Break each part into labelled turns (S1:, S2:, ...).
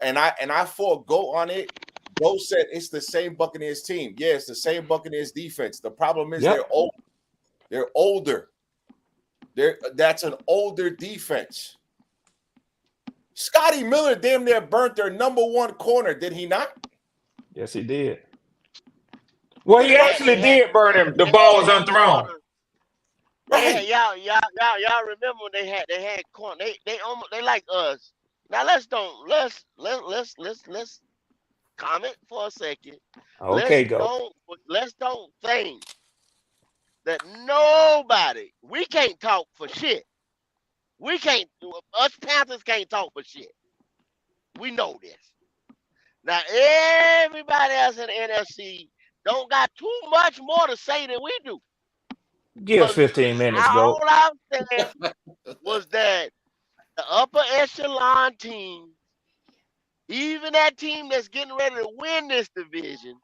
S1: and I fought Go on it. Go said it's the same Buccaneers team. Yeah, it's the same Buccaneers defense. The problem is they're old. They're older. That's an older defense. Scotty Miller damn near burnt their number one corner, did he not?
S2: Yes, he did. Well, he actually did burn him. The ball was unthrown.
S3: Right. Y'all remember when they had corner? They like us. Now let's comment for a second.
S2: Okay,
S3: Let's don't think that nobody. We can't talk for shit. We can't. Us Panthers can't talk for shit. We know this. Now everybody else in the NFC don't got too much more to say than we do.
S2: Give us 15 minutes,
S3: All I'm saying was that the upper echelon team, even that team that's getting ready to win this division,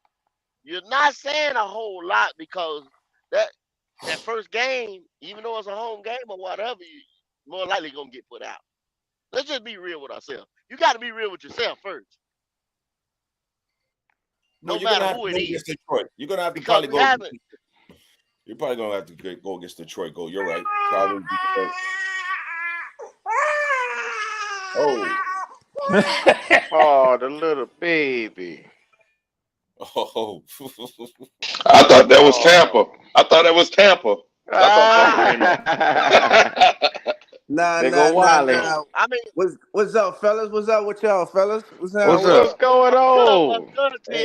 S3: you're not saying a whole lot because that first game, even though it's a home game or whatever, you more likely gonna get put out. Let's just be real with ourselves. You got to be real with yourself first.
S1: No matter who it is. Detroit. You're gonna have to probably go. You're probably gonna have to go against Detroit. You're right. Probably.
S4: Oh, the little baby.
S1: Oh.
S5: I thought that was Tampa.
S6: Nah. I mean, what's up, fellas? What's up with y'all, fellas? What's
S4: going on?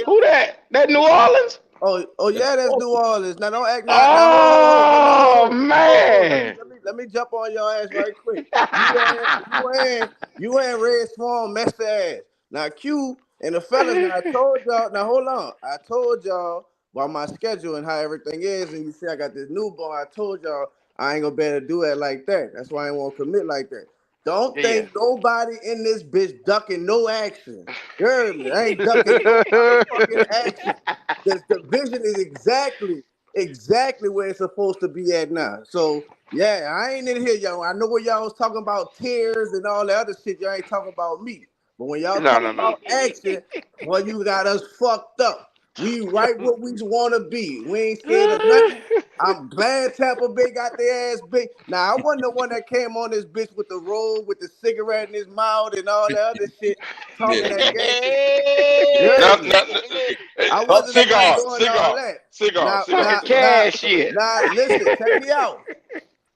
S4: Who that? That New Orleans?
S6: Oh yeah, that's New Orleans. Now don't act.
S4: Man.
S6: Let me jump on your ass right quick. You ain't Red Swan mess ass. Now Q and the fellas. Now I told y'all. Now hold on. I told y'all about my schedule and how everything is, and you see I got this newborn. I told y'all I ain't gonna be able to do it like that. That's why I ain't want to commit like that. Don't think nobody in this bitch ducking no action. You heard me? I ain't ducking no fucking action. The division is exactly where it's supposed to be at now. So yeah, I ain't in here, y'all. I know what y'all was talking about tears and all that other shit. Y'all ain't talking about me. But when y'all talking about action, well, you got us fucked up. We right where we want to be. We ain't scared of nothing. I'm glad Tampa Bay got their ass big. Now, I wasn't the one that came on this bitch with the roll, with the cigarette in his mouth and all that other shit, talking that game. I wasn't doing all that. Now, listen, check me out.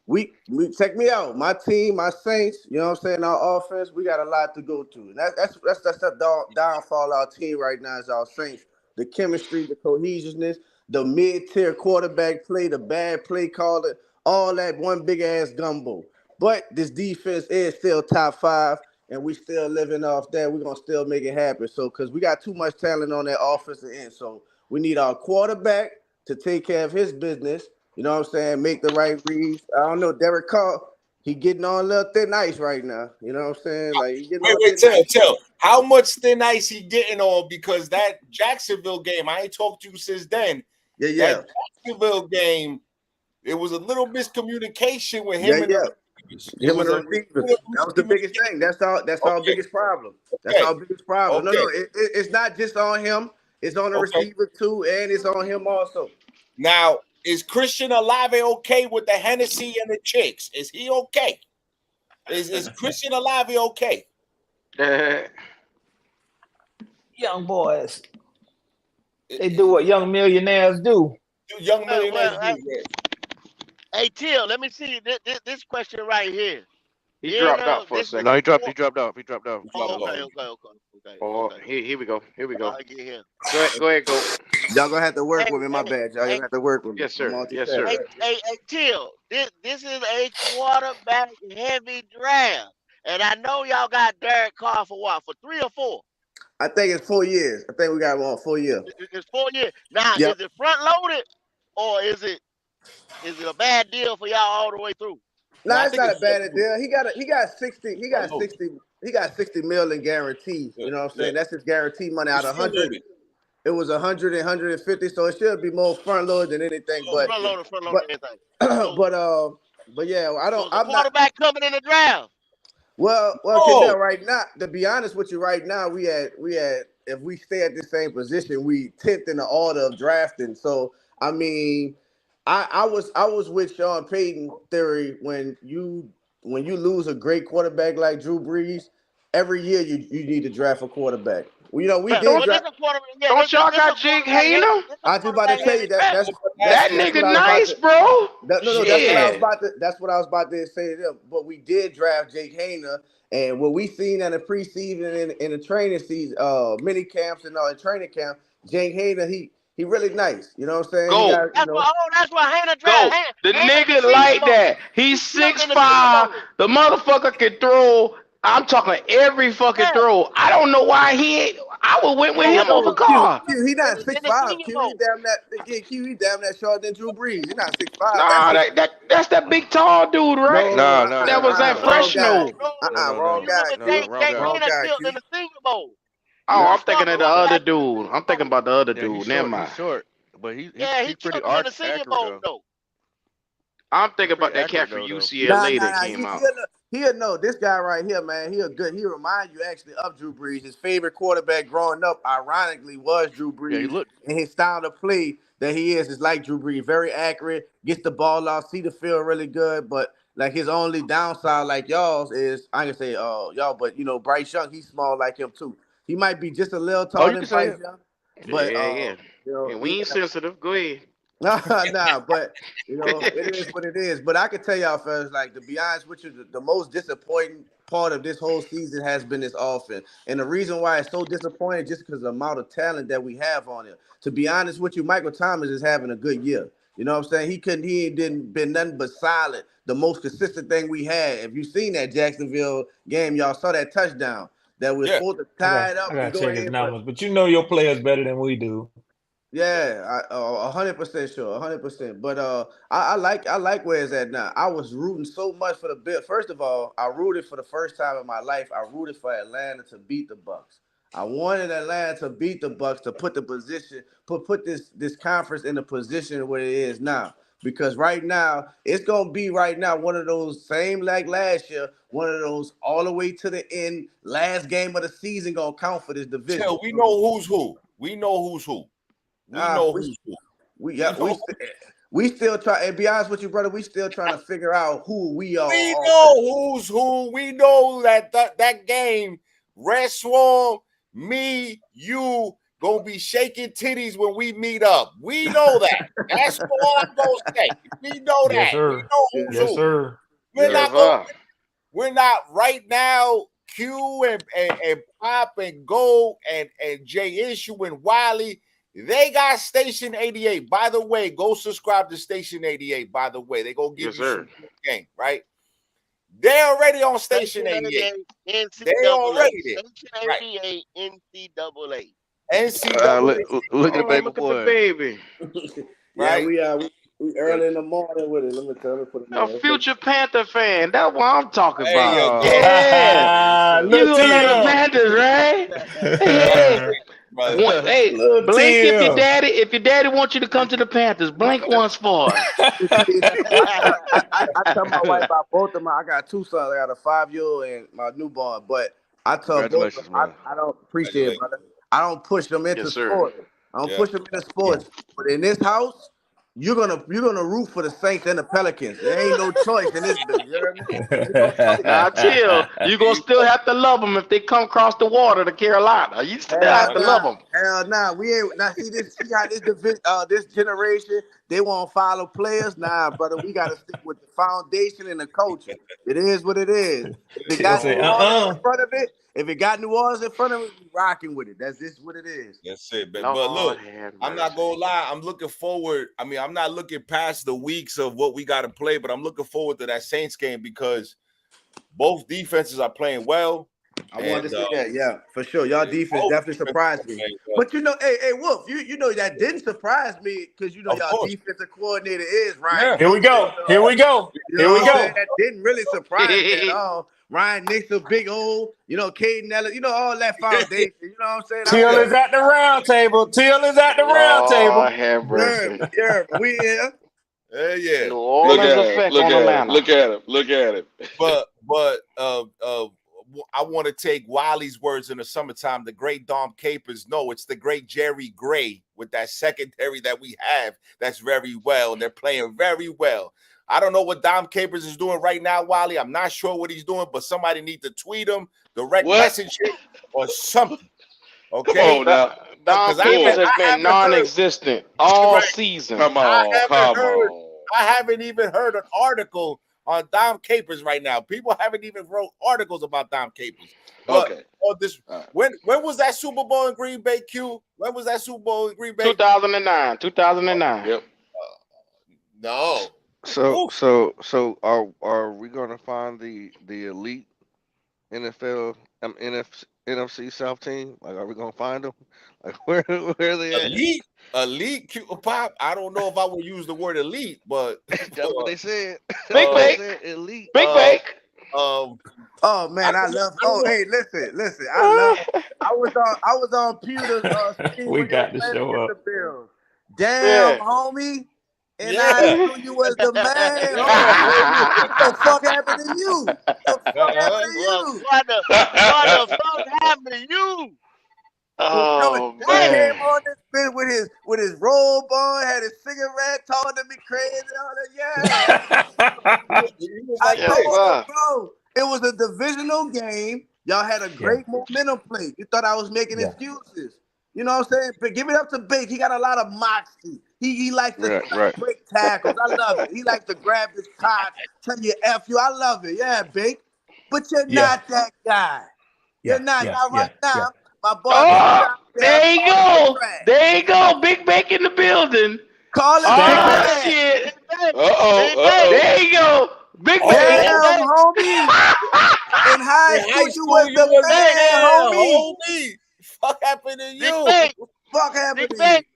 S6: We check me out. My team, my Saints, you know what I'm saying, our offense, we got a lot to go to. And that's the downfall of our team right now is our Saints. The chemistry, the cohesiveness, the mid-tier quarterback play, the bad play caller, all that one big-ass gumbo. But this defense is still top 5, and we still living off that. We're going to still make it happen. So, because we got too much talent on that offensive end. So, we need our quarterback to take care of his business. You know what I'm saying? Make the right reads. I don't know. Derek Carr, he getting on a little thin ice right now. You know what I'm saying? Like he getting
S1: tell. How much thin ice he getting on? Because that Jacksonville game, I ain't talked to you since then.
S6: Yeah.
S1: That Jacksonville game, it was a little miscommunication with him and the receivers.
S6: Him and the receivers. That was the biggest thing. That's our biggest problem. That's our biggest problem. No, it's not just on him. It's on the receiver too, and it's on him also.
S1: Now, is Christian Olave okay with the Hennessy and the chicks? Is he okay? Is Christian Olave okay?
S2: Young boys. They do what young millionaires do.
S1: Young millionaires do.
S3: Hey, Till, let me see this question right here.
S4: He dropped out for a second.
S7: No, he dropped off.
S4: Okay. Oh, here we go.
S3: I get here.
S4: Go ahead.
S6: Y'all gonna have to work with me. My bad. Y'all gonna have to work with me.
S4: Yes, sir.
S3: Hey, Till, this is a quarterback heavy draft, and I know y'all got Derek Carr for what? For 3 or 4?
S6: I think it's 4 years. I think we got him on 4 years.
S3: It's 4 years. Now, is it front loaded or is it a bad deal for y'all all the way through?
S6: No, it's not a bad deal. He got 60 million guaranteed. You know what I'm saying? That's his guarantee money out of 100. It was 100 and 150, so it should be more front loaded than anything. But anything. But yeah, I don't.
S3: So quarterback coming in the draft.
S6: Well,
S1: Oh,
S6: Kendall, right now, to be honest with you, right now, we had if we stay at the same position, we 10th in the order of drafting. So I mean, I was with Sean Payton theory when you lose a great quarterback like Drew Brees, every year you need to draft a quarterback. Well, you know, we
S3: Well,
S6: did
S4: Don't
S3: this
S6: draft.
S3: a quarterback. Yeah,
S4: don't y'all
S3: this a
S4: got Jake
S3: quarterback.
S4: Hayner?
S3: This a
S6: I just about to
S3: quarterback
S6: tell
S3: heavy
S6: you that
S3: draft.
S4: That
S6: that's what
S4: nigga
S6: I was about
S4: nice,
S6: to.
S4: bro.
S6: No, that's what I was
S4: Shit.
S6: about to. That's what I was about to say to them. But we did draft Jake Hayner, and what we seen in the preseason and in the training season, mini camps and all the training camp, Jake Hayner, he really nice. You know what I'm saying? He
S4: Go.
S6: got,
S3: That's what Hannah
S4: Go.
S3: draft.
S4: The
S3: Hannah the
S4: nigga
S3: senior
S4: like
S3: bowl.
S4: that. He's
S3: He killed in the senior
S4: 6'5".
S3: bowl.
S4: The motherfucker can throw. I'm talking every fucking
S3: Yeah.
S4: throw. I don't know why he ain't. I would went with
S3: Oh,
S4: him over
S6: Yo, Q,
S4: Carr.
S6: Q, he not
S3: in
S6: six
S3: the
S6: five.
S3: senior
S6: Q, he
S3: bowl.
S6: damn that. Q, he damn that short than Drew Brees. He not 6'5". That's
S4: Nah,
S6: his.
S4: that's that big tall dude, right?
S6: No,
S4: That was that
S6: wrong guy.
S4: Fresno.
S6: Wrong
S3: You
S6: guy.
S3: remember
S6: Q,
S3: Jake
S6: wrong
S3: Hannah
S6: guy.
S3: killed
S6: Q.
S3: in the senior bowl.
S4: Oh,
S3: He
S4: I'm thinking
S3: started
S4: of the
S3: running
S4: other
S3: back in the
S4: dude.
S3: senior
S4: I'm thinking
S3: bowl.
S4: about the other
S7: Yeah, he's
S4: dude. Never
S7: short.
S4: mind.
S7: He's short, but he's
S3: Yeah, he
S7: he's pretty
S3: killed him in the senior
S7: accurate
S3: bowl
S7: though.
S3: though.
S4: I'm
S7: He's
S4: thinking
S7: pretty
S4: about that cat
S7: accurate
S4: from
S7: though.
S4: UCLA that
S6: Nah.
S4: came out.
S6: He'll know this guy right here, man. He'll good. He remind you actually of Drew Brees. His favorite quarterback growing up, ironically, was Drew
S7: Yeah, he
S6: Brees,
S7: looked.
S6: and his style of play that he is like Drew Brees. Very accurate, gets the ball off, see the field really good. But like his only downside, like y'all's, is I can say y'all, but Bryce Young, he's small like him too. He might be just a little
S7: Oh,
S6: taller
S7: you
S6: than
S7: can say
S6: Bryce
S7: it.
S6: Young, but
S4: Yeah. And we
S6: he
S4: ain't sensitive. Go ahead.
S6: nah, but it is what it is. But I can tell y'all, fellas, like to be honest with you, the most disappointing part of this whole season has been this offense. And the reason why it's so disappointing just because of the amount of talent that we have on it. To be honest with you, Michael Thomas is having a good year. You know what I'm saying? He didn't been nothing but solid. The most consistent thing we had. If you seen that Jacksonville game, y'all saw that touchdown that was
S1: yeah.
S6: supposed to tie it up
S2: I
S6: and
S2: gotta
S6: go
S2: check his
S6: ahead, but
S2: numbers, but you know your players better than we do.
S6: yeah, 100% sure, 100%. But I like where it's at now. I was rooting so much for the Bill. First of all, I rooted for the first time in my life. I rooted for Atlanta to beat the Bucks. I wanted Atlanta to beat the Bucks to put the position, put this conference in the position where it is now. Because right now, it's gonna be right now one of those same like last year, one of those all the way to the end, last game of the season gonna count for this division.
S1: Chill. We know who's who. We know who's who. We know
S6: We
S1: who's who.
S6: We
S1: We
S6: yeah,
S1: know.
S6: we still try. And be honest with you, brother, we still trying to figure out who we are.
S1: We know who's who. We know that game, Red Swarm, me, you gonna be shaking titties when we meet up. We know that. That's all I'm gonna say. We know
S2: Yes,
S1: that. We
S2: sir.
S1: know
S6: Yeah.
S1: who's
S2: Yes,
S1: who.
S2: sir.
S1: We're
S6: Yeah.
S1: not going. We're not right now. Q and Pop and Gold and Jay Issue and Wiley. They got Station 88. By the way, go subscribe to Station 88. By the way, they gonna give
S4: Yes,
S1: you
S4: sir.
S1: some good game, right? They're already on Station 88. They already there.
S3: Station
S1: Right.
S3: 88 NCAA.
S1: NCAA.
S7: Look at the
S4: Oh,
S7: baby
S4: look at the
S7: boy.
S4: baby.
S6: Yeah,
S1: Right.
S6: we early in the morning with it. Let me put it
S4: A
S6: there.
S4: future Panther fan. That's what I'm talking
S1: There you
S4: about.
S1: go.
S4: Yeah. You
S2: Lil'
S4: gonna let the
S2: Tim.
S4: Panthers, right? Yeah.
S1: Brother.
S4: Hey,
S2: Lil'
S4: blink
S2: Tim.
S4: if your daddy wants you to come to the Panthers. Blink once for us.
S6: See, that's why I tell my wife about both of my. I got two sons. I got a 5-year-old and my newborn. But I tell both of them,
S7: Congratulations, man.
S6: I don't appreciate it, brother. I don't push them into
S4: Yes, sir.
S6: sports. I don't
S1: Yeah.
S6: push them into sports. But in this house, you're gonna root for the Saints and the Pelicans. There ain't no choice in this bitch. You hear me? Ain't no choice.
S4: Now chill. You gonna still have to love them if they come across the water to Carolina. You still have to love them.
S6: Hell nah. We ain't now see this. See how this division, this generation, they won't follow players. Nah, brother, we gotta stick with the foundation and the culture. It is what it is. If it
S2: Tim
S6: got
S2: say,
S6: New Orleans in front of it, if it got New Orleans in front of it, we rocking with it. That's just what it is.
S1: That's it. But
S4: Lord
S1: look,
S4: have
S1: I'm not
S4: mercy.
S1: gonna lie. I'm looking forward. I mean, I'm not looking past the weeks of what we got to play, but I'm looking forward to that Saints game because both defenses are playing well.
S6: I wanted to say that, yeah, for sure. Y'all defense definitely surprised me. But hey, Wolf, you know that didn't surprise me because
S1: Of
S6: y'all
S1: course.
S6: defensive coordinator is Ryan.
S1: Yeah.
S2: Here we go. Here we go.
S6: You
S2: Here
S6: know
S2: we
S6: what I'm
S2: go.
S6: saying? That didn't really surprise me at all. Ryan Nixon, big old, Caden Ellis, all that foundation. You know what I'm saying?
S2: Till is at the round table. Till is at the round table.
S4: Lord have mercy.
S6: Yeah, we here.
S1: Yeah.
S4: New
S5: Look
S4: Orleans
S5: at it.
S4: effect
S5: Look
S4: on
S5: at it.
S4: Atlanta.
S5: Look at it. Look at it.
S1: But I want to take Wiley's words in the summertime. The great Dom Capers. No, it's the great Jerry Gray with that secondary that we have. That's very well, and they're playing very well. I don't know what Dom Capers is doing right now, Wiley. I'm not sure what he's doing, but somebody needs to tweet him, direct
S5: What?
S1: message him, or something. Okay.
S5: Come on now.
S4: Don
S1: Because
S4: Capers has been
S1: haven't heard-
S4: non-existent all
S1: Right.
S4: season.
S5: Come
S1: I
S5: on.
S1: haven't
S5: Come
S1: heard-
S5: on.
S1: I haven't even heard an article on Dom Capers right now. People haven't even wrote articles about Dom Capers. But
S5: Okay.
S1: this
S5: All right.
S1: when was that Super Bowl in Green Bay, Q? When was that Super Bowl in Green Bay?
S4: 2009. 2009.
S5: Yep.
S1: No.
S6: So are we gonna find the elite NFL NFC South team? Like, are we gonna find them? Like, where are they at?
S1: Elite Q Pop. I don't know if I would use the word elite, but
S6: That's what they said.
S4: Big
S6: They
S4: Bake.
S6: said elite.
S4: Big Bake.
S1: um
S6: Oh man, I love. Oh hey, listen. I was on Pewter's screen
S2: We
S6: when
S2: got
S6: they
S2: to
S6: played
S2: show
S6: against
S2: up.
S6: the Bills. Damn,
S4: Yeah.
S6: homie. And
S1: Yeah.
S6: I knew you was the man. What the fuck happened to you? What the fuck happened to
S3: Well,
S6: you?
S3: what the fuck happened to you?
S4: Oh
S6: He
S4: man.
S6: came on this bitch with his robe on, had his cigarette, talking to me crazy, all that. Yeah.
S1: he was
S6: I
S1: like
S4: Yes,
S1: this.
S6: told
S4: sir.
S6: him, bro, it was a divisional game. Y'all had a great momentum play. You thought I was making excuses. You know what I'm saying? But give it up to Big. He got a lot of moxie. He likes to break tackles. I love it. He likes to grab his cock, tell you F you. I love it. Yeah, Big. But you're not that guy. You're not. Not right now. My boy
S4: Oh, there you go. There you go. Big Bake in the building.
S6: Call it
S4: Oh
S6: back.
S4: shit.
S5: Uh-oh.
S4: There you go. Big Bake.
S6: Damn, homie. In high school, you was the man, homie.
S1: Fuck happened to you?
S3: Big
S6: Fuck happened
S3: Big
S6: to you?
S3: Bake.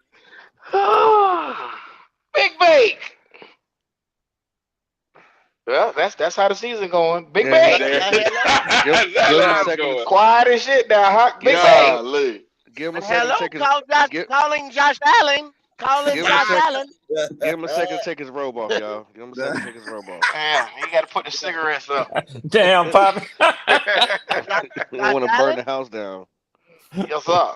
S4: Big Bake. Well, that's how the season going. Big
S6: Yeah.
S4: Bake.
S5: That's how it's going.
S4: Quiet as shit now, huh? Big Bake.
S5: Golly.
S6: Give him a second
S3: Hello,
S6: to take his
S3: calling Josh Allen. Calling
S6: Give him a
S3: Josh
S6: second.
S3: Allen.
S6: give him a second to take his robe off, y'all. Give him a second to take his robe off.
S4: Damn, you got to put the cigarettes up.
S2: Damn, Poppy.
S6: We don't want to burn the house down.
S4: Yes, sir.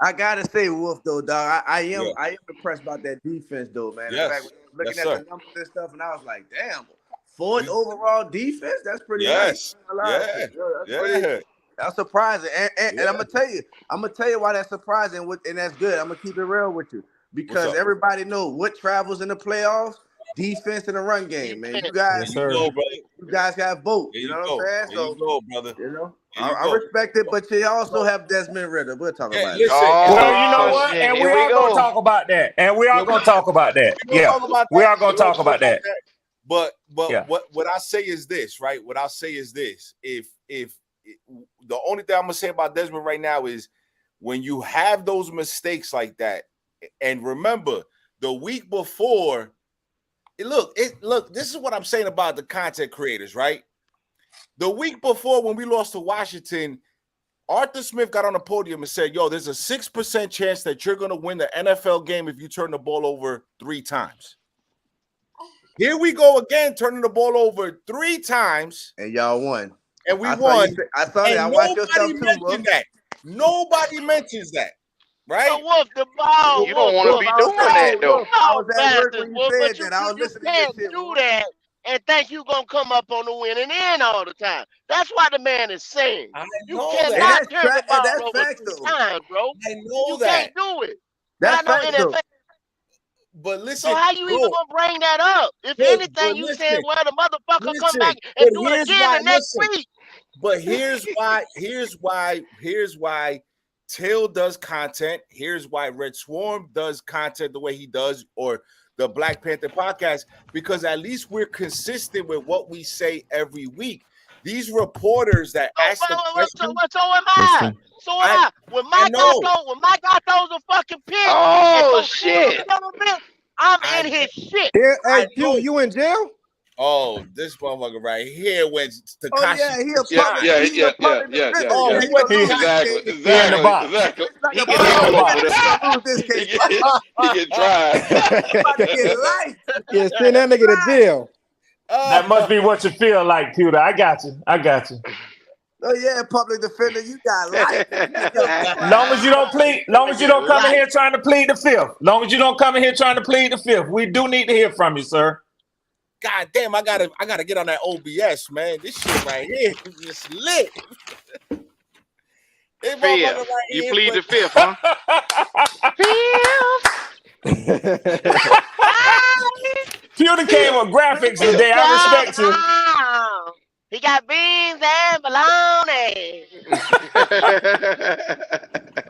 S6: I gotta say, Wolf, though, dog. I am impressed about that defense, though, man.
S1: Yes.
S6: In fact, looking
S1: Yes,
S6: at
S1: sir.
S6: the numbers and stuff, and I was like, damn, fourth overall defense. That's pretty
S1: Yes.
S6: nice.
S1: Yeah.
S6: That's surprising, and I'm gonna tell you why that's surprising, and that's good. I'm gonna keep it real with you because
S1: What's up?
S6: everybody know what travels in the playoffs: defense and the run game, man. You guys,
S2: Yes, sir.
S1: Go, brother.
S6: you guys got both.
S1: There
S6: You
S1: you
S6: know
S1: go.
S6: what I'm saying?
S1: There you go, brother.
S6: You know,
S1: There you
S6: I
S1: go.
S6: respect it, but you also have Desmond Ritter. We'll talk
S1: Yeah,
S6: about it.
S1: listen.
S2: Well, you know what?
S4: shit,
S2: And
S4: here
S2: we
S4: we
S2: are going
S4: go.
S2: to talk about that. And we are going to talk about that.
S1: We
S2: Yeah.
S1: talk about
S2: We
S1: that.
S2: are going to talk about that.
S1: But
S2: Yeah.
S1: what I say is this, right? What I'll say is this: if the only thing I'm gonna say about Desmond right now is when you have those mistakes like that, and remember the week before, look, this is what I'm saying about the content creators, right? The week before when we lost to Washington, Arthur Smith got on the podium and said, yo, there's a 6% chance that you're gonna win the NFL game if you turn the ball over 3 times. Here we go again, turning the ball over 3 times,
S6: And y'all won.
S1: and we
S6: I saw
S1: won.
S6: you say- I saw that. I
S1: And
S6: watched your stuff
S1: nobody
S6: too, Wolf.
S1: mentioned that. Nobody mentions that, right?
S3: So Wolf, the ball.
S4: You don't want to be doing that, though.
S6: I was at work when you
S3: Wolf,
S6: said
S3: but
S6: that. I was
S3: you
S6: listening to your
S3: can't
S6: shit.
S3: do
S6: Wolf.
S3: that and think you gonna come up on the winning end all the time. That's what the man is saying.
S1: I
S3: You
S1: know
S3: cannot
S1: that.
S6: that's
S3: turn the
S6: fact-
S3: ball
S6: that's
S3: over
S6: facts,
S3: 3
S6: though.
S3: times, bro.
S1: I know
S3: You
S1: that.
S3: can't do it.
S6: That's
S3: I know
S6: facts, though.
S3: NFL.
S1: But listen,
S3: So how you even
S1: bro,
S3: gonna bring that up? If
S1: But
S3: anything, you
S1: listen,
S3: said, well, the motherfucker come
S1: listen,
S3: back and
S1: but
S3: do it
S1: here's
S3: again
S1: why-
S3: the next
S1: listen.
S3: week.
S1: But here's why Till does content. Here's why Red Swarm does content the way he does, or the Black Panther podcast, because at least we're consistent with what we say every week. These reporters that ask the question,
S3: So am I. So am I. When my guy throws a fucking pick,
S4: Oh,
S3: and goes
S4: shit.
S3: I'm in his shit.
S6: Hey,
S1: I know.
S6: you in jail?
S1: Oh, this motherfucker right here went to
S6: Oh yeah, he a
S5: Yeah,
S6: public.
S5: yeah,
S6: He's
S5: yeah,
S6: a public
S5: yeah,
S6: defender.
S5: yeah,
S1: Oh,
S6: Yeah,
S5: yeah.
S1: he
S6: he
S1: went
S6: gonna
S1: to
S6: lose
S5: Exactly,
S6: this case.
S2: He in the
S5: exactly,
S2: box.
S5: exactly.
S6: It's like
S5: He
S6: a
S5: getting
S6: public
S5: all over
S6: defender.
S5: this
S6: He
S5: one.
S6: gonna lose this
S5: He
S6: case.
S5: get, he get tried.
S6: He about to get life.
S7: Yeah, send that nigga to jail.
S2: That must be what you feel like, Pewter. I got you. I got you.
S6: Oh yeah, public defender, you got life.
S2: Long as you don't plead, long as you don't come in here trying to plead the fifth. Long as you don't come in here trying to plead the fifth. We do need to hear from you, sir.
S1: God damn, I gotta get on that OBS, man. This shit right here is just lit. This motherfucker right
S4: You
S1: here
S4: plead the
S1: went-
S4: fifth, huh?
S2: Pewter came with graphics today. I respect you.
S3: He got beans and bologna.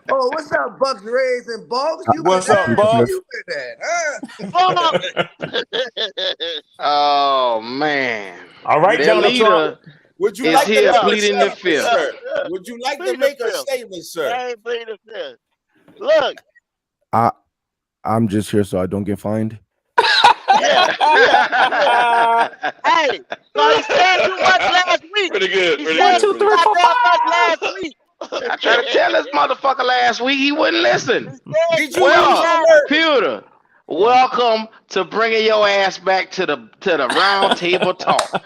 S6: Oh, what's up, Bucks, Rays, and Bugs? You
S2: What's
S6: been
S2: up,
S6: at?
S2: Bugs?
S6: You been at, huh?
S4: Oh man.
S2: All right,
S4: Their
S2: Donald Trump.
S4: leader
S1: Would you
S4: is
S1: like to
S4: here
S1: make a
S4: pleading the
S1: statement,
S4: fifth.
S1: sir? Would you like to
S3: Plead the
S1: make a
S3: fifth.
S1: statement, sir?
S3: I ain't plead the fifth. Look,
S8: I'm just here so I don't get fined.
S3: hey, so he said too much last week.
S5: Pretty good.
S3: He
S5: Pretty
S3: said
S5: good.
S3: too goddamn much last week.
S4: I tried to tell this motherfucker last week, he wouldn't listen.
S1: Did you
S4: Well,
S1: use the word?
S4: Pewter, welcome to bringing your ass back to the round table talk.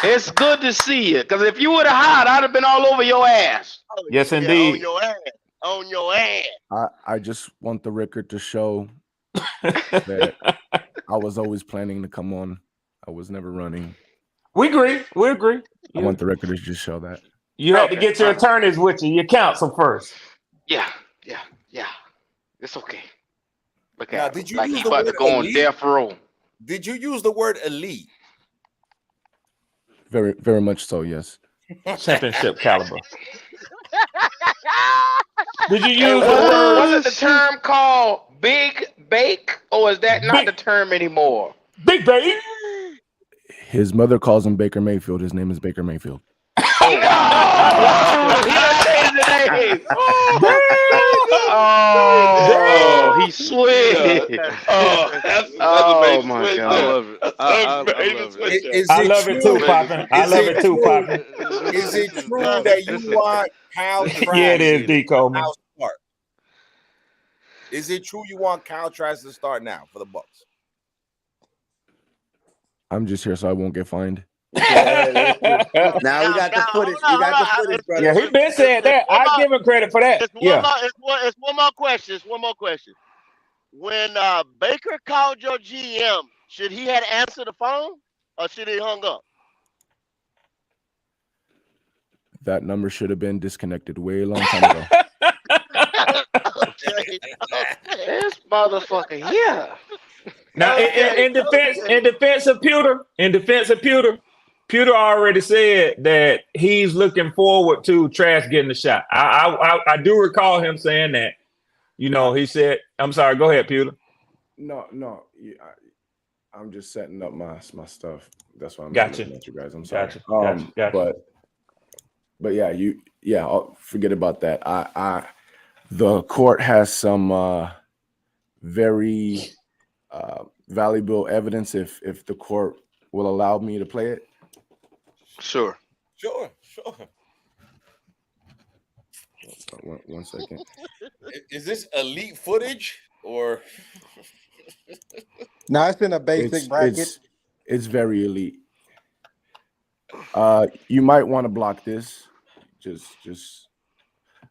S4: It's good to see you, because if you would have hot, I'd have been all over your ass.
S3: Oh,
S2: Yes,
S3: yeah,
S2: indeed.
S3: on your ass. On your ass.
S8: I just want the record to show that I was always planning to come on. I was never running.
S2: We agree. We agree.
S8: I want the record to just show that.
S2: You had to
S4: Okay,
S2: get your attorneys with you, your counsel first.
S4: Yeah. It's okay. Look
S1: Now,
S4: at
S1: did
S4: him,
S1: you
S4: like
S1: use
S4: he
S1: the
S4: about to
S1: word
S4: go on
S1: elite?
S4: death row.
S1: Did you use the word elite?
S8: Very, very much so. Yes.
S2: Championship caliber. Did you
S4: Hey,
S2: use the word
S4: wasn't the term called Big Bake, or is that not
S2: Big-
S4: the term anymore?
S2: Big Baby?
S8: His mother calls him Baker Mayfield. His name is Baker Mayfield.
S4: Oh, he done changed the name. Oh, he switched.
S5: Oh, that's
S4: Oh,
S5: a major
S4: my
S5: switch
S4: God.
S5: there.
S9: I love it.
S5: That's
S9: I
S5: a
S9: love
S5: major
S9: it.
S5: switch there.
S1: Is
S2: I
S1: it
S2: love it
S1: true?
S2: too, Poppin. I
S1: Is
S2: love
S1: it
S2: it too,
S1: true?
S2: Poppin.
S1: Is it true that you want Kyle Trask?
S2: Yeah, it is, D. Coleman.
S1: Now start. Is it true you want Kyle Trask to start now for the Bucks?
S8: I'm just here so I won't get fined.
S6: Now we got the footage. We got the footage, brother.
S2: Yeah, he been saying that. I give him credit for that.
S3: It's
S2: Yeah.
S3: it's one more question. It's one more question. When Baker called your GM, should he had answered the phone or should he hung up?
S8: That number should have been disconnected way long time ago.
S4: This motherfucker here.
S2: Now, in defense of Pewter, Pewter already said that he's looking forward to Trask getting the shot. I do recall him saying that. You know, he said, "I'm sorry." Go ahead, Pewter.
S8: No. I'm just setting up my stuff. That's why I'm
S2: Gotcha.
S8: looking at you guys. I'm sorry.
S2: Gotcha.
S8: But yeah, I'll forget about that. The court has some very valuable evidence if the court will allow me to play it.
S4: Sure.
S1: Sure.
S8: One second.
S1: Is this elite footage or?
S7: Now it's in a basic bracket.
S8: It's very elite. You might want to block this. Just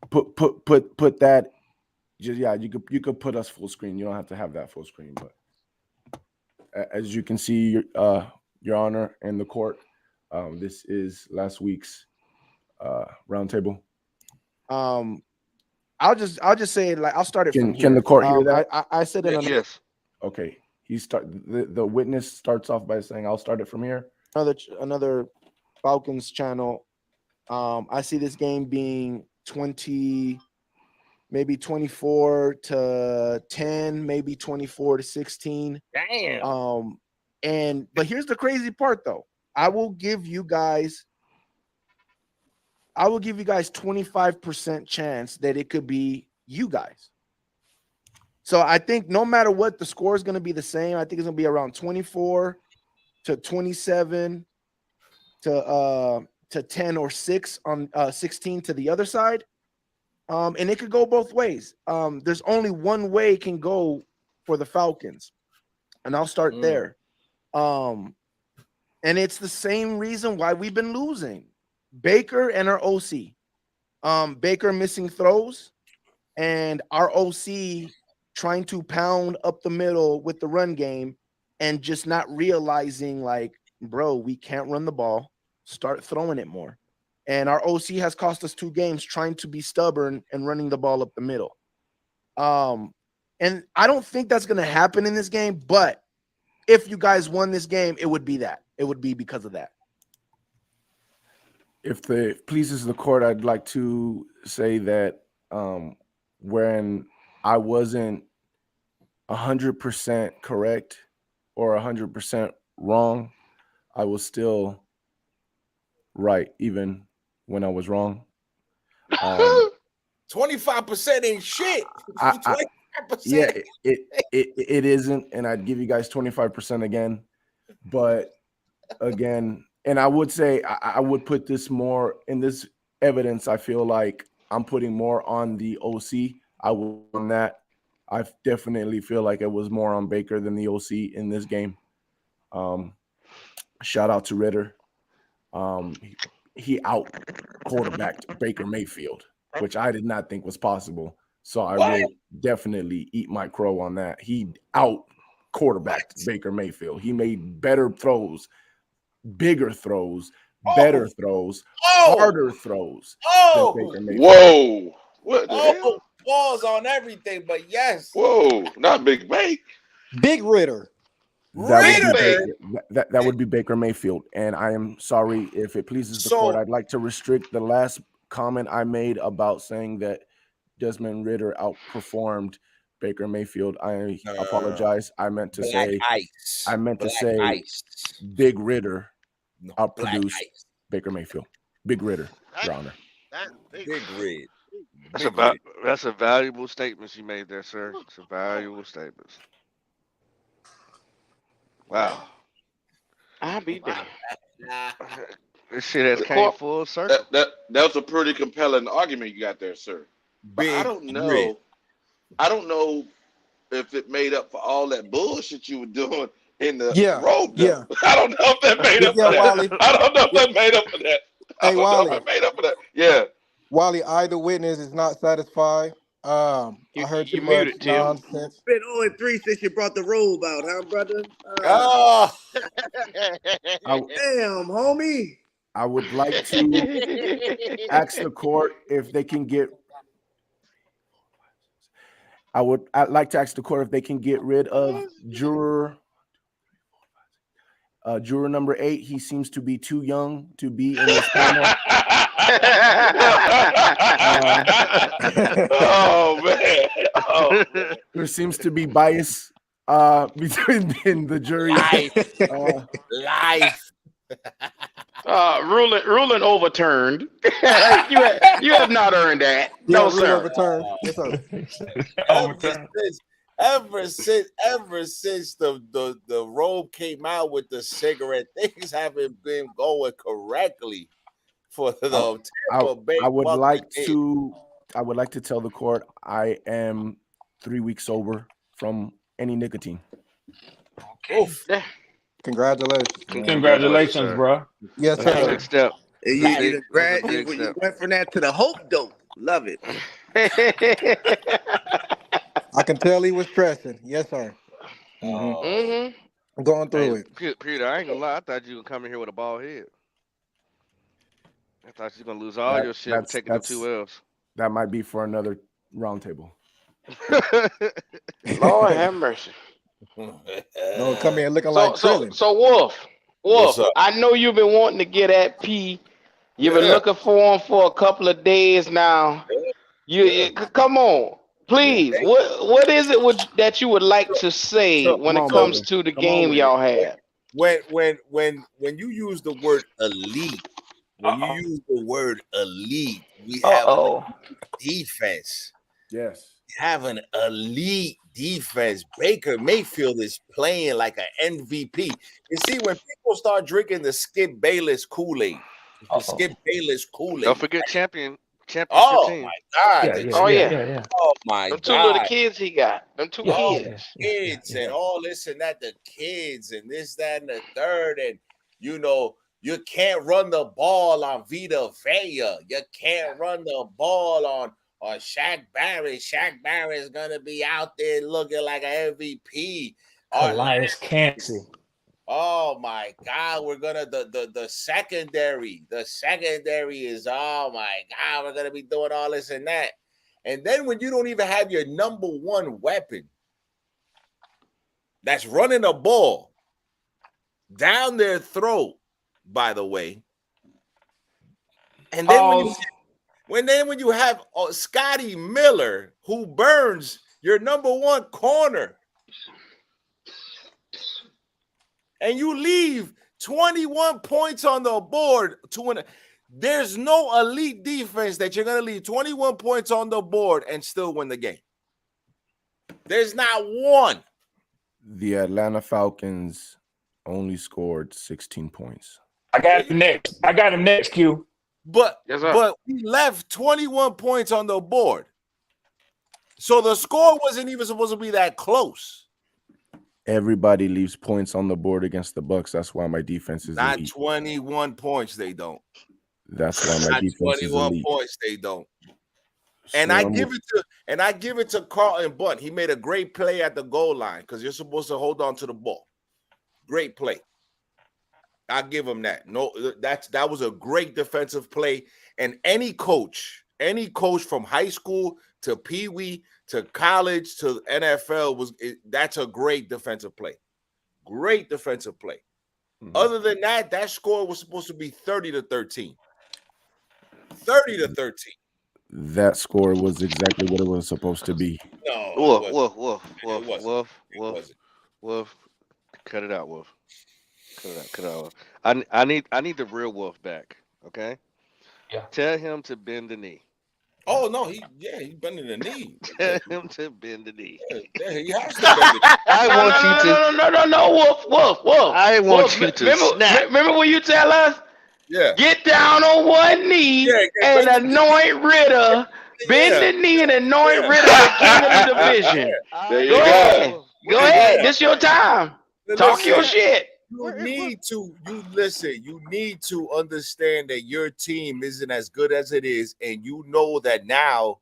S8: put that. You could put us full screen. You don't have to have that full screen, but as you can see, Your Honor, and the court, this is last week's roundtable.
S7: I'll just say, like, I'll start it from here.
S8: Can the court hear that?
S7: I said it on
S4: Yes.
S8: Okay. The witness starts off by saying, "I'll start it from here."
S7: another Falcons channel. I see this game being 20, maybe 24-10, maybe 24-16.
S3: Damn.
S7: But here's the crazy part, though. I will give you guys 25% chance that it could be you guys. So I think no matter what, the score is going to be the same. I think it's going to be around 24 to 27 to 10 or 6 on 16 to the other side. And it could go both ways. There's only one way it can go for the Falcons, and I'll start there. And it's the same reason why we've been losing. Baker and our OC. Baker missing throws, and our OC trying to pound up the middle with the run game and just not realizing, like, bro, we can't run the ball. Start throwing it more. And our OC has cost us 2 games trying to be stubborn and running the ball up the middle. And I don't think that's going to happen in this game, but if you guys won this game, it would be that. It would be because of that.
S8: If it pleases the court, I'd like to say that when I wasn't 100% correct or 100% wrong, I was still right, even when I was wrong.
S1: 25% ain't shit. 25%.
S8: Yeah, it isn't, and I'd give you guys 25% again. But again, and I would say I would put this more in this evidence. I feel like I'm putting more on the OC. I will on that. I definitely feel like it was more on Baker than the OC in this game. Shout out to Ritter. He out quarterbacked Baker Mayfield, which I did not think was possible. So I will definitely eat my crow on that. He out quarterbacked Baker Mayfield. He made better throws, bigger throws, better throws, harder throws than Baker Mayfield.
S5: Whoa. What the hell?
S1: Balls on everything, but yes.
S5: Whoa, not Big Bake.
S9: Big Ritter.
S8: That would be Baker Mayfield. And I am sorry if it pleases the court. I'd like to restrict the last comment I made about saying that Desmond Ritter outperformed Baker Mayfield. I apologize. I meant to say Big Ritter outproduced Baker Mayfield. Big Ritter, Your Honor.
S1: Big Red.
S10: That's a valuable statement you made there, sir. It's a valuable statement. Wow.
S4: I'll be damned.
S10: This shit has came full circle.
S5: That was a pretty compelling argument you got there, sir. But I don't know. I don't know if it made up for all that bullshit you were doing in the road.
S9: Yeah.
S5: I don't know if that made up for that.
S9: Wally.
S5: I don't know if that made up for that.
S9: Hey, Wally.
S5: That made up for that. Yeah.
S9: Wally, either witness is not satisfied. I heard you much nonsense.
S6: Been 0-3 since you brought the robe out, huh, brother? Damn, homie.
S8: I would like to ask the court if they can get. I'd like to ask the court if they can get rid of juror number 8. He seems to be too young to be in this panel.
S5: Oh man!
S8: There seems to be bias between the jury.
S1: Life.
S4: Ruling overturned. you have not earned that. No, sir.
S9: Overturned. Yes, sir.
S1: Ever since the robe came out with the cigarette, things haven't been going correctly for the Tampa Bay.
S8: I would like to tell the court I am 3 weeks sober from any nicotine.
S9: Okay. Congratulations.
S2: Congratulations, bro.
S9: Yes,
S10: That's a
S9: sir.
S10: big step.
S6: You went from that to the hope dope. Love it.
S9: I can tell he was stressing. Yes, sir. I'm going through it.
S10: Peter, I ain't gonna lie. I thought you would come in here with a bald head. I thought you were gonna lose all your shit taking the 2 L's.
S8: That might be for another roundtable.
S4: Lord have mercy.
S9: No, come here looking like Krillin.
S4: So Wolf, I know you've been wanting to get at P. You've been looking for him for a couple of days now. Come on, please. What is it that you would like to say when it comes to the game y'all had?
S1: When you use the word elite, we have defense.
S8: Yes.
S1: have an elite defense. Baker Mayfield is playing like an MVP. You see, when people start drinking the Skip Bayless Kool-Aid,
S10: Don't forget championship
S1: Oh
S10: team.
S1: my God!
S2: Yeah.
S1: Oh my
S4: Them two little
S1: God!
S4: kids he got. Them two
S1: Oh,
S4: kids.
S1: kids and all this and that, the kids and this, that, and the third, and you can't run the ball on Vita Vea. You can't run the ball on Shaq Barrett. Shaq Barrett is gonna be out there looking like an MVP.
S2: Elias Cansey.
S1: Oh my God, we're gonna the secondary. The secondary is, oh my God, we're gonna be doing all this and that. And then when you don't even have your number one weapon that's running a ball down their throat, by the way. And then when you have Scotty Miller, who burns your number one corner, and you leave 21 points on the board to win. There's no elite defense that you're going to leave 21 points on the board and still win the game. There's not one.
S8: The Atlanta Falcons only scored 16 points.
S2: I got him next, Q.
S1: But we left 21 points on the board. So the score wasn't even supposed to be that close.
S8: Everybody leaves points on the board against the Bucks. That's why my defense is
S1: not
S8: elite.
S1: 21 points. They don't.
S8: That's why my defense is
S1: 21
S8: elite.
S1: points. They don't. And I give it to Carlton Bunt. He made a great play at the goal line because you're supposed to hold on to the ball. Great play. I'll give him that. No, that was a great defensive play. And any coach from high school to Pee Wee to college to NFL that's a great defensive play. Great defensive play. Mm-hmm. Other than that, that score was supposed to be 30-13. 30-13.
S8: That score was exactly what it was supposed to be.
S1: No,
S10: Wolf. Cut it out, Wolf. Cut it out. I need the real Wolf back. Okay.
S2: Yeah.
S10: Tell him to bend the knee.
S1: Oh no, he's bending the knee.
S10: Tell him to bend the knee.
S1: Yeah, he has to bend the knee.
S4: I want you to no, Wolf.
S10: I want you to snap.
S4: Remember when you tell us?
S1: Yeah.
S4: Get down on one knee and anoint Ritter. Bend the knee and anoint Ritter the king of the division.
S5: There you
S4: go. Go ahead. This your time. Talk your shit.
S1: You need to understand that your team isn't as good as it is, and you know that now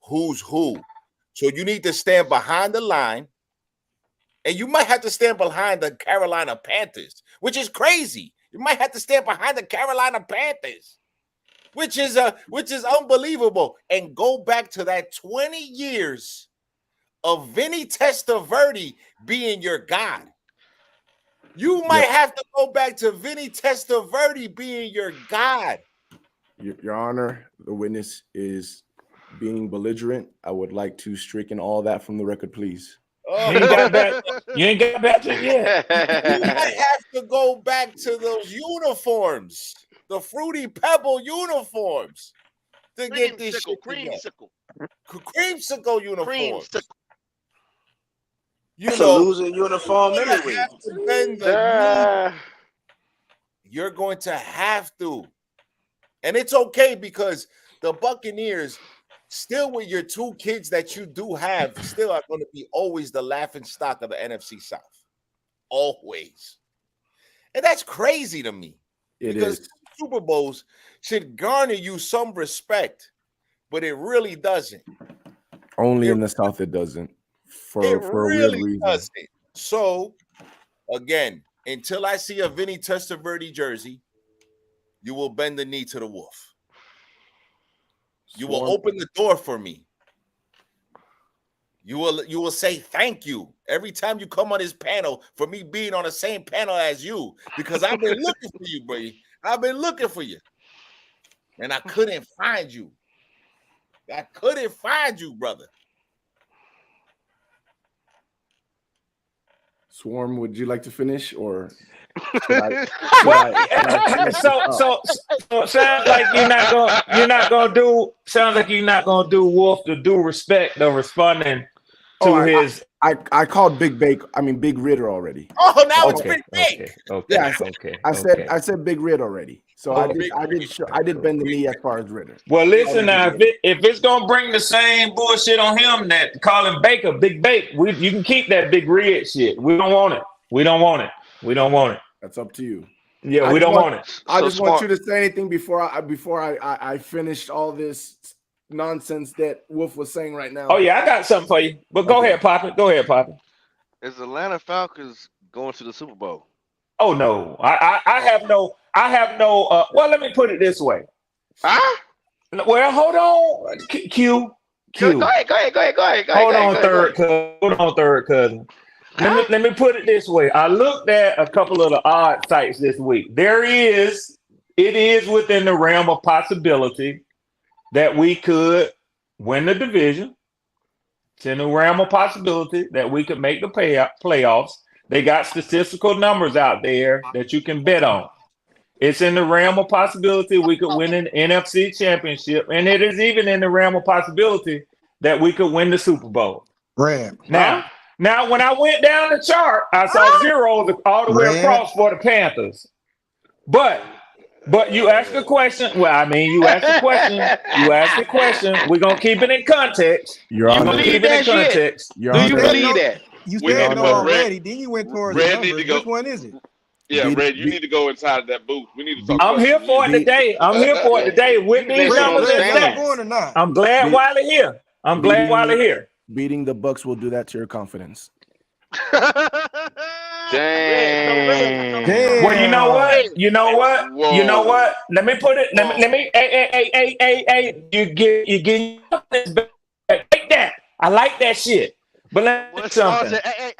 S1: who's who. So you need to stand behind the line, and you might have to stand behind the Carolina Panthers, which is crazy. You might have to stand behind the Carolina Panthers, which is unbelievable, and go back to that 20 years of Vinny Testaverde being your God. You might have to go back to Vinny Testaverde being your God.
S8: Your Honor, the witness is being belligerent. I would like to stricken all that from the record, please.
S2: You ain't got back to it yet.
S1: You might have to go back to those uniforms, the Fruity Pebble uniforms, to get this shit creamsicle uniforms.
S6: It's a losing uniform anyway.
S1: You're going to have to. And it's okay because the Buccaneers, still with your two kids that you do have, still are going to be always the laughing stock of the NFC South. Always. And that's crazy to me. Because Super Bowls should garner you some respect, but it really doesn't.
S8: Only in the South it doesn't. For a weird reason.
S1: Doesn't. So, again, until I see a Vinny Testaverde jersey, you will bend the knee to the Wolf. You will open the door for me. You will say thank you every time you come on his panel for me being on the same panel as you, because I've been looking for you, buddy. I've been looking for you, and I couldn't find you. I couldn't find you, brother.
S8: Swarm, would you like to finish, or should I finish this up?
S2: So sounds like sounds like you're not gonna do Wolf the due respect of responding to his.
S8: I called Big Ritter already.
S1: Oh, now it's Big Bake.
S2: Okay.
S8: Yeah, I said Big Rit already. So I did bend the knee as far as Ritter.
S2: Well, listen now, if it's gonna bring the same bullshit on him that calling Baker Big Bake, you can keep that Big Red shit. We don't want it. We don't want it.
S8: That's up to you.
S2: Yeah, we don't want it.
S8: I just want you to say anything before I finished all this nonsense that Wolf was saying right now.
S2: Oh yeah, I got something for you. But go ahead, Poppy. Go ahead, Poppy.
S10: Is Atlanta Falcons going to the Super Bowl?
S2: Oh no, I have no. Well, let me put it this way.
S4: Huh?
S2: Well, hold on, Q.
S4: Go ahead.
S2: Hold on, third cousin. Let me put it this way. I looked at a couple of the odd sites this week. It is within the realm of possibility that we could win the division. It's in the realm of possibility that we could make the playoffs. They got statistical numbers out there that you can bet on. It's in the realm of possibility we could win an NFC championship, and it is even in the realm of possibility that we could win the Super Bowl. Now, when I went down the chart, I saw zeros all the way across for the Panthers. But you asked a question. Well, I mean, you asked a question. We're gonna keep it in context.
S4: You believe that shit? Do you believe that?
S9: You said no already. Then you went towards the numbers. Which one is it?
S5: Yeah, Red, you need to go inside that booth. We need to talk.
S2: I'm here for it today. With these numbers and stats. I'm glad Wiley here.
S8: Beating the Bucks will do that to your confidence.
S4: Damn.
S2: Well, you know what? Let me put it. Let me. Hey. You get like that. I like that shit. But let me something.
S3: Hey.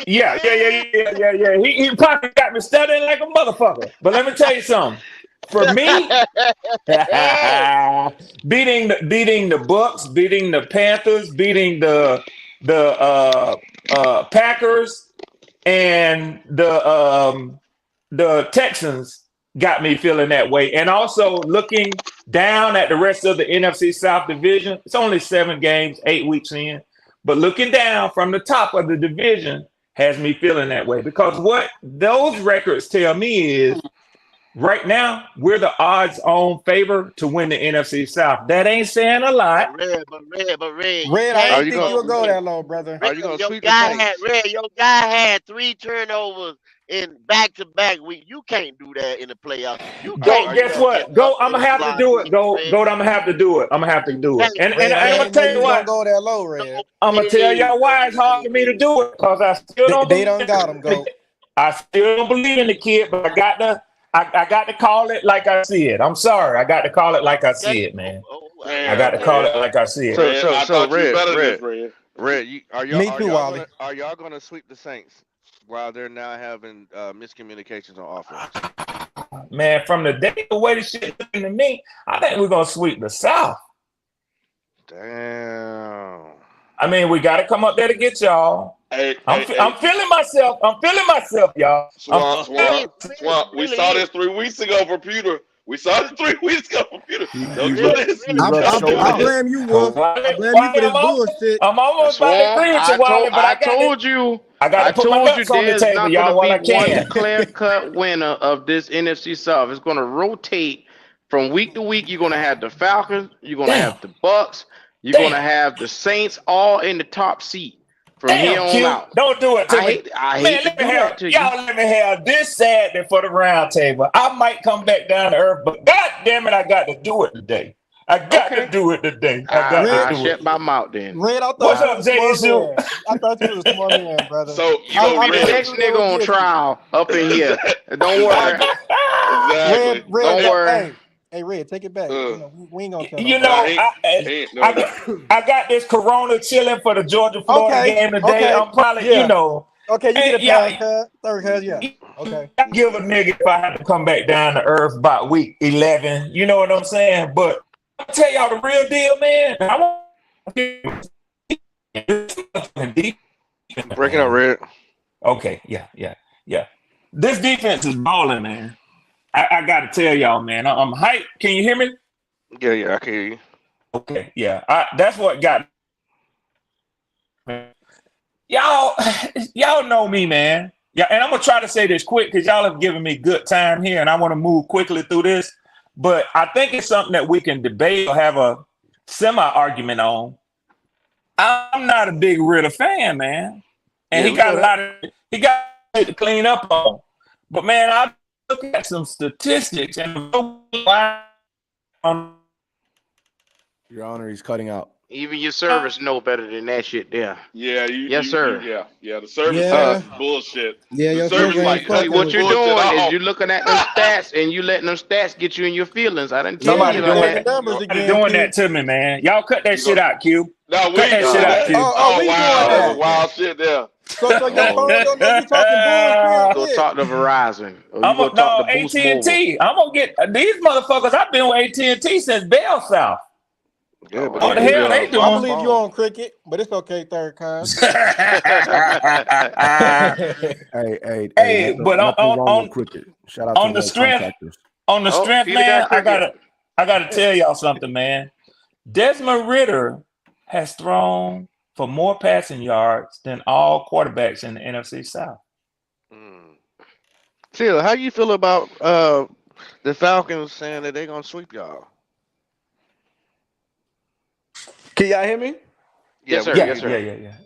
S2: Yeah. He probably got me studying like a motherfucker. But let me tell you something. For me, beating the Bucks, beating the Panthers, beating the Packers, and the Texans got me feeling that way. And also looking down at the rest of the NFC South division, it's only 7 games, 8 weeks in. But looking down from the top of the division has me feeling that way, because what those records tell me is right now we're the odds-on favor to win the NFC South. That ain't saying a lot.
S3: Red.
S9: Red, I didn't think you'll go that low, brother.
S10: Are you gonna sweep the Saints?
S3: Your guy had 3 turnovers in back-to-back week. You can't do that in the playoffs.
S2: Guess what? I'm gonna have to do it. I'm gonna have to do it. And I'm gonna tell you what.
S9: Don't go that low, Red.
S2: I'm gonna tell y'all why it's hard for me to do it, because I still don't.
S9: They don't got him. Go.
S2: I still don't believe in the kid, but I got to call it like I see it. I'm sorry. I got to call it like I see it, man. I got to call it like I see it.
S10: So Red, are y'all gonna sweep the Saints while they're now having miscommunications on offense?
S2: Man, from the way the shit looking to me, I think we're gonna sweep the South.
S10: Damn.
S2: I mean, we got to come up there to get y'all. I'm feeling myself. Y'all.
S5: Swamp. We saw this 3 weeks ago for Pewter.
S9: I blame you, Wolf. I blame you for this bullshit.
S2: I'm almost about to agree with you, Wally, but I
S4: told you.
S2: I got to put my nuts on the table, y'all, while I can.
S4: One clear-cut winner of this NFC South. It's going to rotate from week to week. You're going to have the Falcons. You're going to have the Bucks. You're going to have the Saints all in the top seat. From here on out.
S2: Don't do it to me.
S4: I hate to do that to you.
S2: Y'all let me have this Saturday for the round table. I might come back down to earth, but god damn it, I got to do it today. I got to do it today.
S4: I shut my mouth then.
S9: Red,
S2: what's up, JD?
S9: I thought you was a smart man, brother.
S5: So
S4: I'm the next nigga on trial up in here. Don't worry.
S5: Exactly.
S9: Red,
S4: don't worry.
S9: Hey, Red, take it back. We ain't gonna tell
S2: I got this Corona chilling for the Georgia-Florida game today. I'm probably,
S9: Okay, you get a pass, third cuz, yeah. Okay.
S2: I give a nigga if I have to come back down to earth by week 11. You know what I'm saying? But I'll tell y'all the real deal, man. I want
S10: Breaking up, Red.
S2: Okay, yeah. This defense is balling, man. I got to tell y'all, man. I'm hyped. Can you hear me?
S10: Yeah, I can hear you.
S2: Okay, yeah. That's what got y'all. Y'all know me, man. Yeah, and I'm gonna try to say this quick because y'all have given me good time here, and I want to move quickly through this. But I think it's something that we can debate or have a semi-argument on. I'm not a big Ritter fan, man, and he got shit to clean up on. But man, I look at some statistics and
S8: Your Honor, he's cutting out.
S4: Even your service know better than that shit there.
S5: Yeah,
S4: sir.
S5: The service is bullshit.
S9: Yeah,
S5: the
S9: your
S5: service
S9: service
S5: like
S4: See what you're doing is you're looking at them stats and you letting them stats get you in your feelings. I didn't tell
S2: somebody
S4: you
S2: doing,
S4: that.
S2: doing that to me, man. Y'all cut that shit out, Q.
S5: No, we
S2: cut that shit out, Q.
S5: Oh,
S9: we
S5: wow,
S9: doing
S5: that's
S9: that.
S5: a wild shit there.
S9: So your phone don't know you talking bullshit.
S4: Go talk to Verizon. Or you
S2: I'm
S4: go talk to Boost Mobile.
S2: AT&T. I'm gonna get these motherfuckers. I've been with AT&T since Bell South.
S10: Yeah, but
S2: what the hell they doing?
S9: I believe you on cricket, but it's okay, third kind.
S8: Hey,
S2: but
S8: nothing wrong with cricket. Shout out
S2: on
S8: to
S2: the
S8: the
S2: strength,
S8: contractors.
S2: on the strength,
S4: Peter
S2: man.
S4: got
S2: I gotta tell y'all something, man. Desmond Ritter has thrown for more passing yards than all quarterbacks in the NFC South.
S10: Chill. How you feel about the Falcons saying that they're gonna sweep y'all?
S6: Can y'all hear me?
S4: Yes, sir.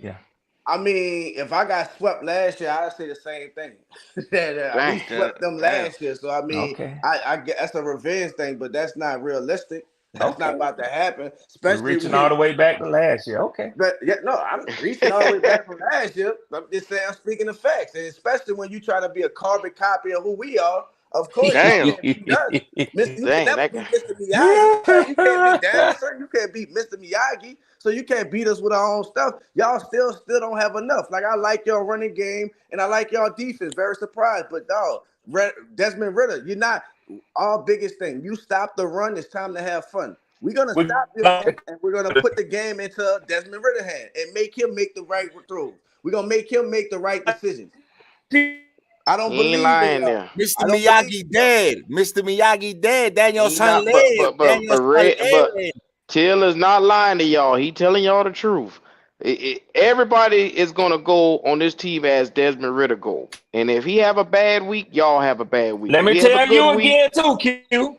S2: Yeah.
S6: I mean, if I got swept last year, I'd say the same thing. We swept them last year, so I mean, I get that's a revenge thing, but that's not realistic. That's not about to happen. Especially
S2: We're reaching all the way back to last year. Okay.
S6: But yeah, no, I'm reaching all the way back from last year. I'm just saying, I'm speaking of facts, and especially when you try to be a carbon copy of who we are. Of course, you can't beat us. You can never beat Mr. Miyagi. You can't beat Danielson. You can't beat Mr. Miyagi. So you can't beat us with our own stuff. Y'all still don't have enough. Like I like y'all running game and I like y'all defense. Very surprised, but dog, Desmond Ritter, you're not our biggest thing. You stop the run. It's time to have fun. We're gonna stop your run and we're gonna put the game into Desmond Ritter's hand and make him make the right throws. We're gonna make him make the right decisions. I don't believe in
S4: there.
S1: Mr. Miyagi dead. Mr. Miyagi dead. Daniel San
S4: But Till is not lying to y'all. He telling y'all the truth. Everybody is gonna go on this team as Desmond Ritter go, and if he have a bad week, y'all have a bad week.
S2: Let me tell you again too, Q.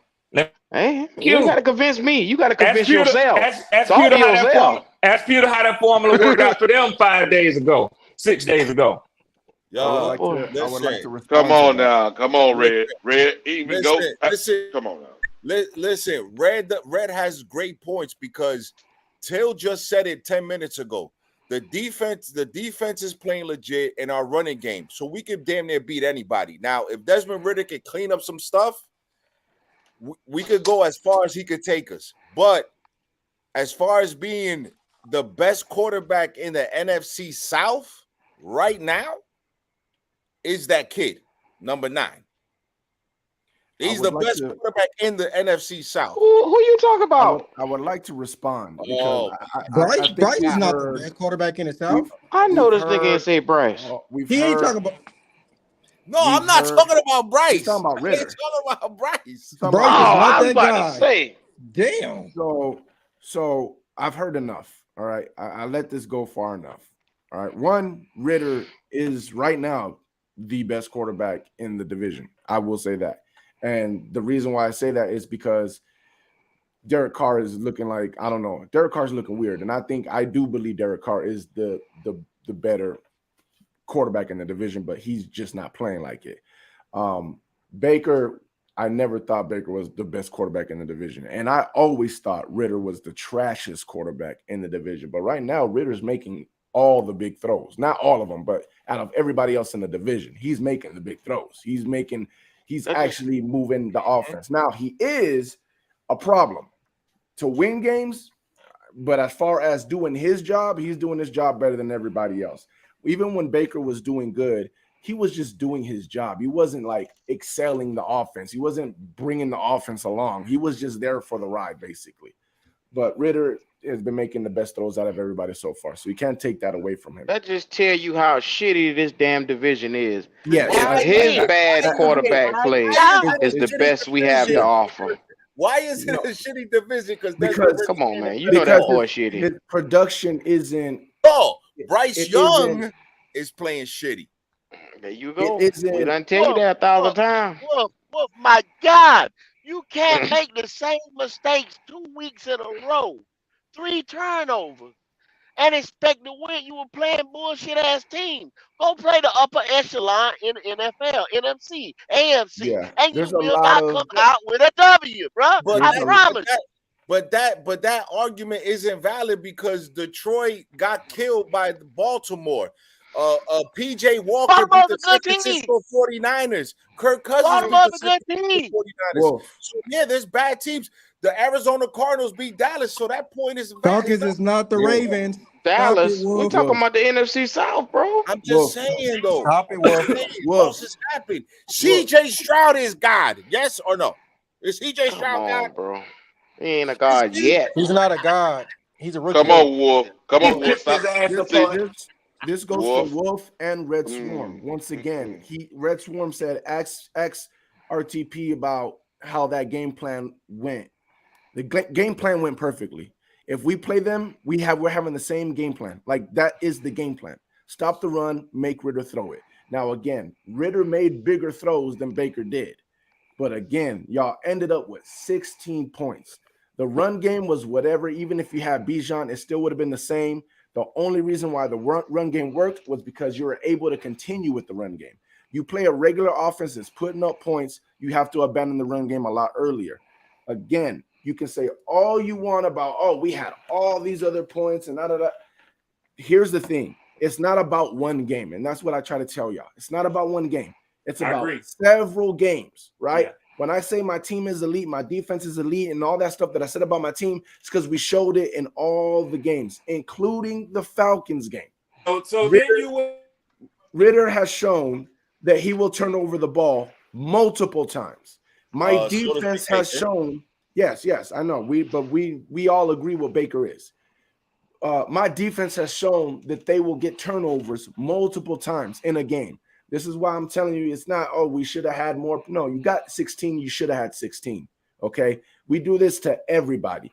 S4: Hey, you ain't gotta convince me. You gotta convince yourself.
S2: Ask Peter how that formula worked out for them 6 days ago.
S8: I would like to respond.
S5: Come on now. Come on, Red. Red, even go.
S1: Listen.
S5: Come on now.
S1: Listen, Red has great points because Till just said it 10 minutes ago. The defense is playing legit in our running game, so we could damn near beat anybody. Now, if Desmond Ritter could clean up some stuff, we could go as far as he could take us. But as far as being the best quarterback in the NFC South right now, is that kid, number 9. He's the best quarterback in the NFC South.
S4: Who you talking about?
S8: I would like to respond because
S9: Bryce is not the best quarterback in the South.
S4: I know this nigga ain't say Bryce.
S9: He ain't talking about.
S1: No, I'm not talking about Bryce.
S8: He's talking about Ritter.
S1: He's talking about Bryce.
S9: Bryce is not that guy.
S4: To say.
S9: Damn.
S8: So I've heard enough. All right, I let this go far enough. All right, one, Ritter is right now the best quarterback in the division. I will say that. And the reason why I say that is because Derek Carr is looking like, I don't know, Derek Carr's looking weird. And I do believe Derek Carr is the better quarterback in the division, but he's just not playing like it. Baker, I never thought Baker was the best quarterback in the division. And I always thought Ritter was the trashiest quarterback in the division. But right now, Ritter's making all the big throws. Not all of them, but out of everybody else in the division, he's making the big throws. He's actually moving the offense. Now, he is a problem to win games, but as far as doing his job, he's doing his job better than everybody else. Even when Baker was doing good, he was just doing his job. He wasn't like excelling the offense. He wasn't bringing the offense along. He was just there for the ride, basically. but Ritter has been making the best throws out of everybody so far, so you can't take that away from him.
S4: That just tell you how shitty this damn division is.
S8: Yes,
S4: his bad quarterback play is the best we have to offer.
S1: Why is it a shitty division?
S8: Because
S4: come on, man, you know that boy shitty.
S8: His production isn't.
S1: Oh, Bryce Young is playing shitty.
S4: There you go. We done tell you that 1,000 times.
S3: Well, my God, you can't make the same mistakes 2 weeks in a row, 3 turnovers, and expect to win. You were playing bullshit ass team. Go play the upper echelon in NFL, NFC, AFC, and you will not come out with a W, bro. I promise.
S1: But that argument isn't valid because Detroit got killed by Baltimore. PJ Walker beat the San Francisco 49ers. Kirk Cousins beat the San Francisco 49ers. So yeah, there's bad teams. The Arizona Cardinals beat Dallas, so that point is valid.
S9: Falcons is not the Ravens.
S4: Dallas. We talking about the NFC South, bro.
S1: I'm just saying though.
S9: Stop it, Wolf.
S1: What else is happening? CJ Stroud is God. Yes or no? Is CJ Stroud God,
S4: bro? He ain't a god yet.
S9: He's not a god. He's a rookie.
S5: Come on, Wolf. Come on, Wolf.
S8: This goes for Wolf and Red Swarm. Once again, Red Swarm said ask RTP about how that game plan went. The game plan went perfectly. If we play them, we're having the same game plan. Like that is the game plan. Stop the run, make Ritter throw it. Now again, Ritter made bigger throws than Baker did. But again, y'all ended up with 16 points. The run game was whatever. Even if you had Bijan, it still would have been the same. The only reason why the run game worked was because you were able to continue with the run game. You play a regular offense that's putting up points, you have to abandon the run game a lot earlier. Again, you can say all you want about, we had all these other points and da. Here's the thing. It's not about one game, and that's what I try to tell y'all. It's not about one game. It's about several games, right? Yeah. When I say my team is elite, my defense is elite, and all that stuff that I said about my team, it's because we showed it in all the games, including the Falcons game. Ritter has shown that he will turn over the ball multiple times. My defense has shown, yes, I know. We all agree what Baker is. My defense has shown that they will get turnovers multiple times in a game. This is why I'm telling you, it's not, we should have had more. No, you got 16, you should have had 16, okay? We do this to everybody.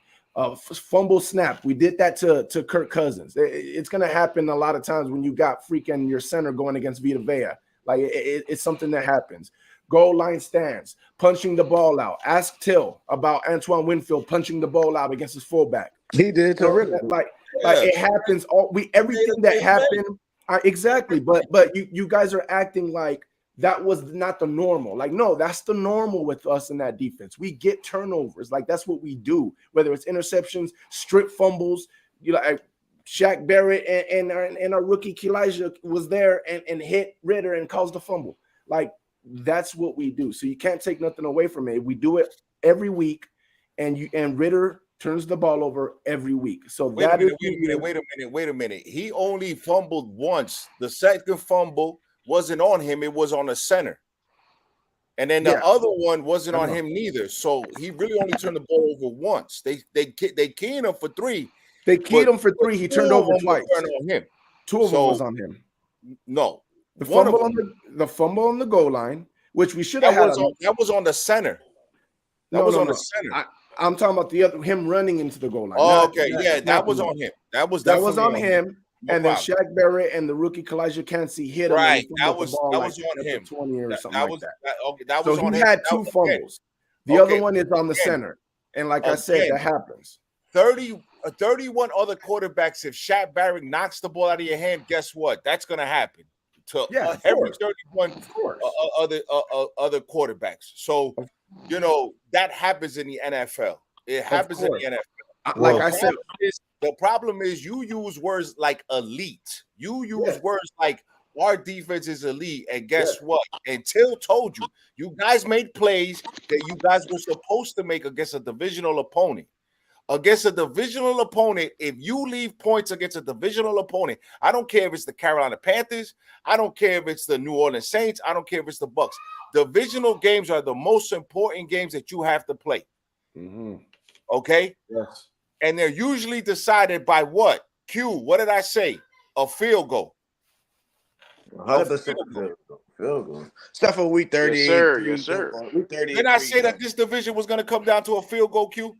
S8: Fumble snap, we did that to Kirk Cousins. It's going to happen a lot of times when you got freaking your center going against Vita Vea. Like, it's something that happens. Goal line stands, punching the ball out. Ask Till about Antoine Winfield punching the ball out against his fullback.
S6: He did to Ritter.
S8: Like it happens. Everything that happened. Exactly, but you guys are acting like that was not the normal. Like, no, that's the normal with us in that defense. We get turnovers. Like, that's what we do, whether it's interceptions, strip fumbles. Shaq Barrett and our rookie Kelijah was there and hit Ritter and caused a fumble. Like, that's what we do. So you can't take nothing away from it. We do it every week, and Ritter turns the ball over every week. So wait
S1: a minute. He only fumbled once. The second fumble wasn't on him. It was on the center. And then the other one wasn't on him neither. So he really only turned the ball over once. They keyed him for 3.
S8: They keyed him for 3. He turned over twice.
S1: On him.
S8: 2 of them was on him.
S1: No.
S8: The fumble on the goal line, which we should have had.
S1: That was on the center. That was on the center.
S8: I'm talking about him running into the goal line.
S1: Oh, okay. That was on him. That was
S8: on him. No, and then Shaq Barrett and the rookie Kelijah Cansey hit him.
S1: Right. That was on him.
S8: 20 or something like that.
S1: That was on him.
S8: He had 2 fumbles. The other one is on the center. And like I said, that happens.
S1: 31 other quarterbacks, if Shaq Barrett knocks the ball out of your hand, guess what? That's going to happen to every 31 other quarterbacks. So, that happens in the NFL. It happens in the NFL.
S8: Like I said,
S1: the problem is you use words like elite. You use words like our defense is elite. And guess what? Until told you, you guys made plays that you guys were supposed to make against a divisional opponent. Against a divisional opponent, if you leave points against a divisional opponent, I don't care if it's the Carolina Panthers, I don't care if it's the New Orleans Saints, I don't care if it's the Bucks. Divisional games are the most important games that you have to play.
S8: Mm-hmm.
S1: Okay?
S8: Yes.
S1: And they're usually decided by what? Q, what did I say? A field goal.
S6: 100% field goal. Except for week 38.
S4: Yes, sir. Yes, sir.
S6: Week 38.
S1: Didn't I say that this division was going to come down to a field goal, Q?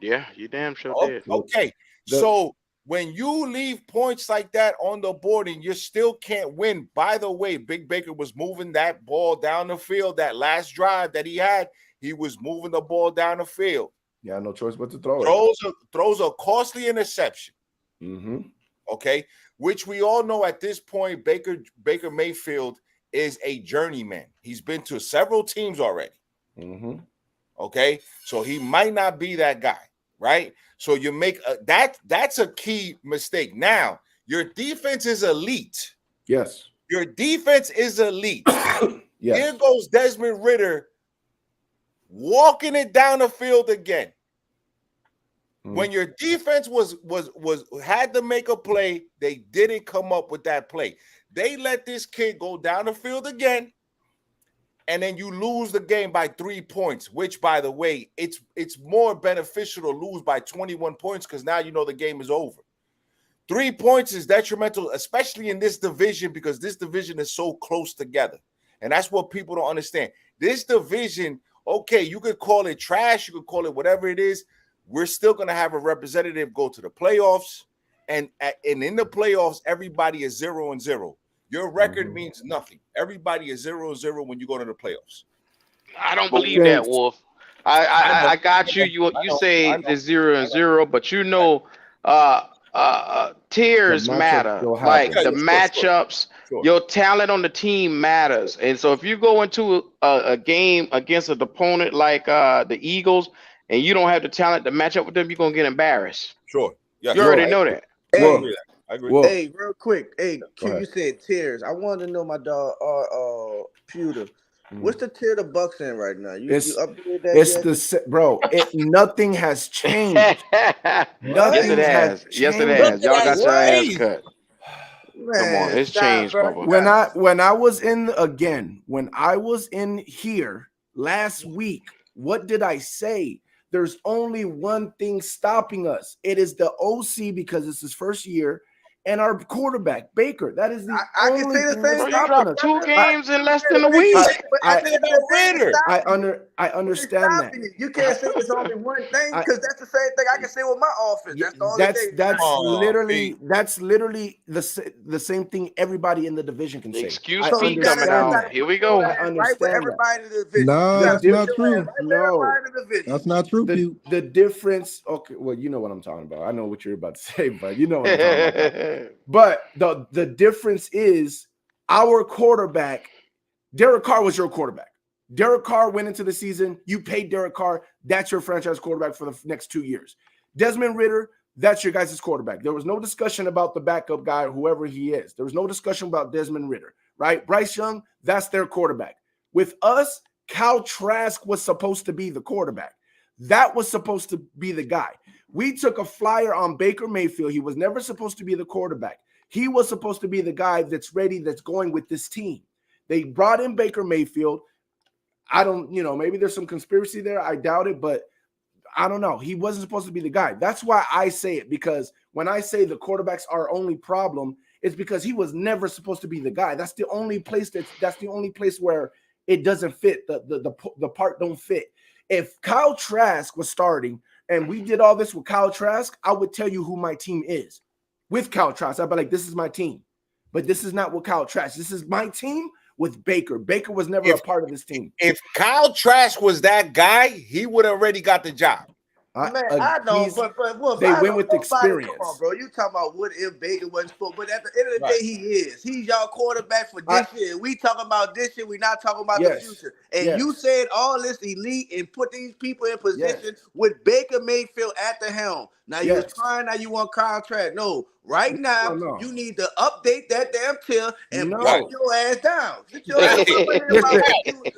S4: Yeah, you damn sure did.
S1: Okay. So when you leave points like that on the board and you still can't win, by the way, Big Baker was moving that ball down the field. That last drive that he had, he was moving the ball down the field.
S8: Yeah, no choice but to throw it.
S1: Throws a costly interception.
S8: Mm-hmm.
S1: Okay, which we all know at this point, Baker Mayfield is a journeyman. He's been to several teams already.
S8: Mm-hmm.
S1: Okay, so he might not be that guy, right? So you make that's a key mistake. Now, your defense is elite.
S8: Yes.
S1: Your defense is elite.
S8: Yes.
S1: Here goes Desmond Ridder walking it down the field again. When your defense was had to make a play, they didn't come up with that play. They let this kid go down the field again, and then you lose the game by 3 points, which, by the way, it's more beneficial to lose by 21 points because now you know the game is over. 3 points is detrimental, especially in this division, because this division is so close together. And that's what people don't understand. This division, okay, you could call it trash, you could call it whatever it is. We're still going to have a representative go to the playoffs, and in the playoffs, everybody is 0-0. Your record means nothing. Everybody is 0-0 when you go to the playoffs.
S4: I don't believe that, Wolf. I got you. You say the 0-0, but you know, tiers matter. Like the matchups, your talent on the team matters. And so if you go into a game against an opponent like the Eagles, and you don't have the talent to match up with them, you're gonna get embarrassed.
S1: Sure. Yeah.
S4: You already know that.
S6: Hey,
S1: I agree.
S6: Hey, real quick. Hey, Q, you said tiers. I wanted to know, my dog, Pewter. What's the tier the Bucks in right now? You updated that yet?
S8: Bro. Nothing has changed.
S4: Yes, it has. Yes, it has. Y'all got your ass cut. Man, come on, it's changed, brother.
S8: When I was in here last week, what did I say? There's only one thing stopping us. It is the OC because it's his first year, and our quarterback Baker. That is the only thing that's stopping us.
S4: 2 games in less than a week.
S8: I understand that.
S6: You can't say it's only one thing because that's the same thing I can say with my offense.
S8: That's literally the same thing everybody in the division can say.
S4: Excuse me coming out. Here we go.
S8: I understand that.
S9: No, that's not true.
S8: No, that's not true. The difference. Okay, well, you know what I'm talking about. I know what you're about to say, but you know what I'm talking about. But the difference is our quarterback. Derek Carr was your quarterback. Derek Carr went into the season. You paid Derek Carr. That's your franchise quarterback for the next 2 years. Desmond Ridder, that's your guys' quarterback. There was no discussion about the backup guy, whoever he is. There was no discussion about Desmond Ridder, right? Bryce Young, that's their quarterback. With us, Kyle Trask was supposed to be the quarterback. That was supposed to be the guy. We took a flyer on Baker Mayfield. He was never supposed to be the quarterback. He was supposed to be the guy that's ready, that's going with this team. They brought in Baker Mayfield. I don't, maybe there's some conspiracy there. I doubt it, but I don't know. He wasn't supposed to be the guy. That's why I say it, because when I say the quarterback's our only problem, it's because he was never supposed to be the guy. That's the only place that's the only place where it doesn't fit. The part don't fit. If Kyle Trask was starting and we did all this with Kyle Trask, I would tell you who my team is. With Kyle Trask, I'd be like, this is my team. But this is not with Kyle Trask. This is my team with Baker. Baker was never a part of this team.
S1: If Kyle Trask was that guy, he would have already got the job.
S6: I know, but
S8: they went with experience.
S6: Come on, bro. You talking about what if Baker wasn't supposed? But at the end of the day, he is. He's y'all quarterback for this year. We talking about this year. We not talking about the future. And you said all this elite and put these people in position with Baker Mayfield at the helm. Now you're trying. Now you want Kyle Trask. No, right now you need to update that damn tier and put your ass down. Get your ass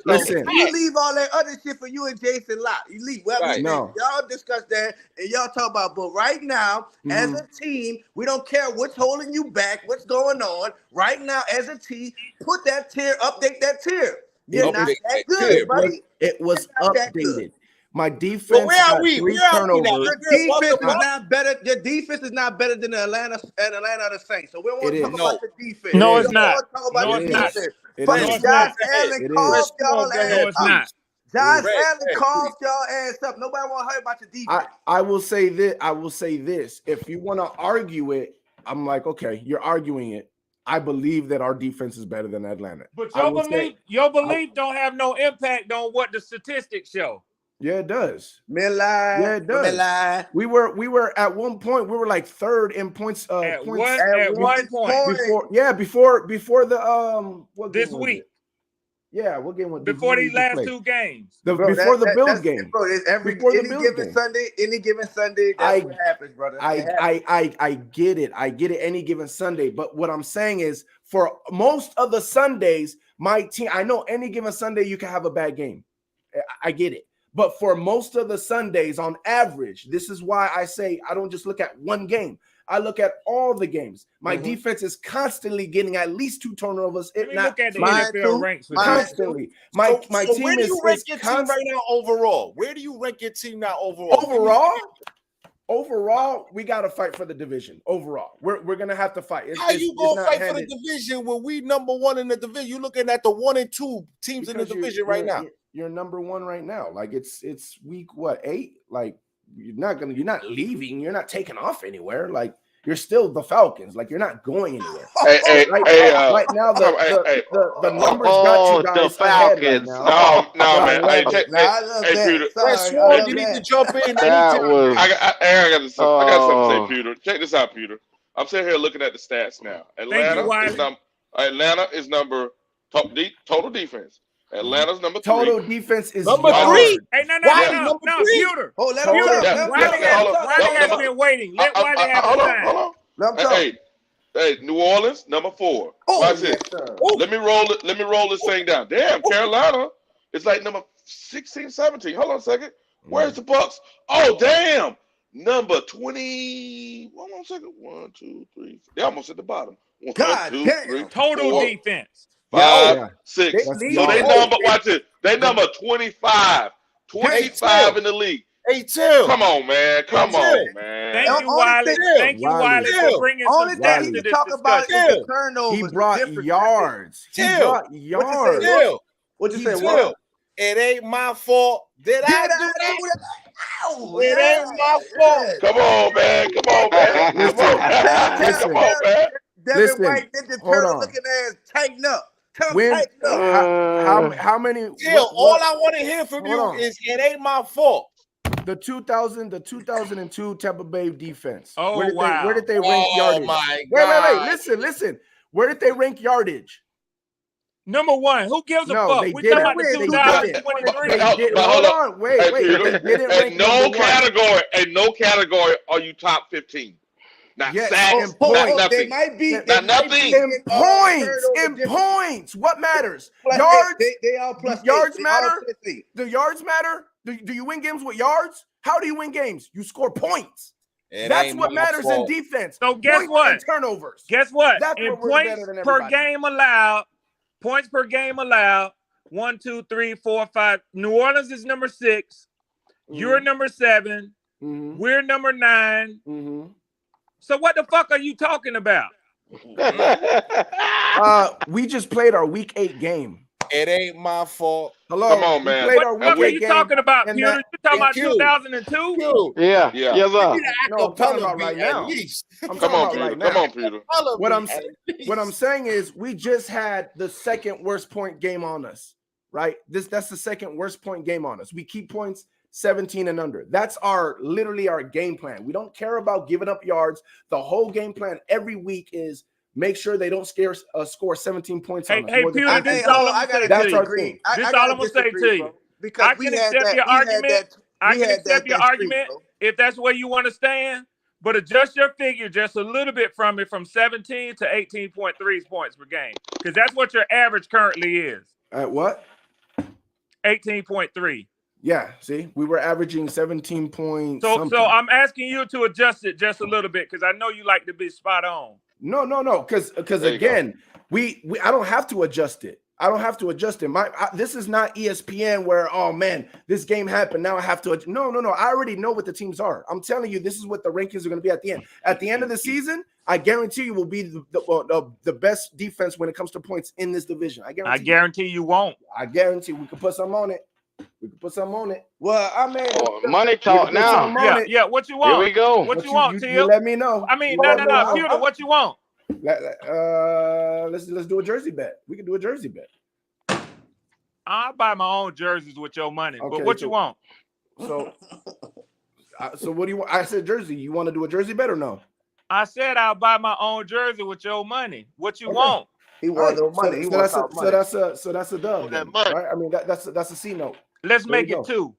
S6: Listen. You leave all that other shit for you and Jason Locke. You leave. Y'all discuss that and y'all talk about. But right now, as a team, we don't care what's holding you back, what's going on. Right now, as a team, put that tier, update that tier. You're not that good, buddy.
S8: It was updated. My defense.
S1: But where are
S8: got
S1: we?
S8: 3
S1: Where are we now?
S8: turnovers.
S6: Your defense is not better. Your defense is not better than the Atlanta the Saints. So we don't want to talk about the defense.
S2: No,
S6: We
S2: it's
S6: don't
S2: not.
S6: want to talk about
S2: No,
S6: the
S2: it's not.
S6: defense.
S8: It
S6: Fucking
S8: is.
S2: it's
S6: Josh
S2: not.
S6: Allen
S8: It
S6: calls
S8: is.
S6: y'all
S1: Go
S6: ass
S1: ahead,
S2: No, it's
S6: up.
S2: not.
S6: Josh
S1: Red,
S6: Allen
S1: Red,
S6: calls
S1: please.
S6: y'all ass up. Nobody want to hear about your defense.
S8: I will say this. I will say this. If you want to argue it, I'm like, okay, you're arguing it. I believe that our defense is better than Atlanta.
S2: But
S8: I will say-
S2: your belief don't have no impact on what the statistics show.
S8: Yeah, it does.
S6: Midline.
S8: Yeah, it does.
S6: Midline.
S8: We were at one point. We were like 3rd in points.
S2: At
S8: Points
S2: one point.
S8: Before the what
S2: This
S8: game was
S2: week.
S8: it? Yeah, what game was
S2: Before
S8: did
S2: these
S8: we
S2: last
S8: play?
S2: 2 games.
S8: Before the Bills game.
S6: Bro, it's
S8: Before the
S6: any
S8: Bills
S6: given
S8: game.
S6: Sunday, that's what happens, brother.
S8: I get it. I get it any given Sunday. But what I'm saying is, for most of the Sundays, my team, I know any given Sunday you can have a bad game. I get it. But for most of the Sundays, on average, this is why I say I don't just look at one game. I look at all the games. My defense is constantly getting at least 2 turnovers, if not
S2: Look at the
S8: 3.
S2: NFL ranks.
S8: Constantly. My
S1: So
S8: team
S1: where do
S8: is
S1: you rank your team
S8: constant.
S1: right now overall? Where do you rank your team now overall?
S8: Overall, we got to fight for the division. Overall, we're gonna have to fight.
S1: How you gonna fight for the division when we number 1 in the division? You're looking at the 1 and 2 teams in the division right now.
S8: You're number 1 right now. Like it's week what 8? Like you're not leaving. You're not taking off anywhere. Like you're still the Falcons. Like you're not going anywhere. Right now, the numbers got you guys
S4: the Falcons.
S8: Right now.
S5: No, man. Hey, Peter.
S1: You need to jump in.
S5: I got something to say, Peter. Check this out, Peter. I'm sitting here looking at the stats now. Atlanta is number total defense. Atlanta's number 3.
S8: Total defense is
S1: number 3.
S2: Hey, no, Peter.
S6: Oh, let him
S2: Wiley has been waiting. Let Wiley have time.
S5: Hey, New Orleans, number 4. Watch this. Let me roll this thing down. Damn, Carolina is like number 16, 17. Hold on a second. Where's the Bucks? Oh, damn. Number 20. Hold on a second. 1, 2, 3. They're almost at the bottom. 1, 2, 3.
S2: Total
S5: 4,
S2: defense.
S5: 5, 6. So they number, watch it. They number 25. 25 in the league.
S1: Hey, Tim.
S5: Come on, man. Come on, man.
S2: Thank you, Wiley. Thank you, Wiley, for bringing some stats to this discussion.
S6: Turnovers.
S8: He brought yards.
S6: What you say?
S1: It ain't my fault. Did I do that? It ain't my fault.
S5: Come on, man. Come on, man. Come on, man.
S6: Devin White did the turtle looking ass tighten up.
S8: How many?
S1: All I want to hear from you is it ain't my fault.
S8: The 2002 Tampa Bay defense.
S2: Oh,
S8: where did they rank yardage?
S1: Oh my God.
S8: Wait. Listen. Where did they rank yardage?
S2: Number 1. Who gives a fuck?
S8: They
S2: We
S8: didn't.
S2: talking about the 2023.
S8: Hold on. Wait.
S5: Peter,
S8: They didn't rank
S5: no category are you top 15. Not sacks,
S8: points.
S5: nothing.
S6: They might be.
S5: Not nothing.
S8: In points. What matters? Yards.
S6: They all plus.
S8: Yards matter. The yards matter. Do you win games with yards? How do you win games? You score points. That's what matters in defense.
S2: So guess what?
S8: Turnovers.
S2: Guess what?
S8: That's
S2: in
S8: where
S2: points per game allowed, 1, 2, 3, 4, 5. New Orleans is number 6. You're number 7. We're number 9. So what the fuck are you talking about?
S8: We just played our week 8 game.
S1: It ain't my fault.
S8: Hello.
S5: Come on, man.
S2: What the fuck are you talking about, Peter? You talking about 2002?
S4: Yeah. Yes, sir.
S8: No, I'm talking about right now.
S5: Come on, Peter.
S8: What I'm saying is we just had the second worst point game on us, right? That's the second worst point game on us. We keep points 17 and under. That's literally our game plan. We don't care about giving up yards. The whole game plan every week is make sure they don't score 17 points on us.
S2: Hey, Peter, this is all I'm going to say to you. This is all I'm going to say to you. I can accept your argument. I can accept your argument if that's where you want to stand, but adjust your figure just a little bit from it, from 17 to 18.3 points per game, because that's what your average currently is.
S8: At what?
S2: 18.3.
S8: Yeah, see, we were averaging 17 points.
S2: So I'm asking you to adjust it just a little bit, because I know you like to be spot on.
S8: No, because again, I don't have to adjust it.
S7: I don't have to adjust it. This is not ESPN where, oh man, this game happened. Now I have to. No. I already know what the teams are. I'm telling you, this is what the rankings are going to be at the end. At the end of the season, I guarantee you will be the best defense when it comes to points in this division. I
S2: guarantee you won't.
S7: I guarantee we can put some on it. Well, I mean,
S4: money talk now.
S2: Yeah. What you want?
S4: Here we go.
S2: What you want, Till?
S7: You let me know.
S2: I mean, no. Pewter, what you want?
S7: Let's do a jersey bet. We can do a jersey bet.
S2: I'll buy my own jerseys with your money. Okay, but what you want?
S7: So what do you want? I said jersey. You want to do a jersey bet or no?
S2: I said I'll buy my own jersey with your money. What you want?
S6: He wants no money.
S7: So that's a dub, then, right? I mean that's a C note.
S2: Let's make it 2.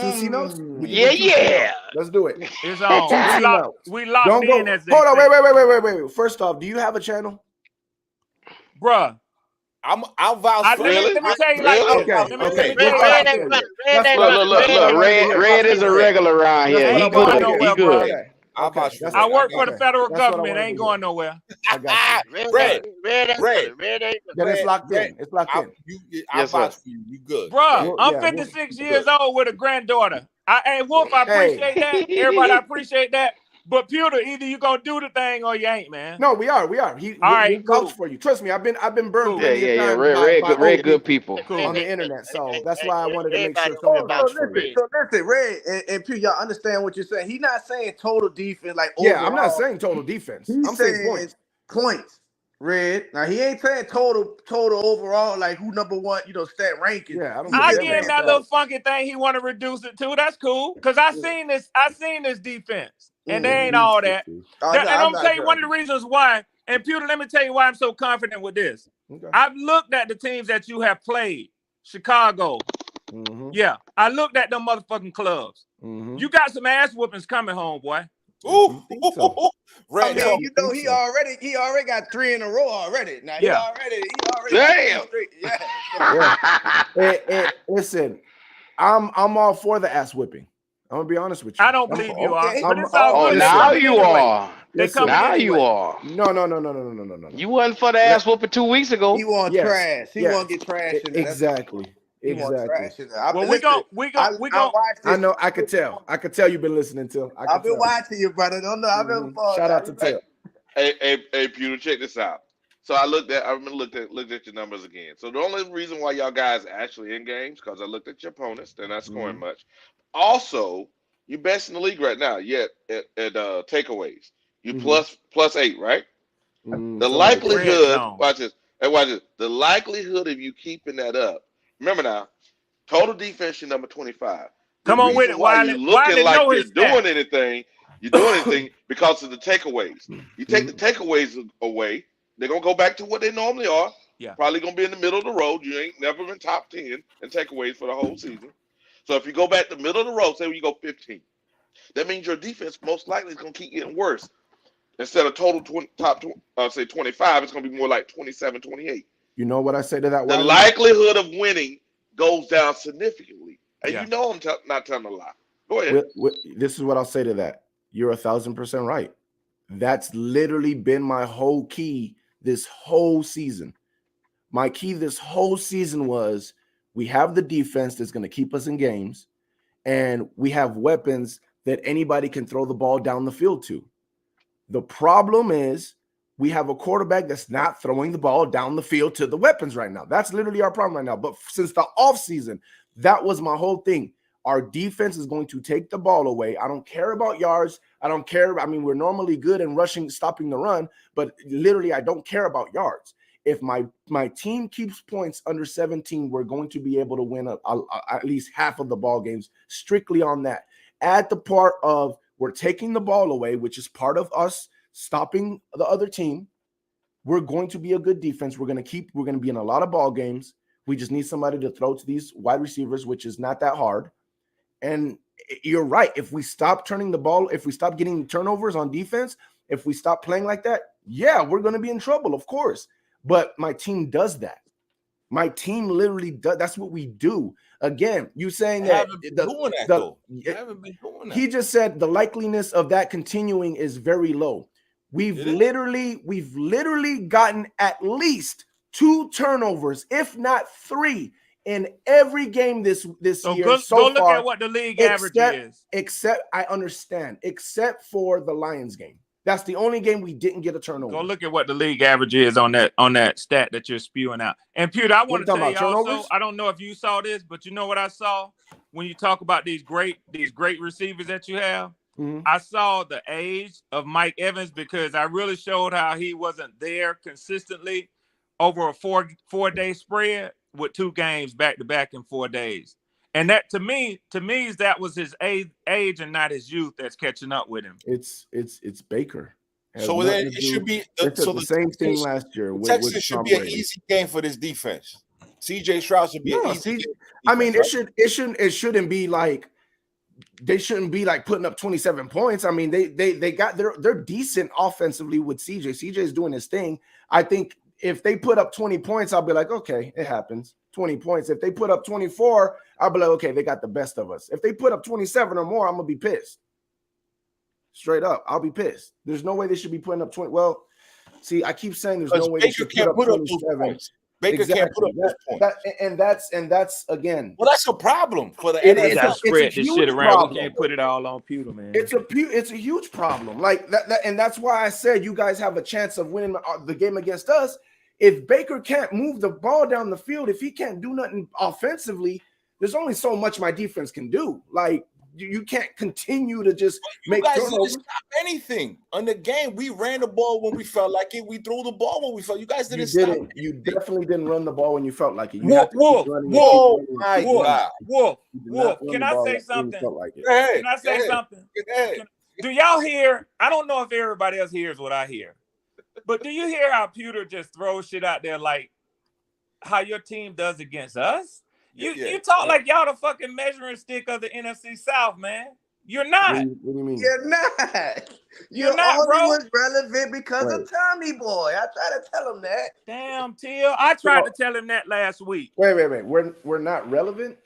S7: 2 C notes?
S4: Yeah.
S7: Let's do it.
S2: It's on. We locked in as
S7: hold on. Wait. First off, do you have a channel?
S2: Bruh.
S1: I'll vouch for
S2: it. Let me tell you
S7: okay.
S4: Look. Red is a regular around here. He good.
S2: I work for the federal government. Ain't going nowhere.
S7: I got you. Red. Then it's locked in. It's locked in.
S1: I'll vouch for you. You good.
S2: Bro, I'm 56 years old with a granddaughter. Hey, Wolf, I appreciate that. Everybody, I appreciate that. But Pewter, either you gonna do the thing or you ain't, man.
S7: No, we are. He vouched for you. Trust me, I've been burned.
S4: Yeah. Red good people
S7: on the internet. So that's why I wanted to make sure someone vouched for you.
S6: So listen, Red and Pew, y'all understand what you're saying. He's not saying total defense like
S7: overall. I'm not saying total defense.
S6: I'm saying points. Red. Now he ain't saying total overall, like who number one, stat ranking.
S7: Yeah,
S2: I give him that little funky thing he want to reduce it to. That's cool. Because I seen this defense. And they ain't all that. And I'm gonna tell you one of the reasons why. And Pewter, let me tell you why I'm so confident with this. Okay. I've looked at the teams that you have played. Chicago. Mm-hmm. Yeah. I looked at them motherfucking clubs. Mm-hmm. You got some ass whoopings coming home, boy.
S6: Ooh. Right. I mean, he already got 3 in a row already. Now he already
S4: damn.
S7: Yeah. Listen, I'm all for the ass whipping. I'm gonna be honest with you.
S2: I don't believe you are.
S4: But it's all good. Now you are.
S7: Now
S4: you are.
S7: No.
S4: You wasn't for the ass whooping 2 weeks ago.
S6: He want trash. He want to get trash in there.
S7: Exactly.
S2: Well, we go.
S7: I know. I could tell. You've been listening to.
S6: I've been watching you, brother. Don't know. I've been.
S7: Shout out to Till.
S5: Hey, Pewter, check this out. So I looked at your numbers again. So the only reason why y'all guys actually in games because I looked at your opponents. They're not scoring much. Also, you're best in the league right now. Yet at takeaways, you +8, right? The likelihood. Watch this. Hey, watch this. The likelihood of you keeping that up. Remember now, total defense, you're number 25.
S2: Come on with it.
S5: Why you're looking like you're doing anything? You're doing anything because of the takeaways. You take the takeaways away, they're gonna go back to what they normally are.
S2: Yeah.
S5: Probably gonna be in the middle of the road. You ain't never been top 10 in takeaways for the whole season. So if you go back to the middle of the road, say you go 15, that means your defense most likely is gonna keep getting worse. Instead of total say 25, it's gonna be more like 27, 28.
S7: You know what I say to that?
S5: The likelihood of winning goes down significantly. And you know I'm not telling a lie. Go ahead.
S7: This is what I'll say to that. You're 1,000% right. That's literally been my whole key this whole season. My key this whole season was we have the defense that's going to keep us in games, and we have weapons that anybody can throw the ball down the field to. The problem is we have a quarterback that's not throwing the ball down the field to the weapons right now. That's literally our problem right now. But since the offseason, that was my whole thing. Our defense is going to take the ball away. I don't care about yards. I don't care. I mean, we're normally good in rushing, stopping the run, but literally I don't care about yards. If my team keeps points under 17, we're going to be able to win at least half of the ball games strictly on that. At the part of we're taking the ball away, which is part of us stopping the other team, we're going to be a good defense. We're going to be in a lot of ball games. We just need somebody to throw to these wide receivers, which is not that hard. And you're right. If we stop turning the ball, if we stop getting turnovers on defense, if we stop playing like that, yeah, we're going to be in trouble, of course. But my team does that. My team literally does. That's what we do. Again, you saying that he just said the likeliness of that continuing is very low. We've literally gotten at least
S8: 2 turnovers, if not 3, in every game this year
S2: go
S8: so
S2: look
S8: far.
S2: at what the league average is.
S8: Except I understand, except for the Lions game. That's the only game we didn't get a turnover.
S2: Go look at what the league average is on that stat that you're spewing out. And Pewter, I want to tell you also, I don't know if you saw this, but you know what I saw when you talk about these great receivers that you have?
S8: Mm-hmm.
S2: I saw the age of Mike Evans because I really showed how he wasn't there consistently over a four-day spread with 2 games back-to-back in 4 days. And that to me, that was his age and not his youth that's catching up with him.
S8: It's Baker.
S1: So then it should be
S8: the same thing last year.
S1: Texas should be an easy game for this defense. CJ Stroud should be an easy game.
S8: I mean, it shouldn't be like they shouldn't be like putting up 27 points. I mean, they're decent offensively with CJ. CJ is doing his thing. I think if they put up 20 points, I'll be like, okay, it happens. 20 points. If they put up 24, I'll be like, okay, they got the best of us. If they put up 27 or more, I'm gonna be pissed. Straight up, I'll be pissed. There's no way they should be putting up 20. Well, see, I keep saying there's no way they should put up 27.
S1: Baker can't put up those points.
S8: And that's again.
S1: Well, that's a problem for the
S2: NFL. Got to spread this shit around. Problem. We can't put it all on Pewter, man.
S8: It's a huge problem. Like that, and that's why I said you guys have a chance of winning the game against us. If Baker can't move the ball down the field, if he can't do nothing offensively, there's only so much my defense can do. Like you can't continue to just make turnovers.
S1: Stop anything on the game. We ran the ball when we felt like it. We threw the ball when we felt. You guys didn't stop.
S8: You definitely didn't run the ball when you felt like it.
S2: Wolf. Can I say something? Can I say something? Do y'all hear? I don't know if everybody else hears what I hear, but do you hear how Pewter just throws shit out there like how your team does against us? You talk like y'all the fucking measuring stick of the NFC South, man. You're not.
S8: What do you mean?
S6: You're not.
S2: You're not, bro.
S6: Was relevant because of Tommy Boy. I tried to tell him that.
S2: Damn, Till. I tried to tell him that last week.
S8: Wait. We're not relevant?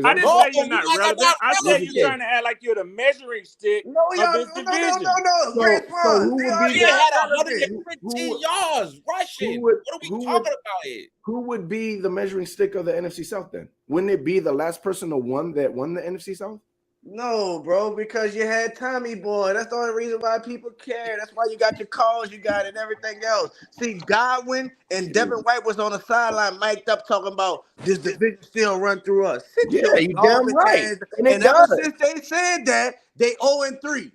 S2: I didn't say you're not relevant. I said you're trying to act like you're the measuring stick of this division.
S6: No. Great
S8: so who would be
S1: had 115 yards rushing. What are we talking about here?
S8: Who would be the measuring stick of the NFC South then? Wouldn't it be the last person who won the NFC South?
S6: No, bro, because you had Tommy Boy. That's the only reason why people care. That's why you got your calls, you got and everything else. See, Godwin and Devin White was on the sideline, mic'd up, talking about this division still run through us.
S8: You damn right.
S6: And ever since they said that, they 0-3.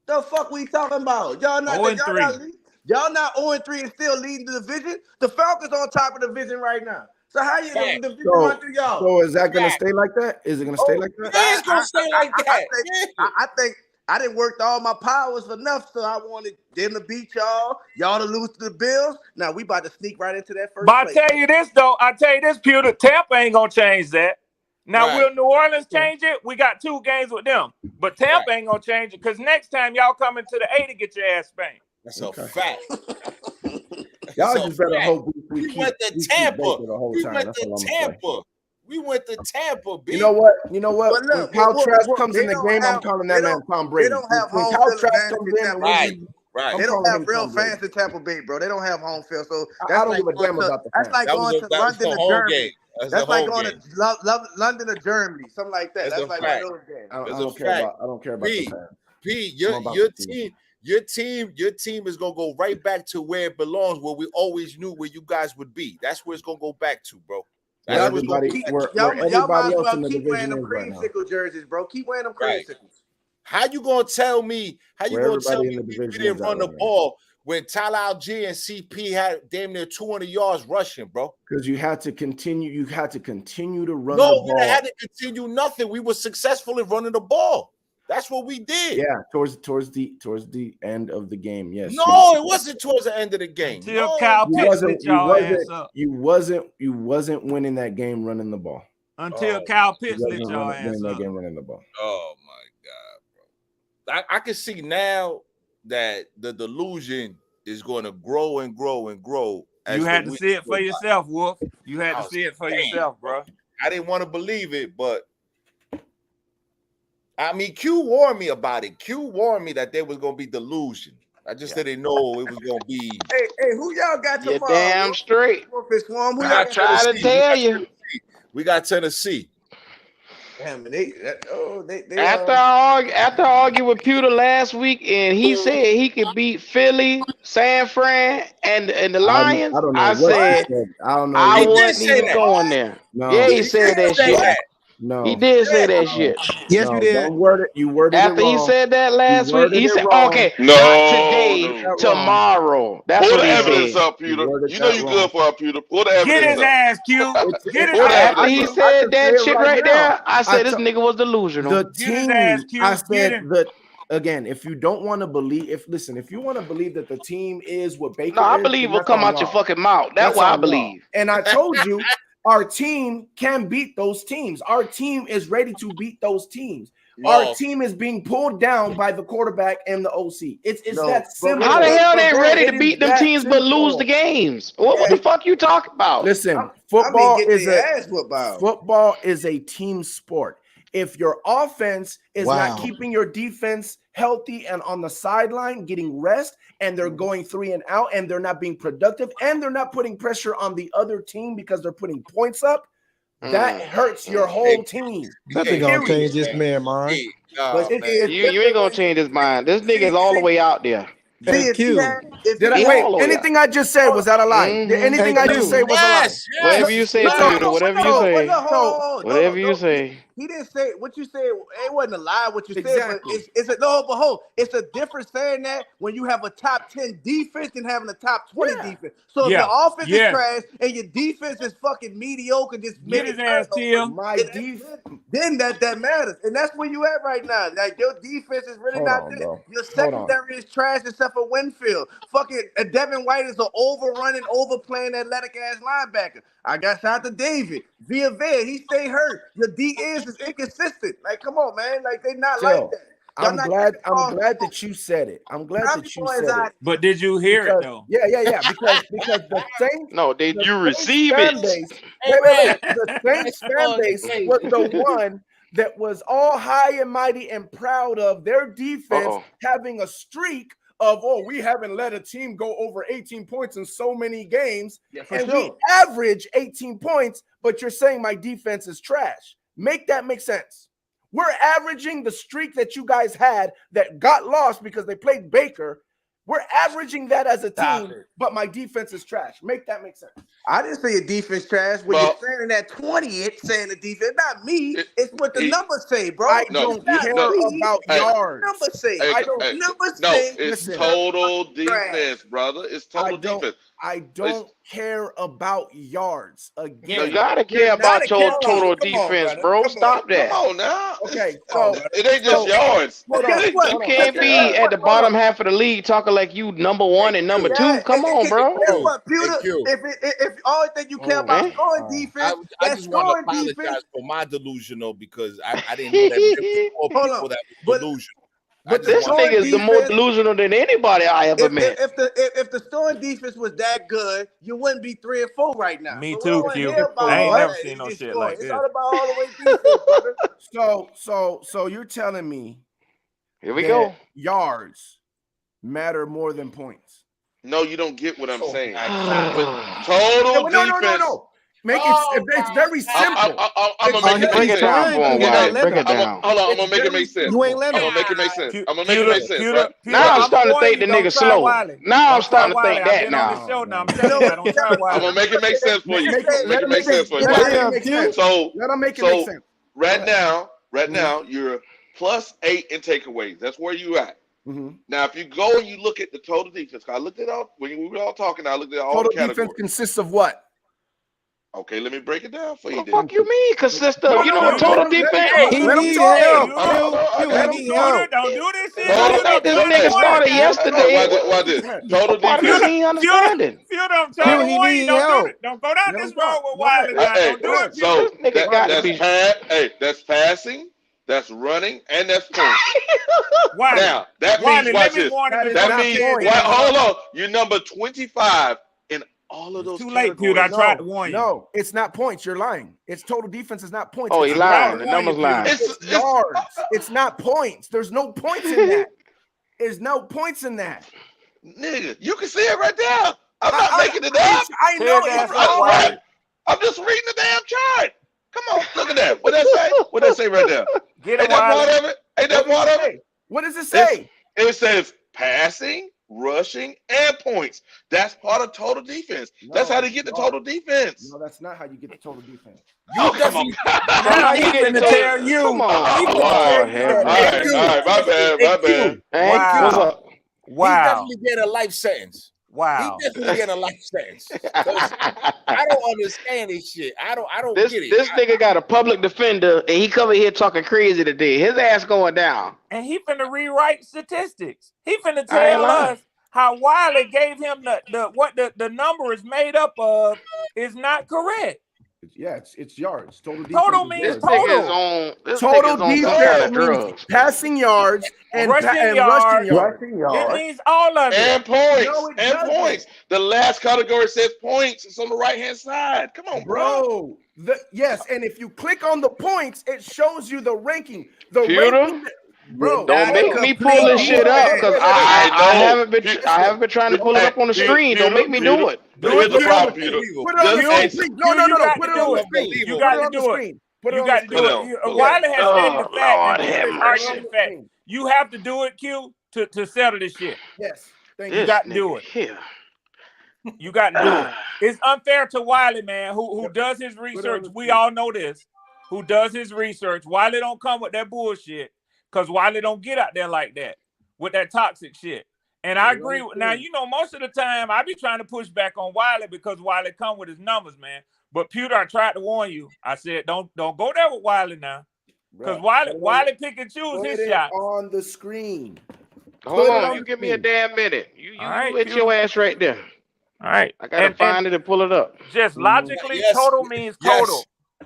S6: The fuck we talking about? Y'all not 0-3. Y'all not 0-3 and still leading the division. The Falcons on top of the division right now. So how you the division run through y'all?
S8: So is that gonna stay like that? Is it gonna stay like that?
S1: It's gonna stay like that.
S6: I think I didn't work all my powers enough, so I wanted them to beat y'all to lose to the Bills. Now we about to sneak right into that first.
S2: But I tell you this though, Pewter, Tampa ain't gonna change that. Now will New Orleans change it? We got 2 games with them, but Tampa ain't gonna change it because next time y'all come into the A to get your ass spanked.
S1: That's a fact.
S8: Y'all just better hope
S1: we went to Tampa. We went to Tampa, B.
S8: You know what? When Kyle Trask comes in the game, I'm calling that man Tom Brady.
S6: They don't have home field. Right. They don't have real fans in Tampa Bay, bro. They don't have home field. So
S8: I don't give a damn about the fans.
S6: That's like going to London or Germany. That's like going to London or Germany, something like that. That's like those games.
S8: I don't care about the fans.
S1: P, your team is gonna go right back to where it belongs, where we always knew where you guys would be. That's where it's gonna go back to, bro.
S6: Y'all might as well keep wearing them creamsicle jerseys, bro. Keep wearing them creamsicles.
S1: How you gonna tell me? We didn't run the ball when Tyler Algier and CP had damn near 200 yards rushing, bro?
S8: Because you had to continue. You had to continue to run.
S1: No, we had to continue nothing. We were successful in running the ball. That's what we did.
S8: Yeah, towards the end of the game. Yes.
S1: No, it wasn't towards the end of the game.
S2: Until Kyle Pitts lit y'all ass up.
S8: You wasn't winning that game running the ball.
S2: Until Kyle Pitts lit y'all ass up.
S8: Game running the ball.
S1: Oh my God, bro! I can see now that the delusion is going to grow and grow and grow.
S2: You had to see it for yourself, Wolf. You had to see it for yourself, bro.
S1: I didn't want to believe it, but. I mean, Q warned me about it. Q warned me that there was going to be delusion. I just didn't know it was gonna be.
S6: Hey, who y'all got tomorrow?
S4: You're damn straight.
S6: I
S4: try to tell you.
S1: We got Tennessee.
S6: Damn, they
S4: After I argued with Pewter last week, and he said he could beat Philly, San Fran, and the Lions.
S8: I don't know
S4: I
S8: what
S4: said
S8: he said. I don't know.
S4: I
S1: He did
S4: wasn't
S1: say
S4: even
S1: that.
S4: going there.
S8: No.
S4: Yeah, he said that shit.
S8: No.
S4: He did say that shit.
S9: Yes,
S8: No,
S9: you did.
S8: don't word it. You worded
S4: After
S8: it wrong.
S4: he said that last week, he said,
S8: wrong.
S4: "Okay,
S5: No,
S4: not today,
S5: no.
S4: tomorrow." That's
S5: Pull
S4: what
S5: the
S4: he
S5: evidence
S4: said.
S5: up, Peter.
S8: worded
S5: You know
S8: that
S5: you
S8: wrong.
S5: good for our Peter. Pull the
S2: Get
S5: evidence
S2: his
S5: up.
S2: ass, Q. Get his
S5: Pull the
S2: ass.
S4: After he
S5: evidence up.
S4: said that shit right
S8: now.
S4: there, I said this nigga was delusional.
S8: The
S2: Get his
S8: team.
S2: ass, Q.
S8: I
S2: Get
S8: said
S2: him.
S8: that again. If you don't want to believe, if you want to believe that the team is what Baker
S4: No, I
S8: is,
S4: believe
S8: then
S4: will
S8: that's
S4: come
S8: on
S4: out your
S8: y'all.
S4: fucking mouth. That's what I
S8: on y'all.
S4: believe.
S8: And I told you, our team can beat those teams. Our team is ready to beat those teams. Our team is being pulled down by the quarterback and the OC. It's that simple.
S4: How the hell they ready
S8: It
S4: to
S8: is
S4: beat them
S8: that
S4: teams but lose
S8: simple.
S4: the games? What the fuck you talking about?
S8: Listen, football
S6: football
S8: is a team sport. If your offense is not keeping your defense healthy and on the sideline getting rest, and they're going 3 and out, and they're not being productive, and they're not putting pressure on the other team because they're putting points up, that hurts your whole team.
S9: Nothing gonna change this man, man.
S4: You ain't gonna change his mind. This nigga is all the way out there.
S9: Hey, Q.
S8: Did I wait? Anything I just said was that a lie? Anything I just said was a lie.
S4: Whatever you say, Peter. Whatever you say. Whatever you say.
S6: He didn't say what you said. It wasn't a lie what you said, but
S8: Exactly.
S6: it's a difference saying that when you have a top 10 defense and having a top 20 defense. So if your offense is trash and your defense is fucking mediocre, just
S2: Get his ass, Tim.
S6: then that matters, and that's where you at right now. Like your defense is really not there. Your secondary is trash except for Winfield. Fucking Devin White is an overrunning, overplaying athletic ass linebacker. I got shot to David. Via he stay hurt. Your D is inconsistent. Like, come on, man. Like they not like that.
S8: I'm glad that you said it. I'm glad that you said it.
S2: But did you hear it though?
S8: Yeah. Because the Saints.
S4: No, did you receive it?
S8: The Saints fan base was the one that was all high and mighty and proud of their defense having a streak of, we haven't let a team go over 18 points in so many games. We average 18 points, but you're saying my defense is trash. Make that make sense. We're averaging the streak that you guys had that got lost because they played Baker. We're averaging that as a team, but my defense is trash. Make that make sense.
S6: I didn't say your defense trash. When you're standing at 20, it's saying the defense, not me. It's what the numbers say, bro.
S8: I don't care about yards.
S6: Numbers say.
S5: It's total defense, brother. It's total defense.
S8: I don't care about yards. Again,
S4: you gotta care about your total defense, bro. Stop that.
S5: Come on now.
S8: Okay, so
S5: it ain't just yards.
S4: You can't be at the bottom half of the league talking like you number 1 and number 2. Come on, bro.
S6: Guess what, Peter? If all thing you care about scoring defense,
S1: I just want to apologize for my delusional because I didn't know that there were more people that was delusional.
S4: But this nigga is the more delusional than anybody I ever met.
S6: If the Storm defense was that good, you wouldn't be 3 and 4 right now.
S2: Me too, Q. I ain't never seen no shit like this.
S6: It's all about all the way defense, brother.
S8: So you're telling me
S4: here we go.
S8: Yards matter more than points.
S5: No, you don't get what I'm saying. Total defense.
S8: No. It's very simple.
S5: I'm gonna make it
S4: break it down for him. Break it down.
S5: Hold on, I'm gonna make it make sense.
S9: You ain't letting
S5: I'm gonna make it make sense. I'm gonna make it make sense. Right?
S4: Now I'm starting to think the nigga slow. Now I'm starting to think that now.
S5: I'm gonna make it make sense for you. Make it make sense for you. So
S8: let him make it make sense.
S5: Right now, you're +8 in takeaways. That's where you at. Now, if you go and you look at the total defense, I looked at all when we were all talking. I looked at all the categories.
S8: Total defense consists of what?
S5: Okay, let me break it down for you.
S4: What the fuck you mean consist of? You know what total defense?
S9: He needs help.
S2: Don't do this shit.
S4: This nigga started yesterday.
S5: Why this? Total defense.
S4: He understanding.
S2: Don't go down this road with Wiley. Don't do it.
S5: So that's passing, that's running, and that's points. Now that means watch this. That means hold on. You're number 25 in all of those.
S2: Too late, dude. I tried to warn you.
S8: No, it's not points. You're lying. It's total defense. Is not points.
S4: Oh, he lying. The numbers lying.
S8: It's yards. It's not points. There's no points in that. There's no points in that.
S5: Nigga, you can see it right there. I'm not making it up.
S7: I know.
S5: I'm just reading the damn chart. Come on, look at that. What that say? What that say right there?
S2: Get
S5: Ain't that part of it? Ain't that part of it?
S7: What does it say?
S5: It says passing, rushing, and points. That's part of total defense. That's how they get the total defense.
S8: No, that's not how you get the total defense.
S5: Oh, come on.
S2: Now he's going to tell you.
S4: Come on.
S2: He's
S5: All right, my bad.
S2: Wow.
S1: He definitely getting a life sentence.
S2: Wow.
S1: He definitely getting a life sentence. I don't understand this shit. I don't
S4: This
S1: get it.
S4: this nigga got a public defender, and he come in here talking crazy today. His ass going down.
S2: And he finna rewrite statistics. He finna tell us how Wiley gave him the number is made up of is not correct.
S8: Yeah, it's yards. Total defense.
S2: Total means
S4: This
S2: total.
S4: nigga's on. This
S7: Total
S4: nigga's on some
S7: defense
S4: kind of
S7: means
S4: drugs.
S7: passing yards and
S2: Rushing
S7: rushing
S2: yards.
S7: yards.
S2: It means all of it.
S5: And points.
S7: No, it
S5: and
S7: doesn't.
S5: points. The last category says points. It's on the right-hand side. Come on, bro.
S7: Yes, and if you click on the points, it shows you the ranking. The
S4: Pewter?
S7: ranking, bro.
S4: Don't make me pull this shit up because I haven't been trying to pull it up on the screen. Don't make me do it.
S5: Here's the problem, Peter.
S7: Put it on the screen. No. Put it on the screen.
S2: You got to do it. You got to do it. Wiley has stated the fact that this is arguing the fact. You have to do it, Q, to settle this shit.
S7: Yes.
S2: You got to do it. You got to do it. It's unfair to Wiley, man, who does his research. We all know this. Who does his research. Wiley don't come with that bullshit because Wiley don't get out there like that with that toxic shit. And I agree. Now, most of the time I be trying to push back on Wiley because Wiley come with his numbers, man. But Pewter, I tried to warn you. I said, don't go there with Wiley now. Because Wiley pick and choose his shot.
S8: On the screen.
S4: Hold on, you give me a damn minute. You hit your ass right there.
S2: All right.
S4: I gotta find it and pull it up.
S2: Just logically, total means total.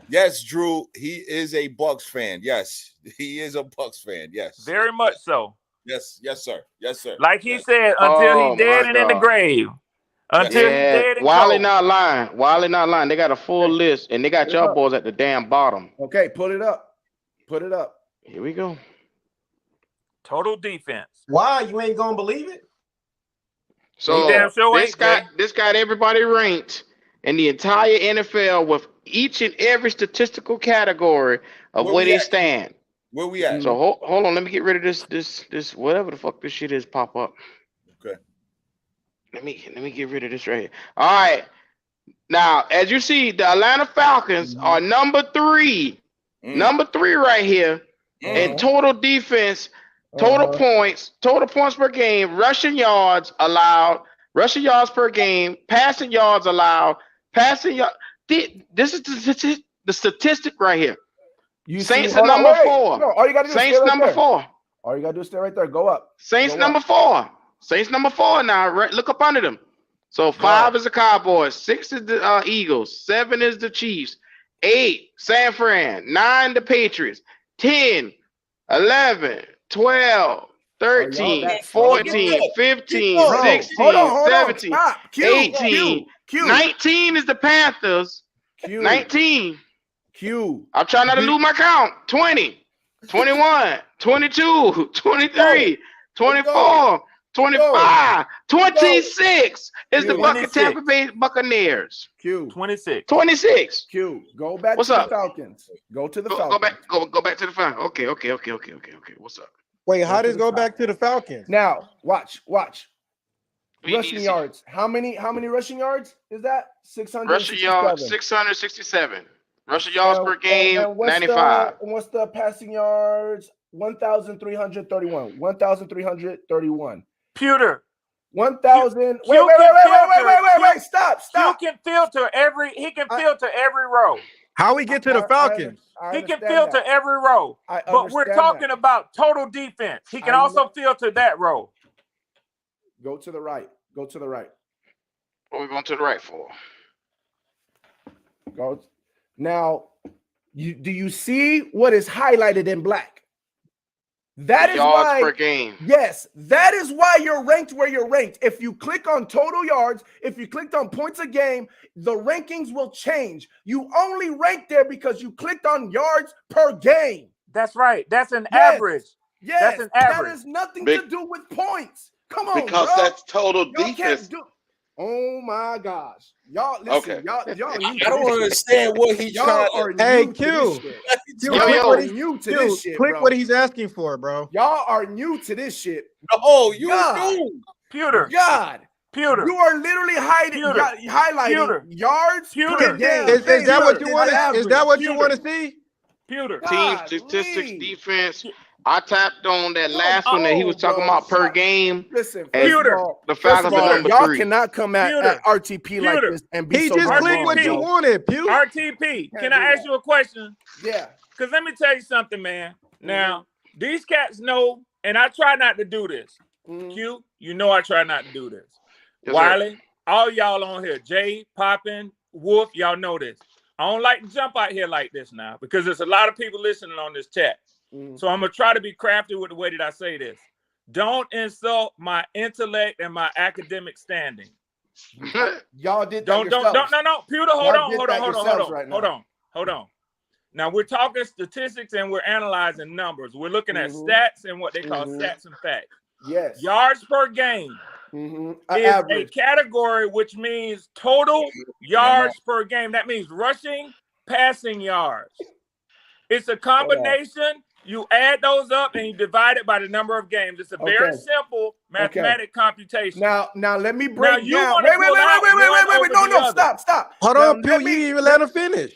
S1: Yes, Drew. He is a Bucks fan. Yes, he is a Bucks fan. Yes.
S2: Very much so.
S1: Yes, sir. Yes, sir.
S2: Like he said, until he dead and in the grave. Until he dead and
S4: Wiley not lying. Wiley not lying. They got a full list, and they got y'all boys at the damn bottom.
S8: Okay, put it up. Put it up.
S4: Here we go.
S2: Total defense.
S9: Why? You ain't gonna believe it?
S4: So this got everybody ranked in the entire NFL with each and every statistical category of where they stand.
S1: Where we at?
S4: So hold on, let me get rid of this whatever the fuck this shit is pop up.
S1: Okay.
S4: Let me get rid of this right here. All right. Now, as you see, the Atlanta Falcons are number 3. Number 3 right here in total defense, total points per game, rushing yards allowed, rushing yards per game, passing yards allowed, passing yards. This is the statistic right here. Saints are number 4.
S8: No, all you gotta do
S4: Saints
S8: is
S4: number 4.
S8: All you gotta do is stay right there. Go up.
S4: Saints number 4. Saints number 4 now. Right, look up under them. So 5 is the Cowboys, 6 is the Eagles, 7 is the Chiefs, 8 San Fran, 9 the Patriots, 10, 11, 12, 13, 14, 15, 16, 17, 18, 19 is the Panthers. 19. I'm trying not to lose my count. 20, 21, 22, 23, 24, 25, 26 is the Tampa Bay Buccaneers.
S2: 26.
S4: 26.
S8: Go back
S4: What's
S8: to
S4: up?
S8: the Falcons. Go to the Falcons.
S4: Go back to the Falcons. Okay. What's up?
S9: Wait, how does go back to the Falcons?
S8: Now, watch. Rushing yards. How many rushing yards is that? 600.
S4: Rushing yards 667. Rushing yards per game
S8: and
S4: 95.
S8: And what's the passing yards? 1,331. 1,331.
S2: Pewter.
S8: 1,000. Wait. Stop.
S2: You can filter he can filter every row.
S9: How we get to the Falcons?
S2: He can filter every row. But we're talking about total defense. He can also filter that row.
S8: Go to the right.
S4: What are we going to the right for?
S8: Go. Now, do you see what is highlighted in black? That is
S4: yards per game.
S8: Yes, that is why you're ranked where you're ranked. If you click on total yards, if you clicked on points a game, the rankings will change. You only rank there because you clicked on yards per game.
S2: That's right. That's an average.
S8: Yes,
S2: that's an average.
S8: That has nothing to do with points.
S6: Come on,
S5: because
S6: bro.
S5: that's total
S6: Y'all
S5: defense.
S6: Oh my gosh, y'all! Listen, y'all.
S1: I don't understand what he trying to.
S9: Hey, Q.
S6: New to this shit,
S9: click
S6: bro.
S9: what he's asking for, bro.
S6: Y'all are new to this shit.
S1: No, you
S6: God.
S1: do.
S2: Pewter.
S6: God.
S2: Pewter.
S6: You are literally highlighting yards per game.
S9: Is that what you want to? Is that what you want to see?
S2: Pewter.
S4: Team statistics, defense. I tapped on that last one that he was talking about per game.
S6: Listen,
S4: the Falcons are number
S6: y'all
S4: 3.
S6: cannot come at RTP like this and be so
S9: just click what you wanted, Pew.
S2: RTP, can I ask you a question?
S6: Yeah.
S2: Because let me tell you something, man. Now, these cats know, and I try not to do this. Q, you know I try not to do this.
S4: Yes,
S2: Wiley, all y'all on here, Jay, Poppin, Wolf, y'all know this. I don't like to jump out here like this now because there's a lot of people listening on this chat. So I'm going to try to be crafty with the way that I say this. Don't insult my intellect and my academic standing.
S6: Y'all did
S2: that yourselves. No. Pewter, hold on. Now we're talking statistics and we're analyzing numbers. We're looking at stats and what they call stats and facts.
S6: Yes.
S2: Yards per game is
S6: average.
S2: a category which means total yards per game. That means rushing, passing yards. It's a combination. You add those up and you divide it by the number of games. It's a very simple mathematic computation.
S6: Now let me break down. Wait. No, stop.
S9: Hold on, Pew. You didn't even let him finish.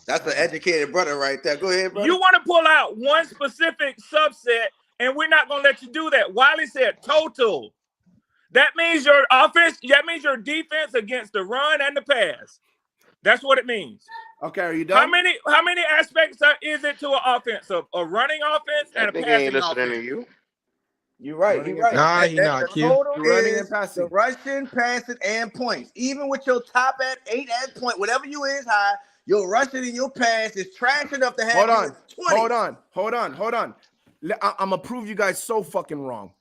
S6: That's an educated brother right there. Go ahead, brother.
S2: You want to pull out one specific subset, and we're not going to let you do that. Wiley said total. That means your offense. That means your defense against the run and the pass. That's what it means.
S6: Okay, are you done?
S2: How many aspects is it to an offense? A running offense and a passing offense?
S6: You're right.
S9: Nah, he not. Q.
S6: Running and passing. The rushing, passing, and points. Even with your top at 8 at point, whatever you is high, your rushing and your pass is trash enough to have. Hold on. I'm gonna prove you guys so fucking wrong.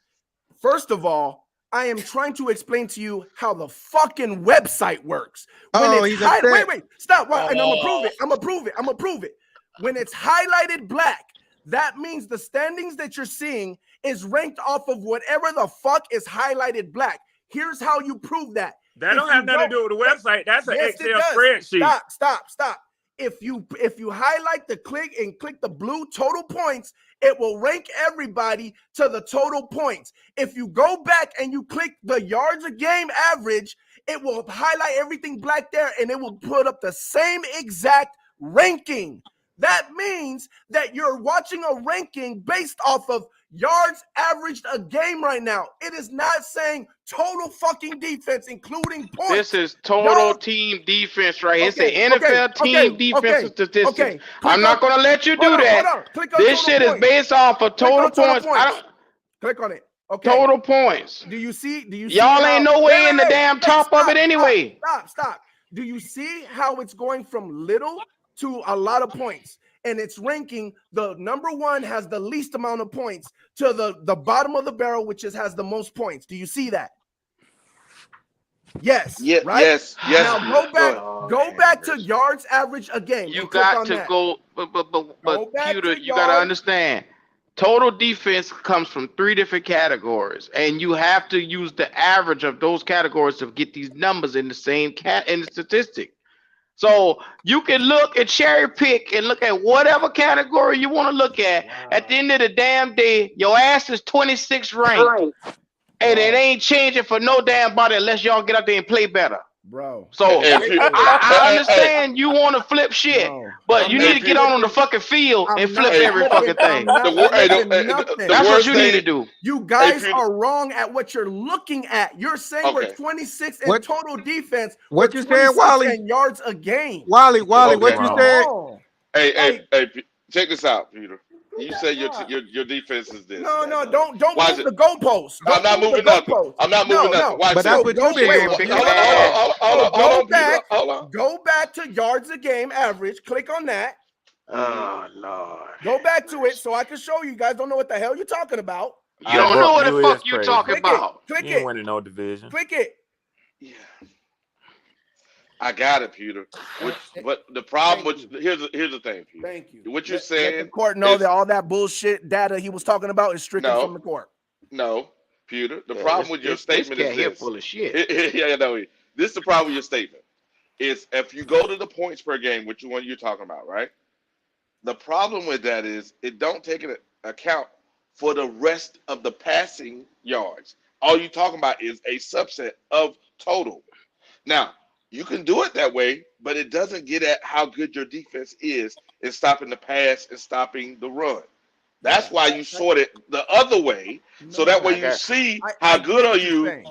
S6: First of all, I am trying to explain to you how the fucking website works. Wait, stop. And I'm gonna prove it. When it's highlighted black, that means the standings that you're seeing is ranked off of whatever the fuck is highlighted black. Here's how you prove that.
S2: That don't have nothing to do with the website. That's an Excel spreadsheet.
S6: Stop. If you highlight the click and click the blue total points, it will rank everybody to the total points. If you go back and you click the yards a game average, it will highlight everything black there and it will put up the same exact ranking. That means that you're watching a ranking based off of yards averaged a game right now. It is not saying total fucking defense, including points.
S4: This is total team defense, right? It's an NFL team defensive statistics. I'm not going to let you do that. This shit is based off of total points.
S6: Click on it. Okay.
S4: Total points.
S6: Do you see?
S4: Y'all ain't no way in the damn top of it anyway.
S6: Stop. Do you see how it's going from little to a lot of points? And it's ranking the number one has the least amount of points to the bottom of the barrel, which has the most points. Do you see that? Yes.
S5: Yeah.
S6: Right?
S5: Yes.
S6: Now go back to yards average a game.
S4: You got to go, but Peter, you got to understand. Total defense comes from 3 different categories, and you have to use the average of those categories to get these numbers in the same in the statistic. So you can look and cherry pick and look at whatever category you want to look at. Wow. At the end of the damn day, your ass is 26 ranked. And it ain't changing for no damn body unless y'all get out there and play better.
S6: Bro.
S4: So I understand you want to flip shit, but you need to get on the fucking field and flip every fucking thing. That's what you need to do.
S6: You guys are wrong at what you're looking at. You're saying we're 26 in total defense.
S9: What you saying, Wally?
S6: Yards a game.
S9: Wally, what you said?
S5: Hey, check this out, Peter. You say your defense is this.
S6: No, don't move the goalpost.
S5: I'm not moving nothing. I'm not moving nothing.
S9: But that's what you've been doing.
S6: Go back to yards a game average. Click on that.
S4: Oh, Lord.
S6: Go back to it so I can show you guys don't know what the hell you're talking about.
S4: You don't know what the fuck you're talking about.
S6: Click
S2: it. You ain't winning no division.
S6: Click it.
S5: Yeah. I got it, Peter. But the problem with here's the thing, Peter.
S6: Thank you.
S5: What you're saying?
S6: Let the court know that all that bullshit data he was talking about is strictly from the court.
S5: No, Pewter. The problem with your statement is this.
S4: Full of shit.
S5: Yeah, I know. This is the problem with your statement. Is if you go to the points per game, which one you're talking about, right? The problem with that is it don't take into account for the rest of the passing yards. All you're talking about is a subset of total. Now, you can do it that way, but it doesn't get at how good your defense is in stopping the pass and stopping the run. That's why you sort it the other way, so that way you see how good are you.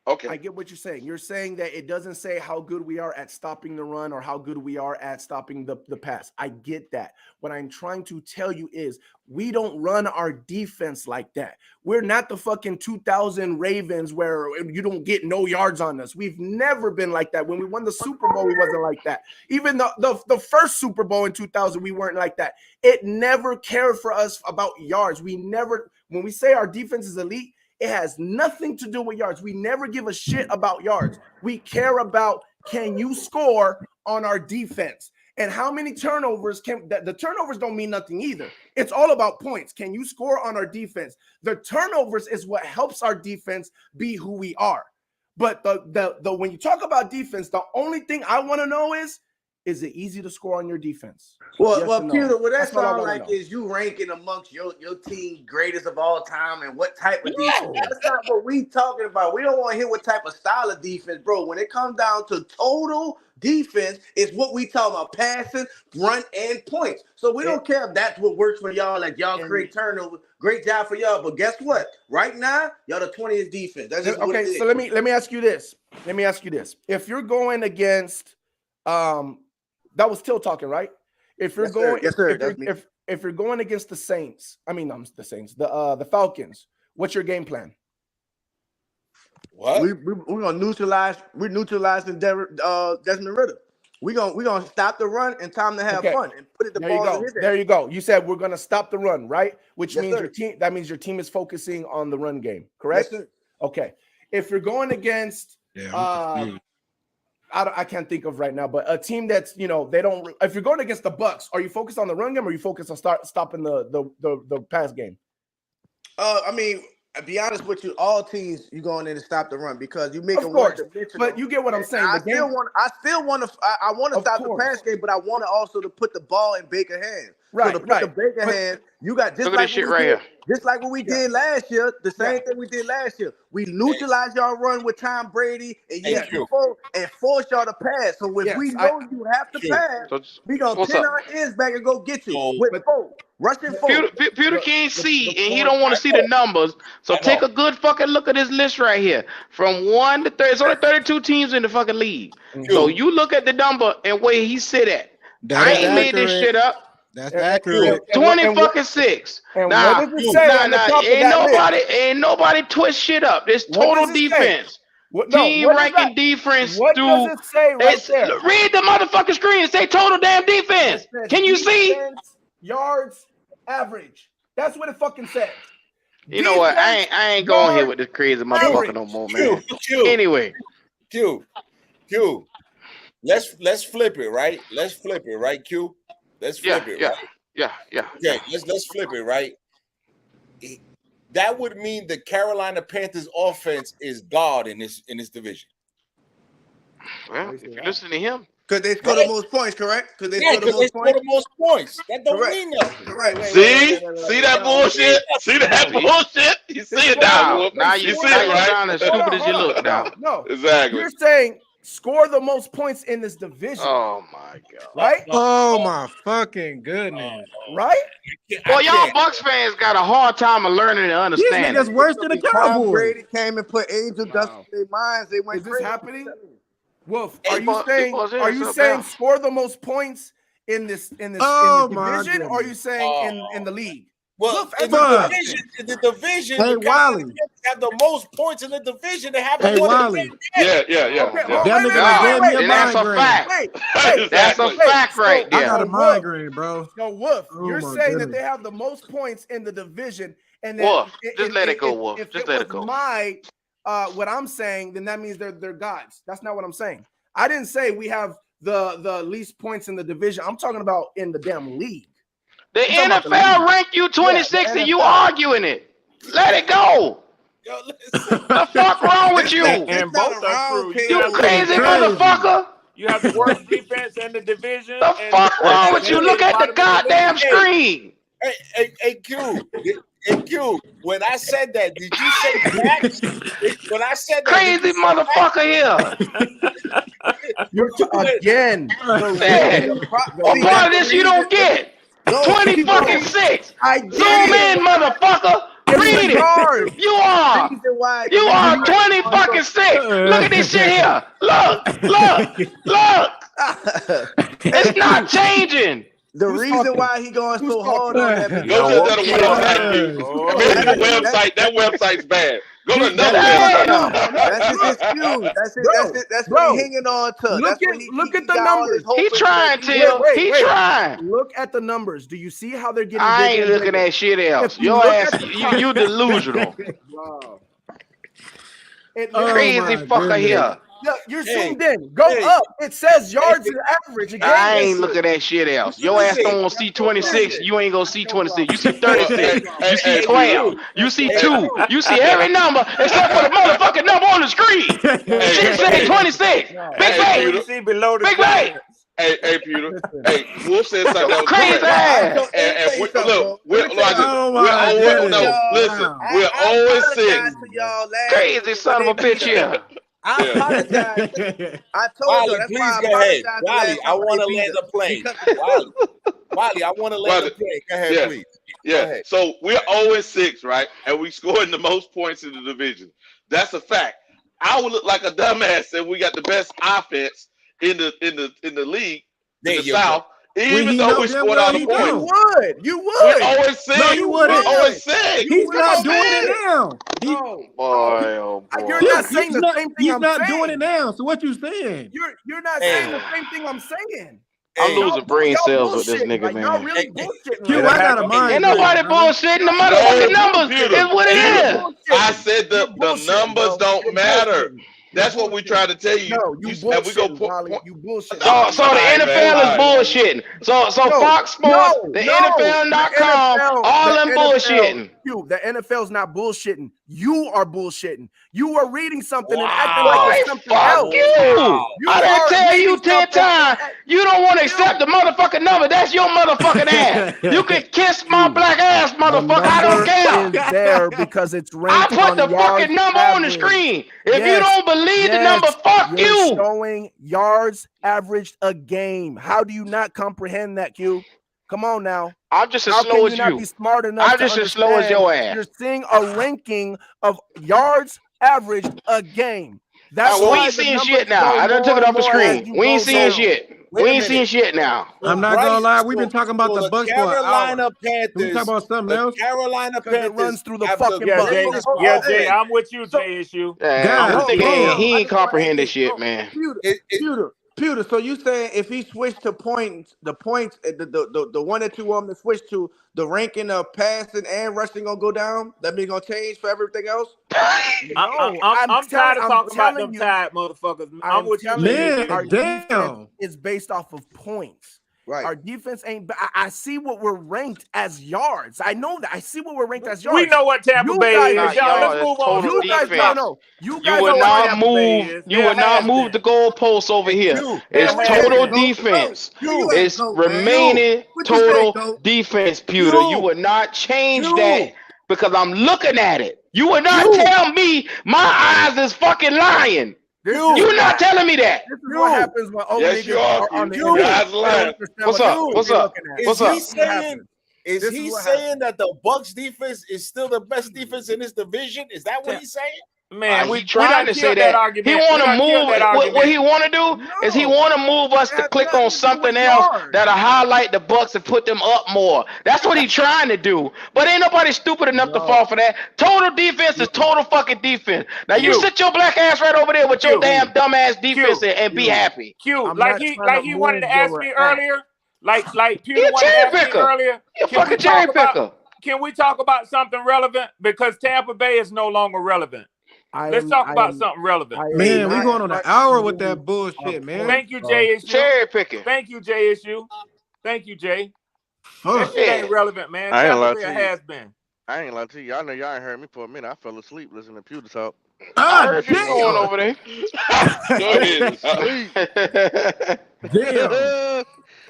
S5: Okay.
S8: I get what you're saying. You're saying that it doesn't say how good we are at stopping the run or how good we are at stopping the pass. I get that. What I'm trying to tell you is we don't run our defense like that. We're not the fucking 2000 Ravens where you don't get no yards on us. We've never been like that. When we won the Super Bowl, we wasn't like that. Even the first Super Bowl in 2000, we weren't like that. It never cared for us about yards. We never, when we say our defense is elite, it has nothing to do with yards. We never give a shit about yards. We care about, can you score on our defense? And how many turnovers can the turnovers don't mean nothing either. It's all about points. Can you score on our defense? The turnovers is what helps our defense be who we are. But the when you talk about defense, the only thing I want to know is it easy to score on your defense?
S6: Well,
S8: Yes
S6: well,
S8: or no?
S6: Peter, what that
S8: That's what I
S6: sounds
S8: wanna
S6: like
S8: know.
S6: is you ranking amongst your team greatest of all time and what type of defense. That's not what we talking about. We don't want to hear what type of style of defense, bro. When it comes down to total defense, it's what we talk about: passing, run, and points. So we don't care if that's what works for y'all. Like y'all create turnovers. Great job for y'all. But guess what? Right now, y'all the 20th defense. That's just what it is.
S8: So let me ask you this. If you're going against that was Till talking, right? If you're going,
S6: yes, sir.
S8: If you're going against the Saints, the Falcons, what's your game plan?
S1: What?
S6: We're gonna neutralize. We're neutralizing Desmond Ritter. We're gonna stop the run and time to have fun and put the ball in his hand.
S8: There you go. You said we're gonna stop the run, right? Which means
S6: sir.
S8: your team is focusing on the run game, correct?
S6: Yes, sir.
S8: Okay. If you're going against I can't think of right now, but a team that's, they don't. If you're going against the Bucks, are you focused on the run game or are you focused on stopping the pass game?
S6: I mean, to be honest with you, all teams you going in to stop the run because you make
S8: Of
S6: them
S8: course,
S6: one-dimensional.
S8: but you get what I'm saying.
S6: I still want to stop the pass game, but I want to also to put the ball in Baker's hands.
S8: Right,
S6: so to put the Baker hands, you got just
S4: Look at
S6: like
S4: this shit right here.
S6: Just like what we did last year, the same thing we did last year. We neutralized y'all run with Tom Brady and force y'all to pass. So if we know you have to pass, we gonna pin our ears back and go get you with four. Rushing forward.
S4: Pewter can't see, and he don't want to see the numbers. So take a good fucking look at this list right here. From 1 to 30, it's only 32 teams in the fucking league. So you look at the number and where he sit at. I ain't made this shit up.
S9: That's accurate.
S4: 26. Now, ain't nobody twist shit up. This total defense. Team ranking defense
S8: what
S4: through.
S8: Does it say right there?
S4: Read the motherfucking screen and say total damn defense. Can you see?
S8: Yards average. That's what it fucking says.
S4: You know what? I ain't going here with this crazy motherfucker no more, man. Anyway.
S1: Q. Let's flip it, right? Q. Let's flip it.
S4: Yeah.
S1: Okay, let's flip it, right? That would mean the Carolina Panthers offense is God in this division.
S4: Well, if you listen to him.
S6: Because they score the most points, correct? Because they score
S1: the most points. That don't mean nothing.
S6: Right.
S5: See that bullshit? See that bullshit? You see it now.
S4: Now you see it, right? Sound as stupid as you look now.
S8: No,
S5: exactly.
S8: You're saying score the most points in this division.
S4: Oh my god!
S8: Right?
S9: Oh my fucking goodness!
S8: Right?
S4: Well, y'all Bucks fans got a hard time of learning and understanding.
S9: These niggas worse than the Cowboys.
S6: Brady came and put angel dust in their minds. They went.
S8: Is this happening? Wolf, are you saying score the most points in this division, or are you saying in the league?
S1: Well, in the division,
S9: hey,
S1: the
S9: Wally
S1: have the most points in the division. They have
S9: Wally.
S5: Yeah.
S4: That's a fact. That's a fact right there.
S9: I got a migraine, bro.
S8: No, Wolf, you're saying that they have the most points in the division, and then
S4: Wolf, just let it go, Wolf. Just let it go.
S8: What I'm saying, then that means they're gods. That's not what I'm saying. I didn't say we have the least points in the division. I'm talking about in the damn league.
S4: The NFL ranked you 26 and you arguing it. Let it go.
S1: Yo, listen.
S4: The fuck wrong with you?
S2: And both are true.
S4: You crazy motherfucker?
S2: You have the worst defense in the division.
S4: The fuck wrong with you? Look at the goddamn screen.
S1: Hey, Q. Hey, Q. When I said that, did you say Max? When I said that,
S4: crazy motherfucker here.
S7: You're again.
S4: What part of this you don't get? 20 fucking 6. Zoom in, motherfucker. Read it. You are 20 fucking 6. Look at this shit here. Look. It's not changing.
S6: The reason why he going so hard on that
S5: Go to another website. That website's bad. Go to another website.
S6: That's his excuse. That's what he's hanging on to.
S7: Look at the numbers.
S4: He trying, Till. He trying.
S7: Look at the numbers. Do you see how they're getting?
S4: I ain't looking at shit else. Your ass, you delusional.
S7: Wow.
S4: Crazy fucker here.
S7: Look, you're zoomed in. Go up. It says yards average. Again.
S4: I ain't looking at shit else. Your ass don't want to see 26. You ain't gonna see 26. You see 36. You see 12. You see 2. You see every number except for the motherfucking number on the screen. Shit say 26. Big Bay. Big Bay.
S5: Hey, Peter. Hey, Wolf said something that was
S4: crazy ass.
S5: And look, we're always 6.
S4: Crazy son of a bitch here.
S6: I apologize. I told you. That's
S1: please
S6: why
S1: go ahead. Wally, I want to land the plane. Wally, I want to land the plane. Go ahead, please.
S5: Yeah. So we're 0-6, right? And we scored the most points in the division. That's a fact. I would look like a dumbass and we got the best offense in the league in the South. Even though we scored all the points.
S6: You would.
S5: We're 0-6.
S9: No, you wouldn't.
S5: We're 0-6.
S9: He's not doing it now.
S4: Boy.
S7: You're not saying the same thing.
S9: He's not doing it now. So what you saying?
S7: You're not saying the same thing I'm saying.
S4: I'm losing brain cells with this nigga, man.
S7: Y'all really bullshitting.
S9: Q, I got a mind.
S4: Ain't nobody bullshitting. The motherfucking numbers is what it is.
S5: I said the numbers don't matter. That's what we try to tell you.
S7: No, you bullshitting, Wally. You bullshitting.
S4: So the NFL is bullshitting. So Fox Sports, the NFL.com, all them bullshitting.
S7: The NFL's not bullshitting. You are bullshitting. You are reading something and acting like it's something else.
S4: I done tell you 10 times. You don't want to accept the motherfucking number. That's your motherfucking ass. You can kiss my black ass, motherfucker. I don't care.
S7: It's there because it's
S4: I put the fucking number on the screen. If you don't believe the number, fuck you.
S7: Showing yards averaged a game. How do you not comprehend that, Q? Come on now.
S4: I'm just as slow as you.
S7: Be smart enough
S4: I'm just as slow as your ass.
S7: You're seeing a ranking of yards averaged a game. That's
S4: we ain't seeing shit now. I done took it off the screen. We ain't seeing shit. We ain't seeing shit now.
S9: I'm not gonna lie. We've been talking about the Bucks for an hour.
S1: Panthers.
S9: We talking about something else.
S1: Carolina Panthers
S7: runs through the fucking Bucks.
S2: Jay, I'm with you, Jay. Issue.
S4: He ain't comprehending shit, man.
S6: Pewter, so you saying if he switched to points, the one that you want him to switch to, the ranking of passing and rushing gonna go down? That mean gonna change for everything else?
S2: I'm tired of talking about them tired motherfuckers. I'm with you.
S9: Man,
S7: our
S9: damn.
S7: defense is based off of points.
S6: Right.
S7: Our defense ain't. I see what we're ranked as yards. I know that. I see what we're ranked as yards.
S2: We know what Tampa Bay is. Let's move on.
S4: You guys know. You would not move. You would not move the goalposts over here. It's total defense. It's remaining total defense, Pewter. You would not change that because I'm looking at it. You would not tell me my eyes is fucking lying. You're not telling me that.
S7: This is what happens when old niggas are on the
S5: internet.
S4: What's up? What's up? What's up?
S1: Is he saying that the Bucks defense is still the best defense in this division? Is that what he's saying?
S2: Man,
S4: we trying to say that. He want to move. What he want to do is he want to move us to click on something else that'll highlight the Bucks and put them up more. That's what he trying to do. But ain't nobody stupid enough to fall for that. Total defense is total fucking defense. Now you sit your black ass right over there with your damn dumb ass defense and be happy.
S2: Like he wanted to ask me earlier. Like Peter wanted to ask me earlier.
S4: You fucking cherry picker.
S2: Can we talk about something relevant? Because Tampa Bay is no longer relevant. Let's talk about something relevant.
S9: Man, we're going on an hour with that bullshit, man.
S2: Thank you, Jay Issue.
S4: Cherry picking.
S2: Thank you, Jay Issue. Thank you, Jay. That shit ain't relevant, man.
S10: I ain't allowed
S2: Tampa Bay
S10: to.
S2: has been.
S10: I ain't lying to you. I know y'all ain't heard me for a minute. I fell asleep listening to Pewter talk.
S4: I heard you snoring over there.
S5: Go ahead.
S9: Damn.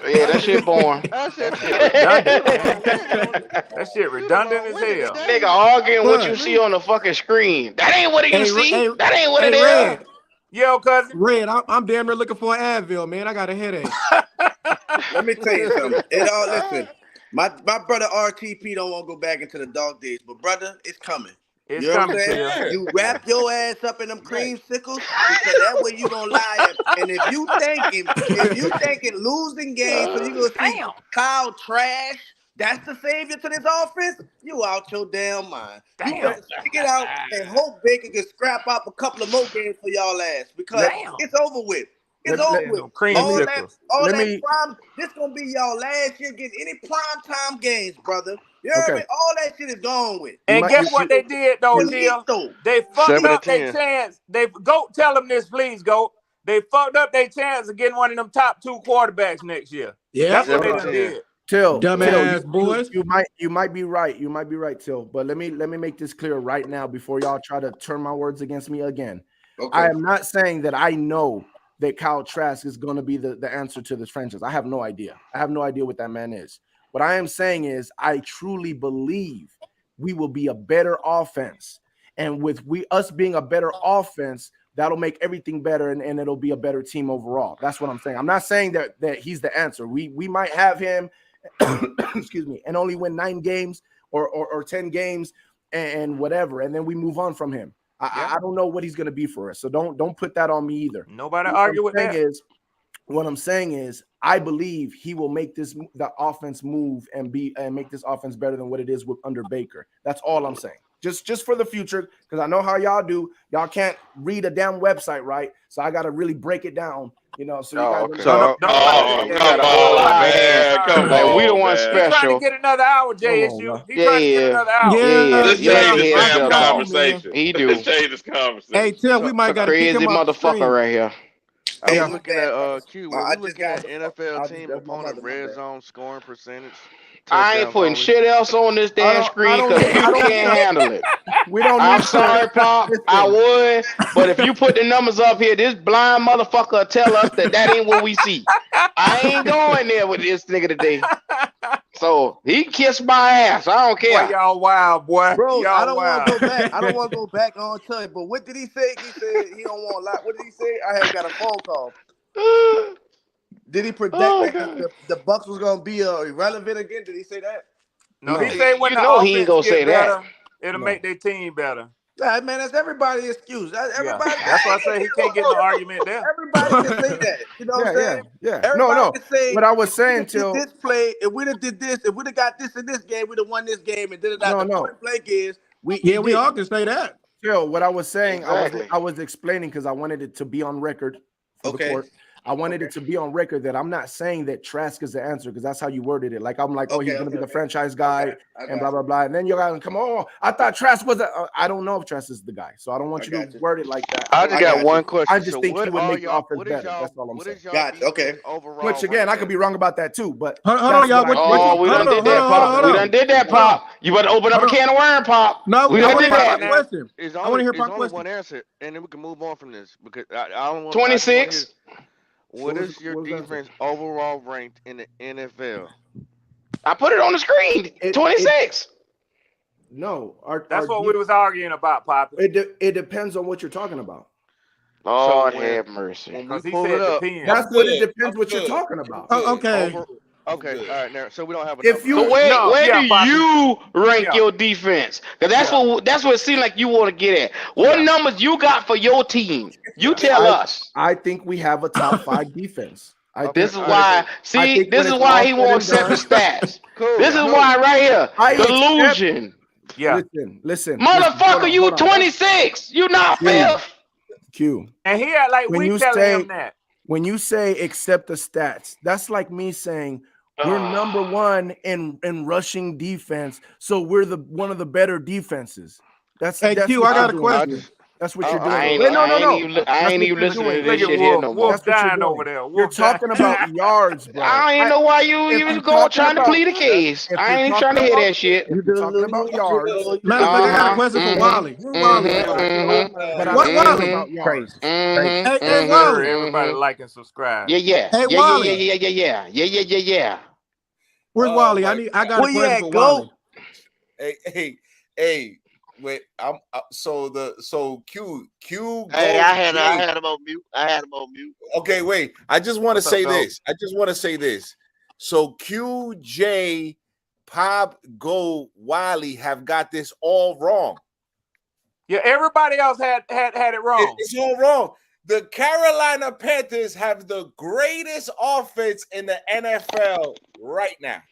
S4: Yeah, that shit boring.
S10: I said,
S2: That shit
S10: damn,
S2: redundant,
S10: Pewter
S2: man.
S10: alone.
S2: That shit
S10: Pewter
S2: redundant as
S10: long-winded
S2: hell.
S10: today.
S4: Nigga arguing what you
S9: But,
S4: see on the fucking screen. That ain't what you see. That ain't what it is.
S9: Red.
S2: Yo, cousin.
S9: Red, I'm damn near looking for an Advil, man. I got a headache.
S6: Let me tell you something. It all listen. My brother RTP don't want to go back into the dog days, but brother, it's coming.
S2: It's
S6: You know what I'm
S2: coming
S6: saying?
S2: to you.
S6: You wrap your ass up in them creamsicles because that way you gonna lie. And if you thinking losing games, so you gonna see Kyle trash. That's the savior to this offense. You out your damn mind. You better stick it out and hope Baker can scrap up a couple of more games for y'all ass because it's over with. It's over with. All that prime. This gonna be y'all last year getting any prime time games, brother. You heard me? All that shit is gone with.
S2: And guess what they did though, Jill? They fucked up their chance. Go tell them this, please, go. They fucked up their chance of getting one of them top 2 quarterbacks next year.
S9: Yeah,
S2: that's what they done did.
S8: Till,
S9: dumbass boys.
S8: You might be right. You might be right, Till. But let me make this clear right now before y'all try to turn my words against me again. Okay. I am not saying that I know that Kyle Trask is going to be the answer to this franchise. I have no idea. I have no idea what that man is. What I am saying is I truly believe we will be a better offense. And with us being a better offense, that'll make everything better and it'll be a better team overall. That's what I'm saying. I'm not saying that he's the answer. We might have him, excuse me, and only win 9 games or 10 games and whatever, and then we move on from him. I don't know what he's going to be for us. So don't put that on me either.
S2: Nobody argue with that.
S8: What I'm saying is I believe he will make the offense move and make this offense better than what it is under Baker. That's all I'm saying. Just for the future, because I know how y'all do. Y'all can't read a damn website, right? So I got to really break it down, you know. So you guys
S4: come on, we don't want special.
S2: He's trying to get another hour, JSU. He's trying to get another hour.
S5: Let's change this damn conversation.
S4: He do.
S5: Let's change this conversation.
S9: Hey, Till, we might got
S4: crazy motherfucker right here.
S10: I was looking at Q. We're looking at NFL team opponent red zone scoring percentage.
S4: I ain't putting shit else on this damn screen because you can't handle it. I'm sorry, Pop. I would, but if you put the numbers up here, this blind motherfucker will tell us that ain't what we see. I ain't going there with this nigga today. So he kissed my ass. I don't care.
S2: Boy, y'all wild, boy.
S6: Bro,
S2: y'all
S6: I don't
S2: want
S6: to go back. I don't want to go back on time. But what did he say? He said he don't want a lot. What did he say? I had got a phone call. Did he predict that the Bucks was gonna be irrelevant again? Did he say that?
S2: No, he said when
S4: you
S2: the
S4: know
S2: offense
S4: he ain't gonna
S2: get
S4: say
S2: better,
S4: that.
S2: it'll make their team better.
S6: Yeah, man, that's everybody's excuse. Everybody.
S2: That's why I say he can't get no argument there.
S6: Everybody can say that. You know what I'm saying?
S8: Yeah.
S6: Everybody can say
S8: what I was saying till
S6: this play. If we'd have did this, if we'd have got this in this game, we'd have won this game. And the point blank is we
S9: all can say that.
S8: Till what I was saying, exactly. I was explaining because I wanted it to be on record for the court. I wanted it to be on record that I'm not saying that Trask is the answer because that's how you worded it. Like I'm like, he's going to be the franchise guy and blah, blah, blah. And then you're going to come, I thought Trask was I don't know if Trask is the guy. So I don't want you to word it like that.
S10: I just got one question.
S8: I just think he would make the offense better. That's all I'm saying.
S6: Gotcha. Okay.
S10: Overall,
S8: again, I could be wrong about that too. But
S9: hold on, y'all.
S4: We done did that, Pop. We done did that, Pop. You better open up a can of worms, Pop.
S9: No,
S4: we done did that.
S10: I want to hear my question. One answer, and then we can move on from this because I don't want
S4: 26.
S10: What is your defense overall ranked in the NFL?
S4: I put it on the screen. 26.
S8: No,
S2: that's what we was arguing about, Pop.
S8: It depends on what you're talking about.
S4: Lord have mercy.
S2: Because he said it depends.
S8: That's what it depends what you're talking about.
S9: Okay.
S10: Okay, all right. Now, so we don't have.
S4: Where do you rank your defense? Because that's what it seems like you want to get at. What numbers you got for your team? You tell us.
S8: I think we have a top 5 defense.
S4: This is why. See, this is why he wants to set the stats. Cool. This is why right here. Delusion.
S8: Listen.
S4: Motherfucker, you 26. You not 5th.
S8: Q.
S2: And he had like we telling him that.
S8: When you say accept the stats, that's like me saying we're number 1 in rushing defense, so we're one of the better defenses. That's
S9: Q, I got a question.
S7: That's what you're
S4: I
S7: doing.
S4: ain't,
S7: No.
S4: I ain't even listening to
S2: Look
S4: this
S2: at
S4: shit here
S2: Wolf.
S4: no more.
S2: Wolf dying over there.
S7: You're talking about yards, bro.
S4: I don't even know why you even going trying to plead the case. I ain't even trying to hear that shit.
S7: If you're talking about yards,
S9: Matter of fact, I got a question for Wally. Where Wally at?
S7: but I'm
S9: What
S7: talking
S9: Wally?
S7: about yards.
S9: Hey,
S2: Sure,
S9: Wally.
S2: everybody like and subscribe.
S4: Yeah.
S9: Hey, Wally.
S4: Yeah.
S9: Where's Wally? I got a question for Wally.
S1: Hey. Wait, so Q.
S3: Hey, I had him on mute.
S1: Okay, wait. I just want to say this. So QJ, Pop, Go, Wiley have got this all wrong.
S2: Yeah, everybody else had it wrong.
S1: It's all wrong. The Carolina Panthers have the greatest offense in the NFL right now.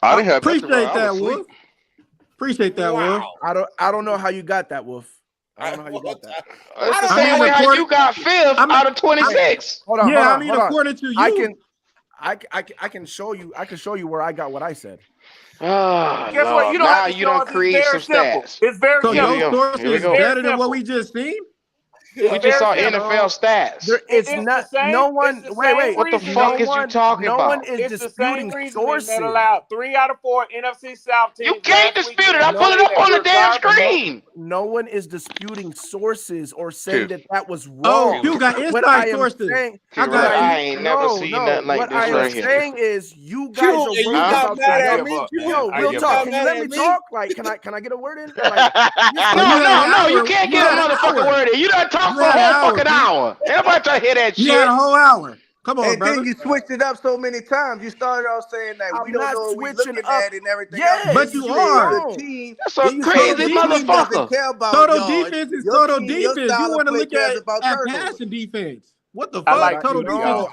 S10: I didn't have
S9: Appreciate that, Wolf. Appreciate that, Wolf.
S7: I don't know how you got that, Wolf. I don't know how you got that.
S4: It's the same way how you got fifth out of 26.
S7: Hold on.
S9: According to you,
S7: I can show you. I can show you where I got what I said.
S4: Oh,
S2: Guess
S4: Lord.
S2: what? You don't
S4: Now
S2: have to
S4: you don't create some stats.
S2: It's very
S9: so
S2: simple.
S9: your source is better than what we just seen.
S4: We just saw NFL stats.
S7: It's not. No one. Wait.
S4: What the fuck is you talking about?
S7: No one is
S2: It's
S7: disputing
S2: the same reasoning
S7: sources.
S2: that allowed 3 out of 4 NFC South teams.
S4: You can't dispute it. I pull it up on the damn screen.
S7: No one is disputing sources or saying that was wrong.
S9: Oh, you got inside sources.
S4: I ain't never seen nothing like this right here.
S7: What I am saying is you guys are worried about real talk. Can you let me talk? Like, can I get a word in? Like,
S4: no, you can't get a motherfucking word in. You done talk for a whole fucking hour. Everybody try to hear that shit.
S9: You had a whole hour. Come on,
S6: and
S9: brother.
S6: then you switched it up so many times. You started off saying that we don't know what we're looking at and everything.
S7: Yes,
S9: but you are.
S4: That's a crazy motherfucker.
S9: Total defense is total defense. You want to look at passing defense. What the fuck? Total defense.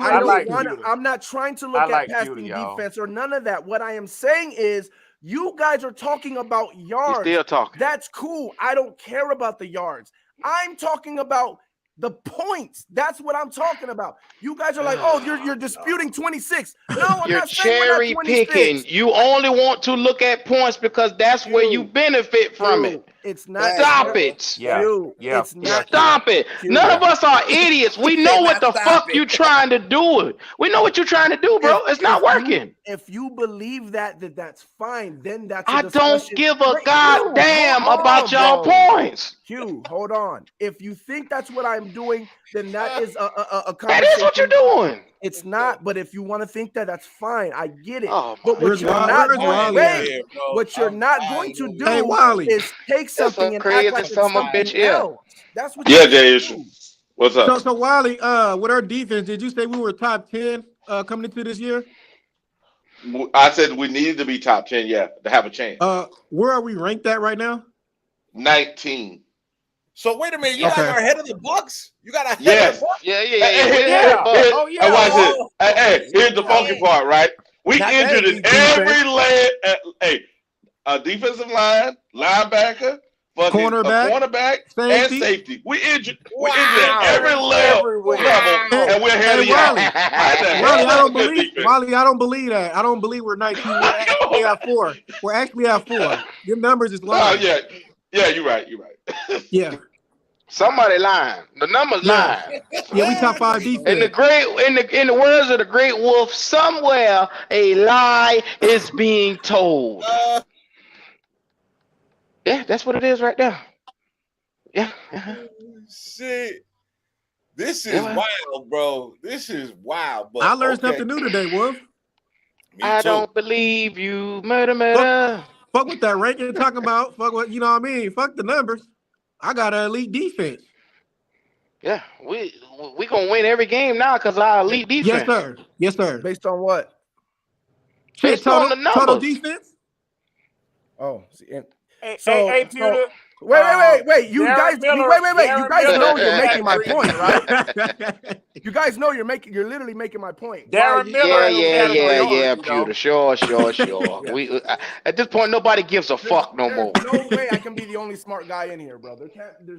S7: I'm not trying to look at passing defense or none of that. What I am saying is you guys are talking about yards.
S4: You're still talking.
S7: That's cool. I don't care about the yards. I'm talking about the points. That's what I'm talking about. You guys are like, oh, you're disputing 26. No, I'm
S4: you're
S7: not saying
S4: cherry picking. You only want to look at points because that's where you benefit from it.
S7: It's not.
S4: Stop it.
S2: Yeah.
S7: It's not.
S4: Stop it. None of us are idiots. We know what the fuck you trying to do. We know what you're trying to do, bro. It's not working.
S7: If you believe that's fine, then that's.
S4: I don't give a goddamn about y'all points.
S7: Q, hold on. If you think that's what I'm doing, then that is a conversation.
S4: That is what you're doing.
S7: It's not, but if you want to think that, that's fine. I get it.
S4: Oh,
S7: but what you're not going to do is take something and act like it's something else. That's what.
S5: Yeah, Jay. What's up?
S9: So Wally, with our defense, did you say we were top 10 coming into this year?
S5: I said we needed to be top 10, to have a chance.
S9: Where are we ranked at right now?
S5: 19.
S1: So wait a minute, you guys are ahead of the Bucks? You got
S4: ahead of the Bucks? Yeah.
S5: Hey, here's the funky part, right? We injured in every leg. Defensive line, linebacker, cornerback, and safety. We injured at every level, and we're ahead of y'all.
S9: Wally, I don't believe that. I don't believe we're 19. We're actually at 4. We're actually at 4. Your numbers is lying.
S5: Yeah, you're right.
S9: Yeah.
S4: Somebody lying. The numbers lying.
S9: Yeah, we top 5 defense.
S4: In the words of the great Wolf, somewhere a lie is being told. Yeah, that's what it is right there. Yeah.
S1: Shit. This is wild, bro. This is wild. But
S9: I learned something new today, Wolf.
S4: I don't believe you, murder.
S9: Fuck what that ranking talking about. Fuck what, you know what I mean? Fuck the numbers. I got an elite defense.
S4: Yeah, we gonna win every game now because our elite defense.
S9: Yes, sir.
S7: Based on what?
S4: Based on the numbers.
S9: Total defense.
S7: Oh,
S2: hey, Peter.
S7: Wait. You guys, wait. You guys know you're making my point, right? You guys know you're literally making my point.
S2: Darren Miller.
S4: Yeah, Pewter. Sure. We at this point, nobody gives a fuck no more.
S7: There's no way I can be the only smart guy in here, bro. There's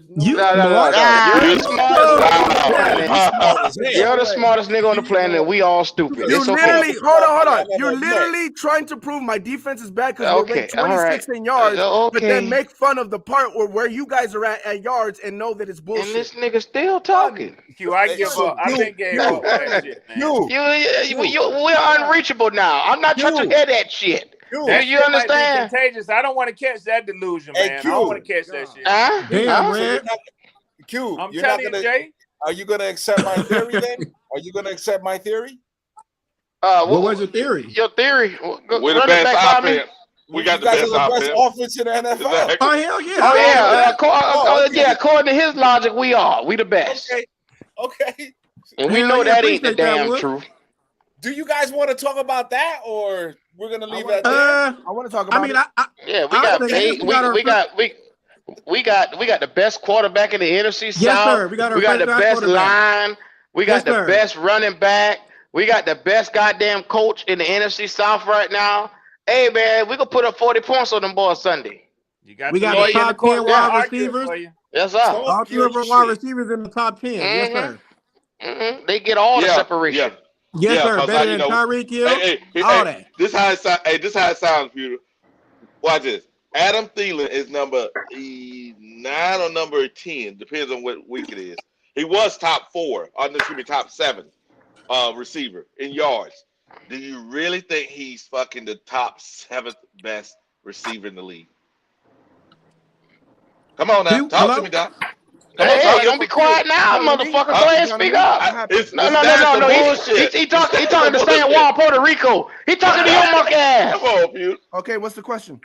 S7: no
S9: You
S7: way.
S4: You're the smartest nigga on the planet. You're the smartest nigga on the planet, and we all stupid.
S7: You
S4: It's
S7: literally,
S4: okay.
S7: hold on. You're literally trying to prove my defense is bad because we're ranked 26 in yards, but then make fun of the part where you guys are at yards and know that it's bullshit.
S4: And this nigga still talking.
S2: Q, I give up. I think gave up that shit, man.
S4: We're unreachable now. I'm not trying to hear that shit. You understand?
S2: Contagious. I don't want to catch that delusion, man. I don't want to catch that shit.
S9: Damn, Red.
S1: Q,
S2: I'm
S1: you're not
S2: telling
S1: gonna.
S2: you, Jay.
S1: Are you gonna accept my theory then? Are you gonna accept my theory?
S9: What was your theory?
S4: Your theory.
S5: We're the best offense. We got the best
S1: offense in the NFL.
S9: Oh hell yeah!
S4: Oh yeah. According to his logic, we are. We the best.
S1: Okay.
S4: And we know that ain't the damn truth.
S1: Do you guys want to talk about that, or we're gonna leave that there?
S7: I want to talk about.
S4: We got the best quarterback in the NFC South.
S9: Yes, sir. We got
S4: the best line. We got the best running back. We got the best goddamn coach in the NFC South right now. Hey man, we gonna put up 40 points on them boys Sunday.
S9: We got the top 10 wide receivers.
S4: Yes, sir.
S9: All 3 of our wide receivers in the top 10. Yes, sir.
S4: They get all the separation.
S9: Yes, sir. Better than Tyreek Hill. All that.
S5: This how it sounds, Peter. Watch this. Adam Thielen is number 9 or number 10, depends on what week it is. He was top 7 receiver in yards. Do you really think he's fucking the top 7th best receiver in the league? Come on now, talk to me, Doc.
S4: Hey, don't be quiet now, motherfucker. Go ahead and speak up. No. He talking to San Juan, Puerto Rico. He talking to your monkey ass.
S5: Come on, Pew.
S7: Okay, what's the question?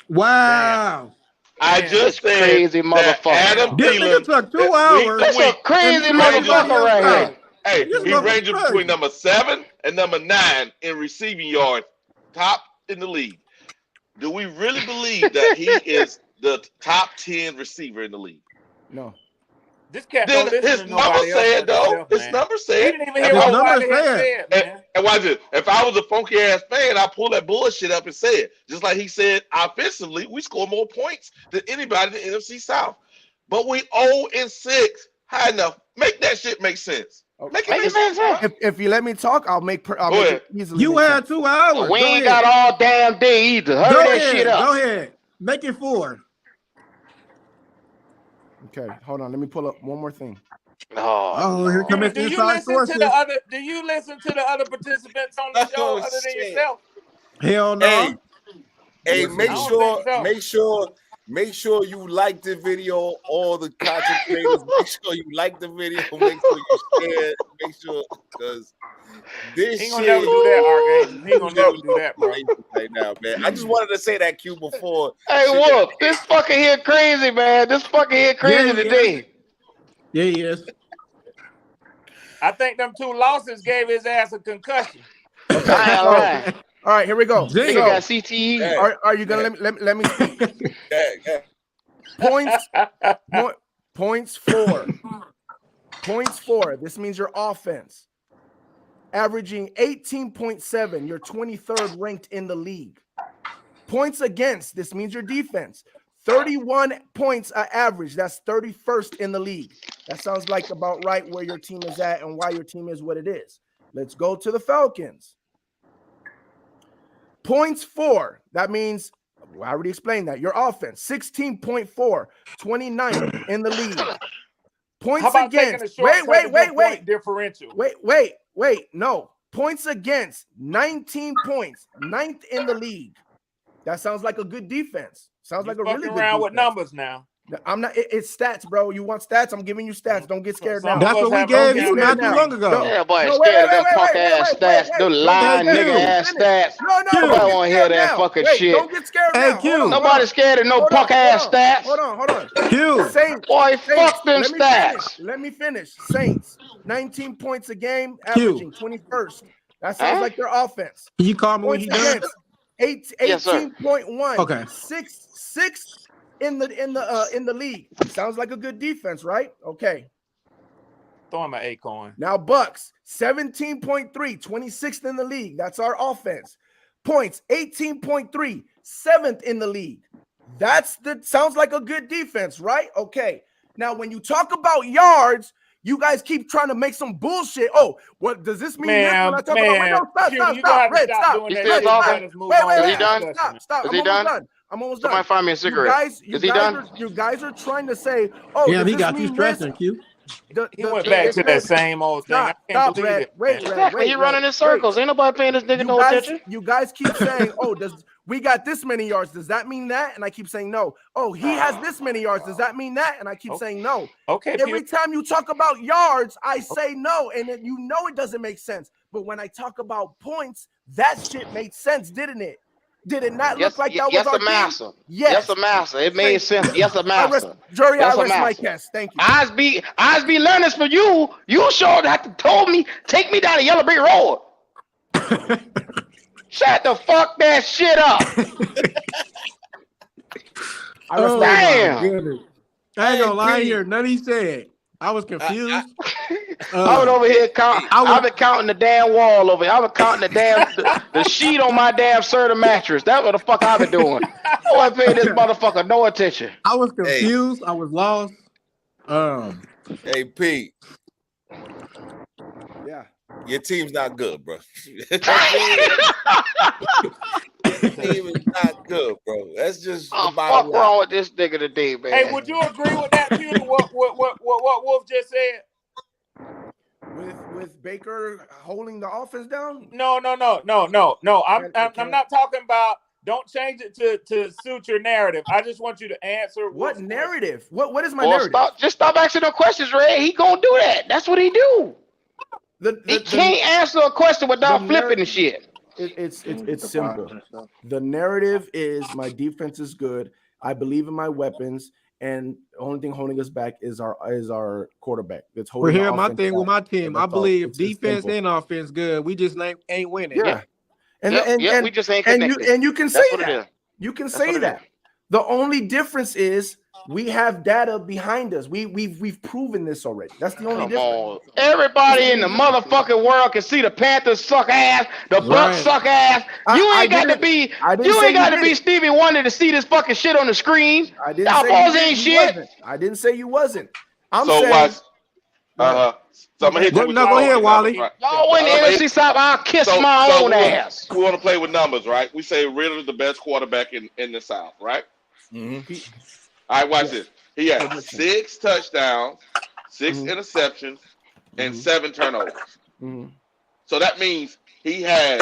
S9: Wow.
S5: I just said
S4: crazy motherfucker.
S5: Adam
S9: This nigga took 2 hours.
S4: That's a crazy motherfucker right here.
S5: Hey, he ranges between number 7 and number 9 in receiving yards, top in the league. Do we really believe that he is the top 10 receiver in the league?
S7: No.
S2: This cat
S5: Then his number said though. His number said.
S2: He didn't even hear what nobody said, man.
S5: And watch it. If I was a funky ass fan, I'd pull that bullshit up and say it. Just like he said, offensively, we score more points than anybody in the NFC South. But we 0-6. High enough. Make that shit make sense. Make it make sense.
S7: If you let me talk, I'll make it easily.
S9: You had 2 hours.
S4: We ain't got all damn day either. Hurry that shit up.
S9: Go ahead. Make it 4.
S7: Okay, hold on. Let me pull up one more thing.
S4: Oh,
S9: here comes
S2: Do you listen to the other participants on the show other than yourself?
S9: Hell no.
S1: Hey, make sure you like the video. All the content creators, make sure you like the video. Make sure you share. Make sure, because this
S2: He gonna never do that, Archangel. He gonna never do that, bro.
S1: Right now, man. I just wanted to say that, Q, before.
S4: Hey, Wolf, this fucking here crazy, man. This fucking here crazy today.
S9: Yeah, he is.
S2: I think them 2 losses gave his ass a concussion.
S4: Okay,
S7: all right, here we go.
S4: Nigga got CTE.
S1: Yeah.
S7: Are you gonna let me speak? Points 4. Points 4. This means your offense. Averaging 18.7. You're 23rd ranked in the league. Points against. This means your defense. 31 points average. That's 31st in the league. That sounds like about right where your team is at and why your team is what it is. Let's go to the Falcons. Points 4. That means, I already explained that. Your offense, 16.4, 29th in the league. Points against. Wait.
S2: Differential.
S7: Wait. No. Points against, 19 points, 9th in the league. That sounds like a good defense. Sounds like a really good
S2: around
S7: defense.
S2: with numbers now.
S7: I'm not. It's stats, bro. You want stats? I'm giving you stats. Don't get scared now.
S9: That's what we gave you not too long ago.
S4: Yeah, boy, scared of them punk ass stats, them lying nigga ass stats.
S7: No,
S4: nobody want to hear that fucking shit.
S7: Don't get scared now.
S4: Nobody scared of no punk ass stats.
S7: Hold on.
S9: Q.
S7: Saints.
S4: Boy, fuck them stats.
S7: Let me finish. Saints, 19 points a game, averaging 21st. That sounds like their offense.
S9: Can you call me when he done?
S7: 18.1.
S9: Okay.
S7: 6th in the league. Sounds like a good defense, right? Okay.
S2: throwing my acorn.
S7: Now, Bucks, 17.3, 26th in the league. That's our offense. Points, 18.3, 7th in the league. Sounds like a good defense, right? Okay. Now, when you talk about yards, you guys keep trying to make some bullshit. Oh, what does this mean? This when I talk about, wait, no, stop, Red, stop.
S4: He's still talking.
S7: Wait,
S4: Is he done?
S7: Stop.
S4: Is he done?
S7: I'm almost
S4: done. Somebody find me a cigarette.
S7: Is he done? You guys are trying to say, oh,
S9: yeah, he got you stressing, Q.
S2: He went back to that same old thing. I can't believe it.
S7: Wait,
S4: he running in circles. Ain't nobody paying this nigga no attention.
S7: You guys keep saying, oh, we got this many yards. Does that mean that? And I keep saying no. Oh, he has this many yards. Does that mean that? And I keep saying no.
S2: Okay.
S7: Every time you talk about yards, I say no. And then you know it doesn't make sense. But when I talk about points, that shit made sense, didn't it? Did it not look like that was our
S4: master?
S7: Yes,
S4: a master. It made sense. Yes, a master.
S7: Jury, I rest my case. Thank you.
S4: I be learning from you. You sure have to told me, take me down the Yellow Brick Road. Shut the fuck that shit up.
S9: Damn. I ain't gonna lie here. None he said. I was confused.
S4: I was over here counting. I've been counting the damn wall over here. I've been counting the damn the sheet on my damn Serta mattress. That's what the fuck I've been doing. I wasn't paying this motherfucker no attention.
S9: I was confused. I was lost.
S1: Hey, Pete.
S7: Yeah.
S1: Your team's not good, bro. Your team is not good, bro. That's just
S4: the bottom line. Wrong with this nigga today, man.
S2: Hey, would you agree with that, Peter? What Wolf just said?
S7: With Baker holding the offense down?
S2: No. I'm not talking about. Don't change it to suit your narrative. I just want you to answer.
S7: What narrative? What is my narrative?
S4: Stop asking no questions, Ray. He gonna do that. That's what he do. He can't answer a question without flipping the shit.
S8: It's simple. The narrative is my defense is good. I believe in my weapons, and the only thing holding us back is our quarterback. That's holding.
S9: We're here. My thing with my team, I believe defense and offense good. We just ain't winning.
S8: Yeah.
S4: And we just ain't connected.
S7: And you can say that. You can say that. The only difference is we have data behind us. We've proven this already. That's the only difference.
S4: Everybody in the motherfucking world can see the Panthers suck ass, the Bucks suck ass. You ain't got to be Stevie Wonder to see this fucking shit on the screen.
S7: I didn't say you shit. I didn't say you wasn't. I'm saying.
S5: So I'm gonna hit you with
S9: go ahead, Wally.
S4: Y'all win the NFC South. I'll kiss my own ass.
S5: We want to play with numbers, right? We say Ridder's the best quarterback in the South, right?
S1: Mm-hmm.
S5: All right, watch this. He had 6 touchdowns, 6 interceptions, and 7 turnovers. So that means he had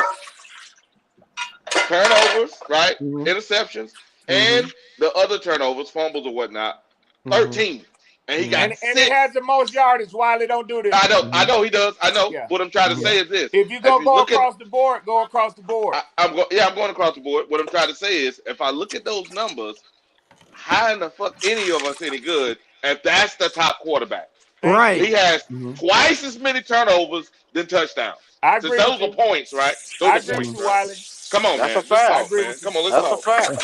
S5: turnovers, right? Interceptions, and the other turnovers, fumbles or whatnot, 13. And he got 6.
S2: And he has the most yardage. Wiley, don't do this.
S5: I know he does. I know. Yeah. What I'm trying to say is this:
S2: if you go across the board, go across the board.
S5: I'm going across the board. What I'm trying to say is, if I look at those numbers, how in the fuck any of us any good if that's the top quarterback?
S9: Right.
S5: He has twice as many turnovers than touchdowns.
S2: I agree.
S5: Those are points, right? Those are points.
S2: Wiley.
S5: Come on,
S4: that's
S5: man.
S4: A fact.
S5: Come on, let's
S4: talk. That's a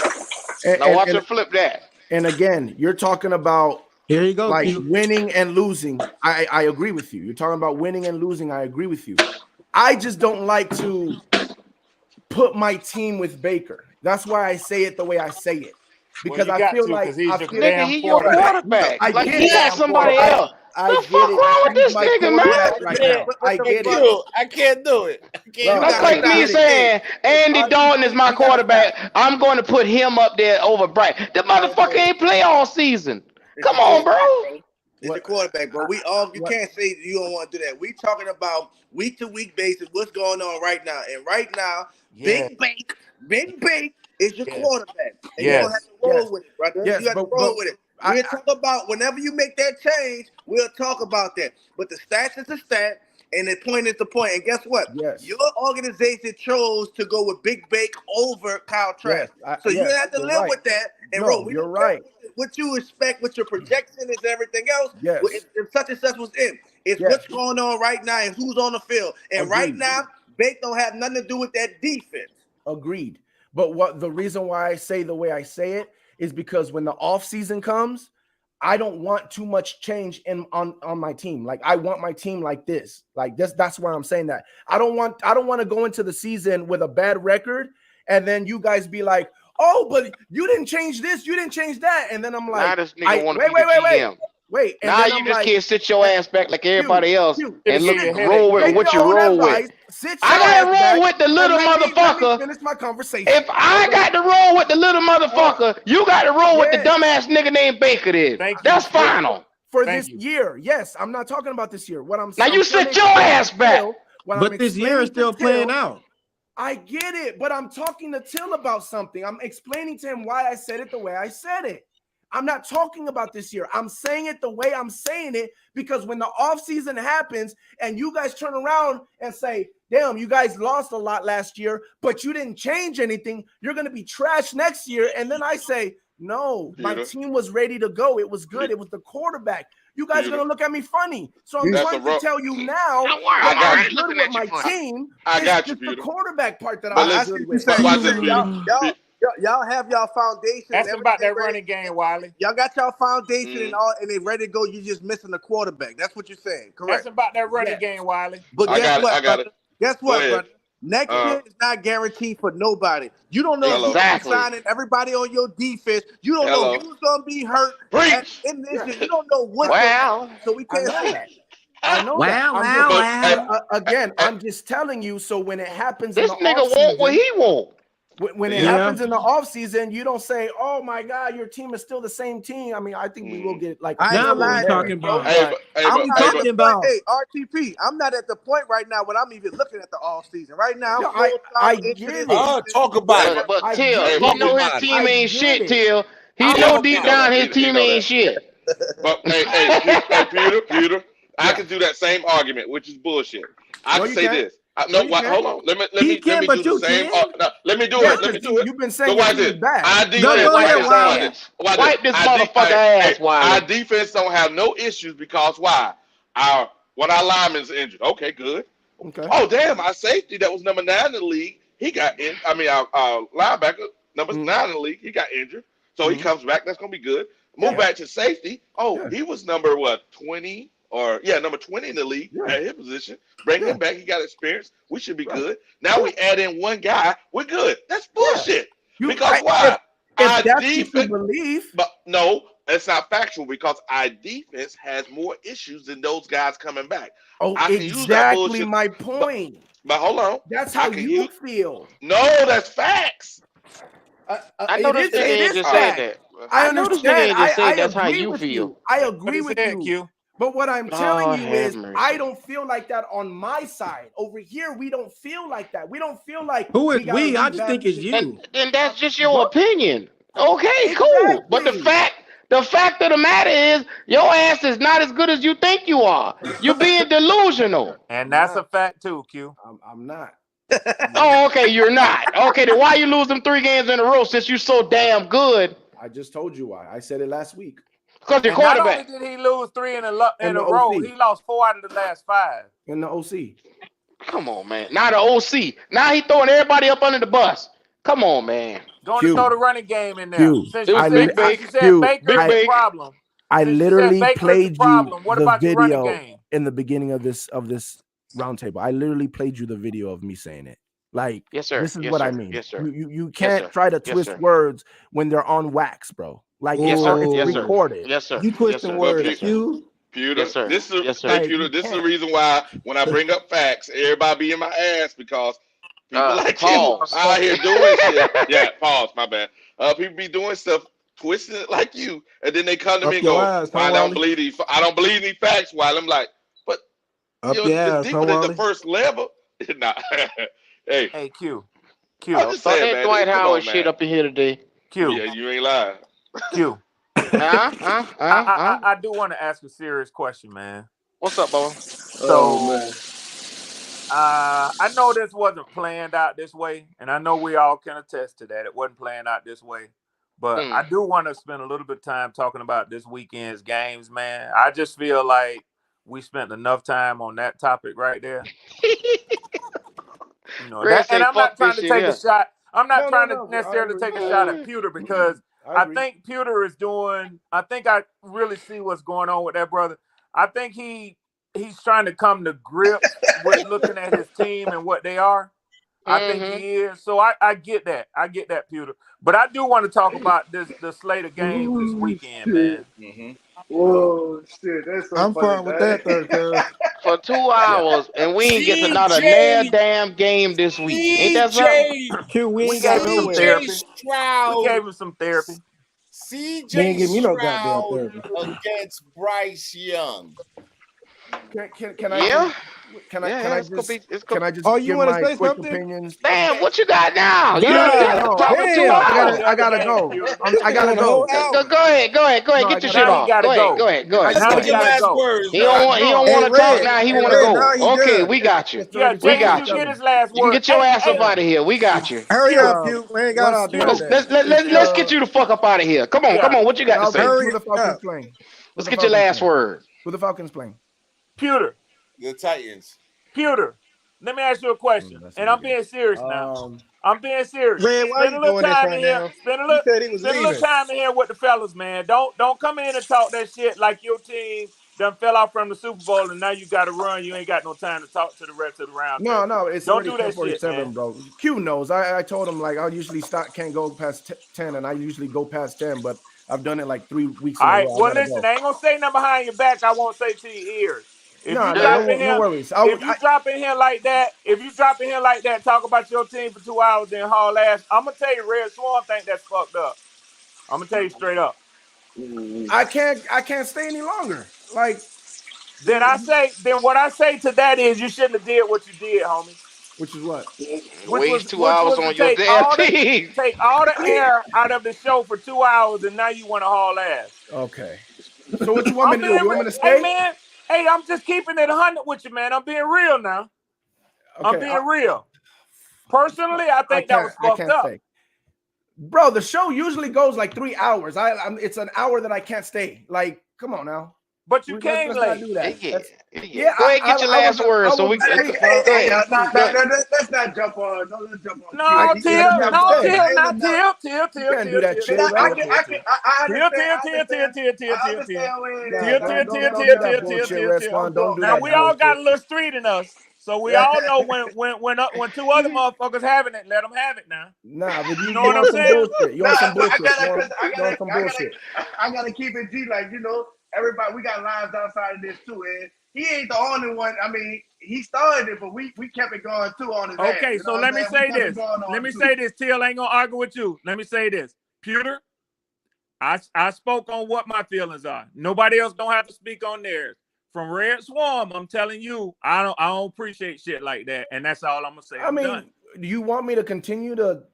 S4: fact. Now watch him flip that.
S8: And again, you're talking about.
S9: Here you go.
S8: Like winning and losing. I agree with you. You're talking about winning and losing. I agree with you. I just don't like to put my team with Baker. That's why I say it the way I say it. Because I feel like
S4: he's your quarterback. Like he got somebody else.
S8: I
S4: what the fuck wrong with this nigga, man?
S8: Right now. I get it.
S1: I can't do it.
S4: That's like me saying Andy Dalton is my quarterback. I'm going to put him up there over Bright. The motherfucker ain't play all season. Come on, bro.
S6: It's the quarterback, bro. You can't say you don't want to do that. We talking about week to week basis, what's going on right now. And right now, Big Bake is your quarterback. And you don't have to roll with it, brother. You have to roll with it. We'll talk about whenever you make that change, we'll talk about that. But the stats is the stat, and the point is the point. And guess what?
S8: Yes.
S6: Your organization chose to go with Big Bake over Kyle Trask. So you have to live with that. And
S8: you're right.
S6: What you expect, what your projection is, everything else.
S8: Yes.
S6: If such and such was in, it's what's going on right now and who's on the field. And right now, Bake don't have nothing to do with that defense.
S8: Agreed. But the reason why I say the way I say it is because when the offseason comes,
S7: I don't want too much change on my team. Like I want my team like this. Like this. That's why I'm saying that. I don't want to go into the season with a bad record and then you guys be like, oh, but you didn't change this, you didn't change that, and then I'm like,
S4: now this nigga want to be the GM.
S7: Wait. And
S4: now
S7: then
S4: you
S7: I'm
S4: just
S7: like,
S4: can't sit your ass back like everybody else and look
S2: your
S4: roll with what you roll with. I gotta roll with the little motherfucker.
S7: Let me finish my conversation.
S4: If I got to roll with the little motherfucker, you got to roll with the dumbass nigga named Baker. Then that's final
S7: for this year. Yes, I'm not talking about this year. What I'm
S4: now, you sit your ass back.
S9: But this year is still playing out.
S7: I get it, but I'm talking to Till about something. I'm explaining to him why I said it the way I said it. I'm not talking about this year. I'm saying it the way I'm saying it because when the offseason happens and you guys turn around and say, damn, you guys lost a lot last year, but you didn't change anything, you're going to be trash next year. And then I say, no, my team was ready to go. It was good. It was the quarterback. You guys are going to look at me funny. So I'm trying to tell you now that I'm good with my team.
S5: I got you,
S7: the quarterback part that
S5: I'm
S7: good with.
S6: Y'all have y'all foundation.
S2: That's about that running game, Wiley.
S6: Y'all got y'all foundation and all, and they ready to go. You just missing the quarterback. That's what you're saying, correct?
S2: That's about that running game, Wiley.
S6: But guess what, brother? Guess what, brother?
S5: Next
S6: year is not guaranteed for nobody. You don't know who's signing everybody on your defense. You don't know who's gonna be hurt in this year. You don't know what. So we can't say that.
S7: I know that. Again, I'm just telling you. So when it happens,
S4: this nigga want what he want.
S7: When it happens in the offseason, you don't say, oh my God, your team is still the same team. I mean, I think we will get like
S9: now what we talking about.
S6: I'm talking about RTP. I'm not at the point right now when I'm even looking at the offseason. Right now,
S7: I get it.
S1: Talk about it.
S4: But Till, he know his team ain't shit, Till. He know deep down his team ain't shit.
S5: But Peter, I can do that same argument, which is bullshit. I can say this. Hold on. Let me do the same. Let me do it.
S7: You've been saying it's bad.
S4: Wipe this motherfucker ass.
S5: Our defense don't have no issues because why? One of our linemen's injured. Okay, good.
S7: Okay.
S5: Oh damn, our safety that was number 9 in the league, he got in. I mean, our linebacker number 9 in the league, he got injured. So he comes back. That's gonna be good. Move back to safety. He was number 20. Number 20 in the league at his position. Bring him back. He got experience. We should be good. Now we add in one guy. We're good. That's bullshit. Because why?
S7: If that's what you believe.
S5: But no, it's not factual because our defense has more issues than those guys coming back.
S7: Oh, exactly my point.
S5: But hold on.
S7: That's how you feel.
S5: No, that's facts.
S4: I know this nigga ain't just saying that.
S7: I know this nigga ain't
S4: just saying that's how you feel.
S7: I agree with you. But what I'm telling you is I don't feel like that on my side. Over here, we don't feel like that. We don't feel like
S9: who is we? I just think it's you.
S4: And that's just your opinion. Okay, cool. But the fact of the matter is your ass is not as good as you think you are. You're being delusional.
S2: And that's a fact too, Q.
S7: I'm not.
S4: Oh, okay, you're not. Okay, then why you lose them 3 games in a row since you're so damn good?
S8: I just told you why. I said it last week.
S4: Because your quarterback.
S2: Not only did he lose 3 in a row, he lost 4 out of the last 5.
S7: In the OC.
S4: Come on, man. Now the OC. Now he throwing everybody up under the bus. Come on, man.
S2: Going to throw the running game in there. Since you said Baker's the problem.
S7: I literally played you the video in the beginning of this roundtable. I literally played you the video of me saying it. Like,
S4: yes, sir.
S7: This is what I mean.
S4: Yes, sir.
S7: You can't try to twist words when they're on wax, bro. Like, it's recorded.
S4: Yes, sir.
S9: You twisting words.
S5: Pewter. This is the reason why when I bring up facts, everybody be in my ass because people like you out here doing shit. Yeah, pause. My bad. People be doing stuff, twisting it like you, and then they come to me and go, "I don't believe these facts." While I'm like, "But it's deeper than the first level." Nah.
S2: Hey, Q.
S5: I'm just saying, man.
S4: Dwight Howard shit up in here today.
S2: Q.
S5: Yeah, you ain't lying.
S2: Q. I do want to ask a serious question, man.
S4: What's up, Bo?
S2: So, I know this wasn't planned out this way, and I know we all can attest to that. It wasn't planned out this way. But I do want to spend a little bit of time talking about this weekend's games, man. I just feel like we spent enough time on that topic right there. And I'm not trying to take a shot. I'm not trying to necessarily take a shot at Pewter because
S11: I think Pewter is doing. I think I really see what's going on with that brother. I think he's trying to come to grips with looking at his team and what they are. I think he is. So I get that. I get that, Pewter. But I do want to talk about the slate of games this weekend, man.
S12: Whoa, shit, that's so
S9: I'm
S12: funny.
S9: fine with that, though, cuz.
S4: For 2 hours, and we ain't get to not a damn game this week. Ain't that something?
S7: Q, we
S11: We
S7: ain't got
S11: gave him some
S7: nowhere.
S11: therapy.
S1: Stroud.
S11: We gave him some therapy.
S7: You
S1: CJ
S7: ain't give me no goddamn
S1: Stroud
S7: therapy.
S1: against Bryce Young.
S8: Can I
S4: Yeah.
S8: can I
S4: Yeah,
S8: can I
S4: it's gonna
S8: just
S4: be. It's
S8: can
S4: gonna.
S8: I just
S9: Oh, you
S8: give
S9: wanna
S8: my
S9: say
S8: quick
S9: something?
S8: opinions?
S4: Damn, what you got now? You
S9: God
S4: done been talking for 2
S9: damn.
S4: hours.
S8: I gotta go. I gotta
S9: Going a whole
S8: go.
S9: hour.
S4: Go ahead.
S8: No, I
S4: Get your
S8: gotta
S4: shit
S11: Now he
S8: go.
S4: off.
S11: gotta
S4: Go ahead.
S11: go.
S1: Let's
S11: Now
S1: get
S11: he
S1: your
S11: gotta
S1: last
S11: go.
S1: words.
S4: He don't
S9: Hey,
S4: want to talk
S9: Red.
S4: now. He
S9: Hey,
S4: want to
S9: Red, now
S4: go.
S9: he
S4: Okay,
S9: done.
S4: we got you.
S8: It's
S11: Yeah,
S4: We
S11: just
S4: got
S11: you get
S4: you.
S11: his last
S4: You can
S11: word.
S4: get your ass up
S11: Hey,
S4: out of here. We got you.
S9: Hurry
S11: Q,
S9: up, Q. We ain't got all day
S11: Q.
S9: today.
S4: Let's get you the fuck up out of here. Come on.
S11: Yeah.
S4: What you got to say?
S9: Hurry
S8: Who the Falcons
S9: up.
S8: playing?
S4: Let's get your last word.
S8: Who the Falcons playing?
S11: Pewter.
S1: The Titans.
S11: Pewter. Let me ask you a question.
S8: That's a
S11: And
S8: good
S11: I'm
S8: game.
S11: being serious now. I'm being serious.
S9: Red, why
S11: Spend
S9: you
S11: a little
S9: doing this
S11: time
S9: right
S11: in here.
S9: now?
S11: Spend a
S9: He said he was
S11: little
S9: leaving.
S11: time in here with the fellas, man. Don't come in and talk that shit like your team done fell off from the Super Bowl and now you got to run. You ain't got no time to talk to the rest of the round table.
S8: No, it's
S11: Don't
S8: already
S11: do that shit,
S8: 10:47,
S11: man.
S8: bro. Q knows. I told him like I usually can't go past 10, and I usually go past 10, but I've done it like 3 weeks
S11: All
S8: in a
S11: right.
S8: row. I
S11: Well,
S8: gotta
S11: listen,
S8: go.
S11: I ain't gonna say nothing behind your back. I won't say to your ears. If you drop in
S8: No
S11: here,
S8: worries.
S11: if you drop in here like that, talk about your team for 2 hours, then haul ass. I'm gonna tell you, Red Swarm think that's fucked up. I'm gonna tell you straight up.
S8: I can't stay any longer. Like
S11: Then what I say to that is you shouldn't have did what you did, homie.
S8: Which is what?
S4: Waste 2 hours
S11: To
S4: on your damn team.
S11: take all the air out of the show for 2 hours, and now you want to haul ass.
S8: Okay. So what you want me to do? You want me to stay?
S11: Hey man, I'm just keeping it 100 with you, man. I'm being real now.
S8: Okay,
S11: I'm being real. Personally, I think that was fucked up.
S8: Stay. Bro, the show usually goes like 3 hours. It's an hour that I can't stay. Like, come on now.
S11: But you came
S8: let's
S11: late.
S8: not do that.
S4: Yeah, go ahead, get your last word. So we
S12: Let's not jump on. Don't let's jump on.
S11: No, Till.
S8: You can't do that shit.
S12: I understand.
S11: Now we all got a little street in us, so we all know when two other motherfuckers having it, let them have it now.
S8: Nah, but you
S11: know what I'm saying?
S8: You want some bullshit.
S12: I gotta keep it G, like, you know, everybody, we got lives outside of this too, and he ain't the only one. I mean, he started it, but we kept it going too on his ass.
S11: Okay, so let me say this. Till ain't gonna argue with you. Let me say this. Pewter, I spoke on what my feelings are. Nobody else don't have to speak on theirs. From Red Swarm, I'm telling you, I don't appreciate shit like that, and that's all I'm gonna say. I'm done.
S8: Do you want me to continue to?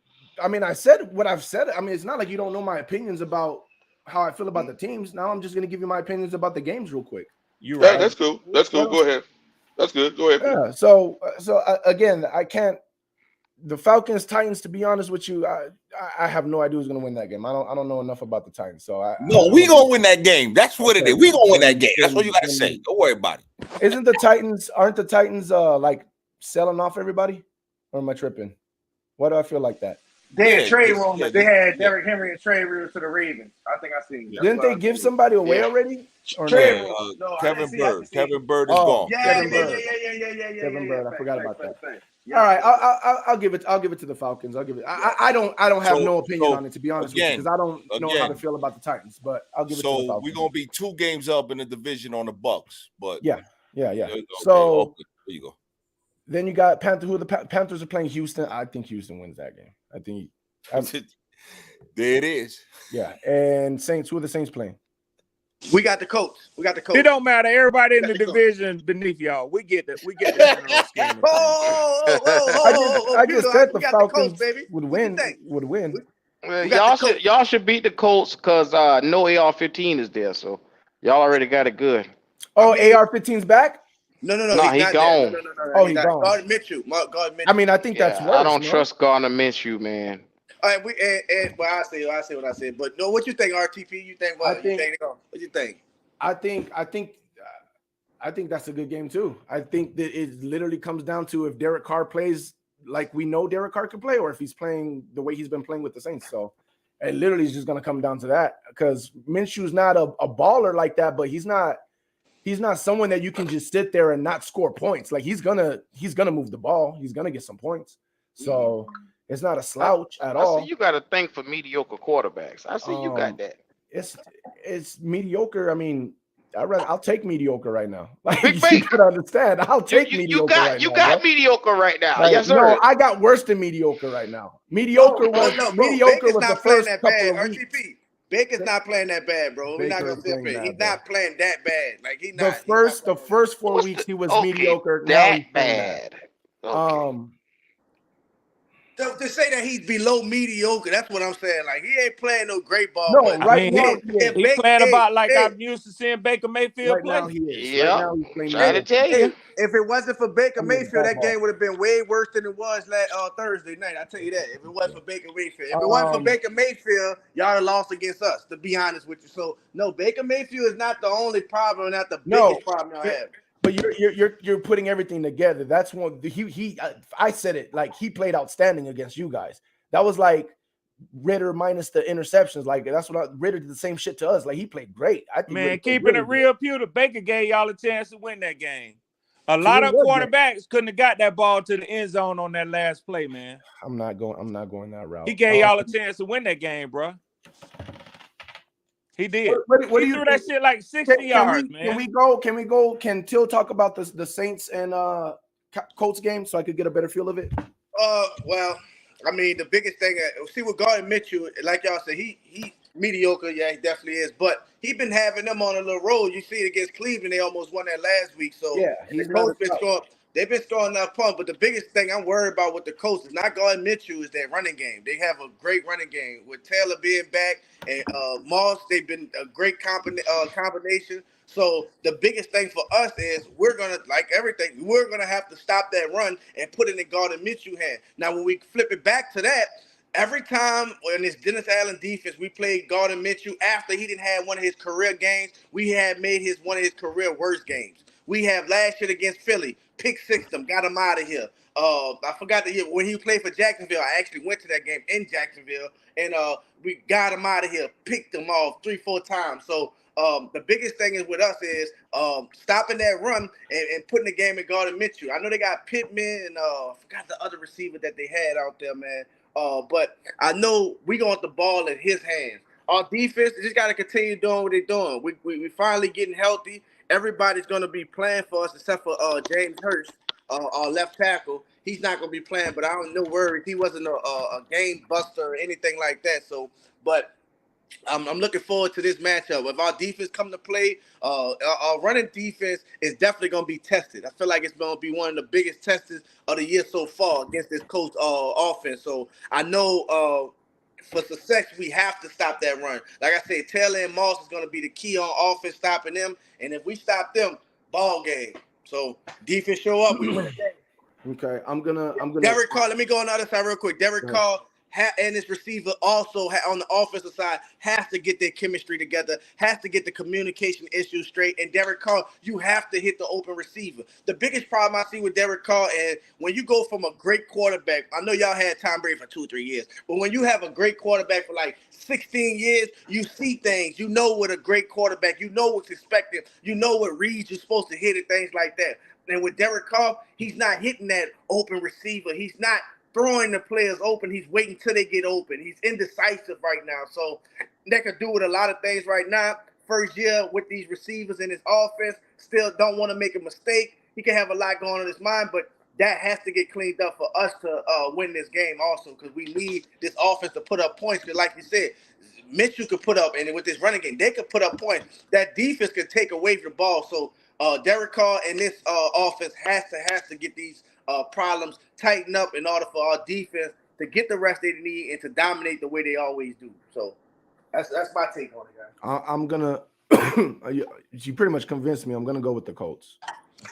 S8: I mean, I said what I've said. I mean, it's not like you don't know my opinions about how I feel about the teams. Now I'm just gonna give you my opinions about the games real quick.
S11: You're right.
S5: That's cool. Go ahead. That's good. Go ahead.
S8: Yeah. So again, I can't. The Falcons, Titans. To be honest with you, I have no idea who's gonna win that game. I don't know enough about the Titans. So
S1: we gonna win that game. That's what it is. We gonna win that game. That's what you gotta say. Don't worry about it.
S8: Aren't the Titans like selling off everybody? Or am I tripping? Why do I feel like that?
S12: They had trade rumors. They had Derrick Henry and trade rumors to the Ravens. I think I seen.
S8: Didn't they give somebody away already? Or
S12: no,
S1: Kevin Bird. Kevin Bird is gone.
S12: Yeah.
S8: Kevin Bird. I forgot about that. All right, I'll give it to the Falcons. I'll give it. I don't have no opinion on it, to be honest with you, because I don't know how to feel about the Titans. But I'll give it to the Falcons.
S1: So we're gonna be 2 games up in the division on the Bucks. But
S8: yeah.
S1: Okay,
S8: so
S1: there you go.
S8: Then you got Panthers. Who the Panthers are playing? Houston. I think Houston wins that game. I think.
S1: There it is.
S8: Yeah, and Saints. Who are the Saints playing?
S6: We got the Colts.
S11: It don't matter. Everybody in the division beneath y'all. We get that. We get the general scheme.
S8: I just said the Falcons would win. Would win.
S4: Well, y'all should beat the Colts because no AR-15 is there, so y'all already got it good.
S8: Oh, AR-15's back?
S6: No,
S4: he's gone.
S6: No, he's gone. Gardner Minshew.
S8: I mean, I think that's worse.
S4: I don't trust Gardner Minshew, man.
S6: All right, well, I say what I said. But no, what you think, RTP? You think what? What you think?
S8: I think that's a good game too. I think that it literally comes down to if Derek Carr plays like we know Derek Carr can play, or if he's playing the way he's been playing with the Saints. So It literally is just gonna come down to that because Minshew's not a baller like that, but he's not someone that you can just sit there and not score points. Like he's gonna move the ball. He's gonna get some points. So it's not a slouch at all.
S4: I see you got a thing for mediocre quarterbacks. I see you got that.
S8: It's mediocre. I mean, I'll take mediocre right now. Like
S4: Big
S8: you
S4: Bake.
S8: gotta understand. I'll take mediocre right now.
S4: You got mediocre right now.
S8: Like,
S4: yes, sir.
S8: No, I got worse than mediocre right now. Mediocre was the first couple of weeks.
S6: RTP. Baker's not playing that bad, bro. We're not gonna say it. He's not playing that bad. Like he's not.
S8: The first 4 weeks he was mediocre.
S4: That bad.
S8: Okay.
S6: To say that he's below mediocre, that's what I'm saying. Like he ain't playing no great ball.
S8: No,
S11: I mean, he's playing about like I'm used to seeing Baker Mayfield play.
S8: Now he is.
S4: Yeah,
S8: right now he's playing.
S4: Trying to tell you.
S6: If it wasn't for Baker Mayfield, that game would have been way worse than it was Thursday night. I tell you that. If it wasn't for Baker Mayfield, if it wasn't for Baker Mayfield, y'all would have lost against us. To be honest with you, so no, Baker Mayfield is not the only problem, not the biggest problem y'all have.
S8: But you're putting everything together. That's one. I said it like he played outstanding against you guys. That was like Ritter minus the interceptions. Like that's what Ritter did the same shit to us. Like he played great. I think
S11: Man, keeping it real, Pewter, Baker gave y'all a chance to win that game. A lot of quarterbacks couldn't have got that ball to the end zone on that last play, man.
S8: I'm not going that route.
S11: He gave y'all a chance to win that game, bro. He did.
S8: What
S11: he
S8: do you
S11: threw that shit like 60 yards, man.
S8: Can we go? Can Till talk about the Saints and Colts game so I could get a better feel of it?
S6: Well, I mean, the biggest thing, see with Gardner Mitchell, like y'all said, he mediocre. Yeah, he definitely is. But he been having them on a little roll. You see it against Cleveland, they almost won that last week. So
S8: yeah,
S6: the Colts been scoring. They've been scoring enough points, but the biggest thing I'm worried about with the Colts is not Gardner Mitchell, is their running game. They have a great running game with Taylor being back and Moss. They've been a great combination. So the biggest thing for us is we're gonna, like everything, we're gonna have to stop that run and put it in Gardner Mitchell's hand. Now, when we flip it back to that, every time in this Dennis Allen defense, we played Gardner Mitchell after he didn't have one of his career games. We had made one of his career worst games. We have last year against Philly, pick six them, got him out of here. I forgot the year when he played for Jacksonville. I actually went to that game in Jacksonville, and we got him out of here, picked him off 3-4 times. So the biggest thing is with us is stopping that run and putting the game in Gardner Mitchell. I know they got Pittman and I forgot the other receiver that they had out there, man. But I know we want the ball in his hands. Our defense just got to continue doing what they're doing. We finally getting healthy. Everybody's going to be playing for us except for James Hurst, our left tackle. He's not going to be playing, but I don't no worries. He wasn't a game buster or anything like that. So, but I'm looking forward to this matchup. If our defense come to play, our running defense is definitely going to be tested. I feel like it's going to be one of the biggest tests of the year so far against this Colts offense. So I know for success, we have to stop that run. Like I said, Taylor and Moss is going to be the key on offense, stopping them. And if we stop them, ball game. So defense show up, we win the game.
S8: Okay, I'm gonna.
S6: Derek Carr, let me go on the other side real quick. Derek Carr and his receiver also on the offensive side has to get their chemistry together, has to get the communication issues straight. And Derek Carr, you have to hit the open receiver. The biggest problem I see with Derek Carr is when you go from a great quarterback, I know y'all had Tom Brady for 2 or 3 years, but when you have a great quarterback for like 16 years, you see things. You know what a great quarterback, you know what's expected, you know what reads you're supposed to hit and things like that. And with Derek Carr, he's not hitting that open receiver. He's not throwing the players open. He's waiting till they get open. He's indecisive right now. So they could do with a lot of things right now. First year with these receivers in his offense, still don't want to make a mistake. He can have a lot going on in his mind, but that has to get cleaned up for us to win this game also, because we need this offense to put up points. Because like you said, Mitchell could put up, and with this running game, they could put up points. That defense could take away from the ball. So Derek Carr and this offense has to get these problems tightened up in order for our defense to get the rest they need and to dominate the way they always do. So that's my take on it, guys.
S8: I'm gonna. You pretty much convinced me. I'm gonna go with the Colts.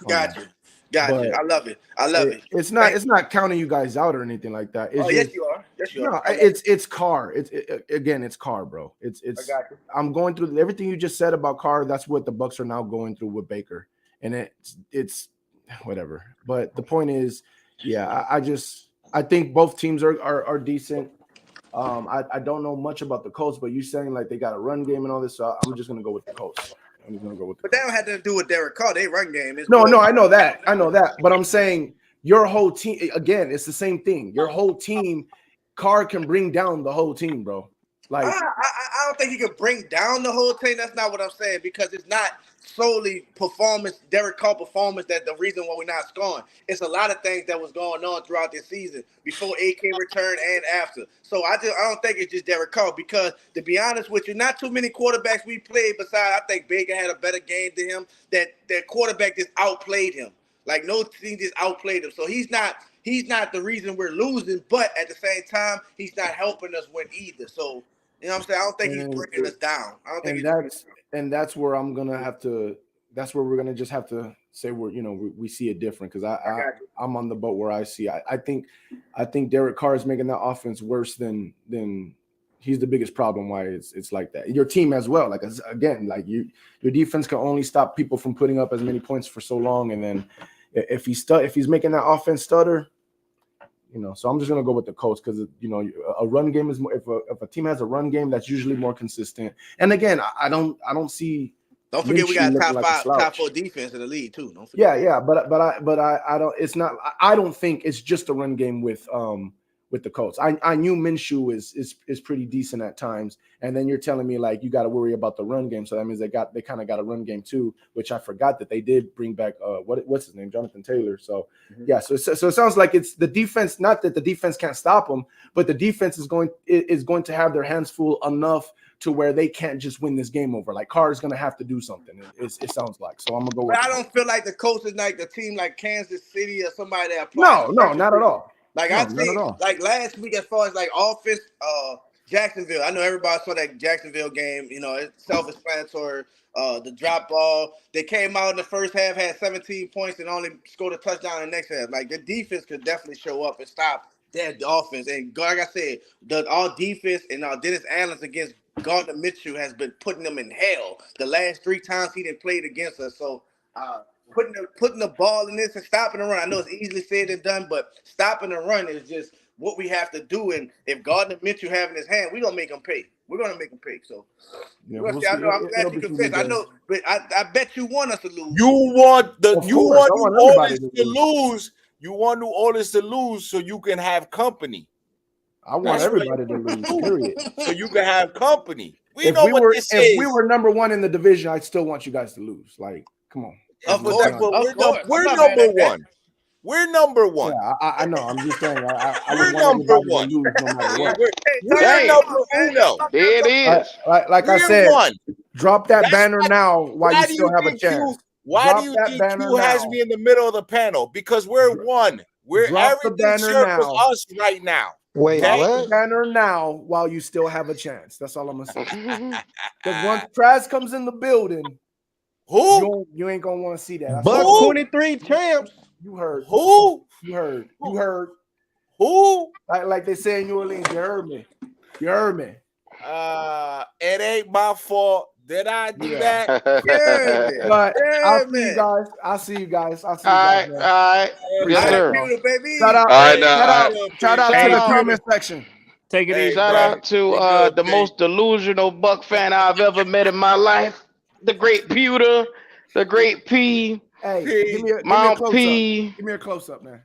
S6: Gotcha. I love it.
S8: It's not counting you guys out or anything like that. It's
S6: yes, you are. Yes, you are.
S8: It's Carr. It's Carr, bro. I got you. I'm going through everything you just said about Carr. That's what the Bucs are now going through with Baker, and it's whatever. But the point is, yeah, I think both teams are decent. I don't know much about the Colts, but you saying like they got a run game and all this, so I'm just gonna go with the Colts.
S6: But that don't have to do with Derek Carr. They run game.
S8: No, I know that. But I'm saying your whole team again. It's the same thing. Your whole team, Carr can bring down the whole team, bro. Like
S6: I don't think he could bring down the whole team. That's not what I'm saying, because it's not solely performance, Derek Carr performance, that's the reason why we're not scoring. It's a lot of things that was going on throughout this season before AK returned and after. So I don't think it's just Derek Carr, because to be honest with you, not too many quarterbacks we played besides, I think Baker had a better game than him, that quarterback just outplayed him. Like no team just outplayed him. So he's not the reason we're losing, but at the same time, he's not helping us win either. So you know what I'm saying? I don't think he's bringing us down. I don't think
S8: that's where I'm gonna have to. That's where we're gonna just have to say we see it different, because I'm on the boat where I see. I think Derek Carr is making that offense worse than he's the biggest problem why it's like that. Your team as well. Like again, like your defense can only stop people from putting up as many points for so long, and then if he's making that offense stutter. So I'm just gonna go with the Colts, because a run game is more. If a team has a run game, that's usually more consistent. And again, I don't see.
S6: Don't forget we got top 4 defense in the league too. Don't forget.
S8: Yeah, but I don't. It's not. I don't think it's just a run game with the Colts. I knew Minshew is pretty decent at times, and then you're telling me like you got to worry about the run game. So that means they kind of got a run game too, which I forgot that they did bring back. What's his name, Jonathan Taylor. So yeah, so it sounds like it's the defense. Not that the defense can't stop them, but the defense is going to have their hands full enough to where they can't just win this game over. Like Carr is going to have to do something. It sounds like. So I'm gonna go.
S6: But I don't feel like the Colts is like the team like Kansas City or somebody that.
S8: No, not at all.
S6: Like I think, like last week, as far as like offense, Jacksonville. I know everybody saw that Jacksonville game. It's self-explanatory. The drop ball. They came out in the first half, had 17 points, and only scored a touchdown in the next half. Like the defense could definitely show up and stop that offense. And like I said, our defense and Dennis Allen's against Gardner Mitchell has been putting them in hell. The last 3 times he didn't play against us. So. Putting the ball in this and stopping the run. I know it's easily said and done, but stopping the run is just what we have to do. And if Gardner Mitchell having his hand, we're gonna make him pay. We're gonna make him pay. So
S8: yeah,
S6: I know. I'm glad you confessed. I know, but I bet you want us to lose.
S1: You want New Orleans to lose. You want New Orleans to lose so you can have company.
S8: I want everybody to lose. Period.
S1: So you can have company.
S8: If we were number 1 in the division, I still want you guys to lose. Like, come on.
S1: We're number 1. We're number 1.
S8: Yeah, I know. I'm just saying.
S1: We're number 1.
S8: Lose no matter what.
S1: We're number 1.
S4: It is.
S8: Like I said, drop that banner now while you still have a chance.
S1: Why do you think Q has me in the middle of the panel? Because we're 1. We're everything circles us right now.
S8: Wait, drop the banner now while you still have a chance. That's all I'm gonna say. Because once Trash comes in the building.
S1: Who?
S8: You ain't gonna want to see that.
S9: But 23 champs.
S8: You heard.
S1: Who?
S8: You heard. You heard.
S1: Who?
S8: Like they say in New Orleans, you heard me. You heard me.
S1: It ain't my fault. Did I do that?
S8: Yeah. But I'll see you guys. All
S4: right. Yes, sir.
S8: Shout out to the comment section.
S2: Take it easy.
S4: Shout out to the most delusional Buck fan I've ever met in my life. The great Pewter, the great P.
S8: Hey, give me a close up, man.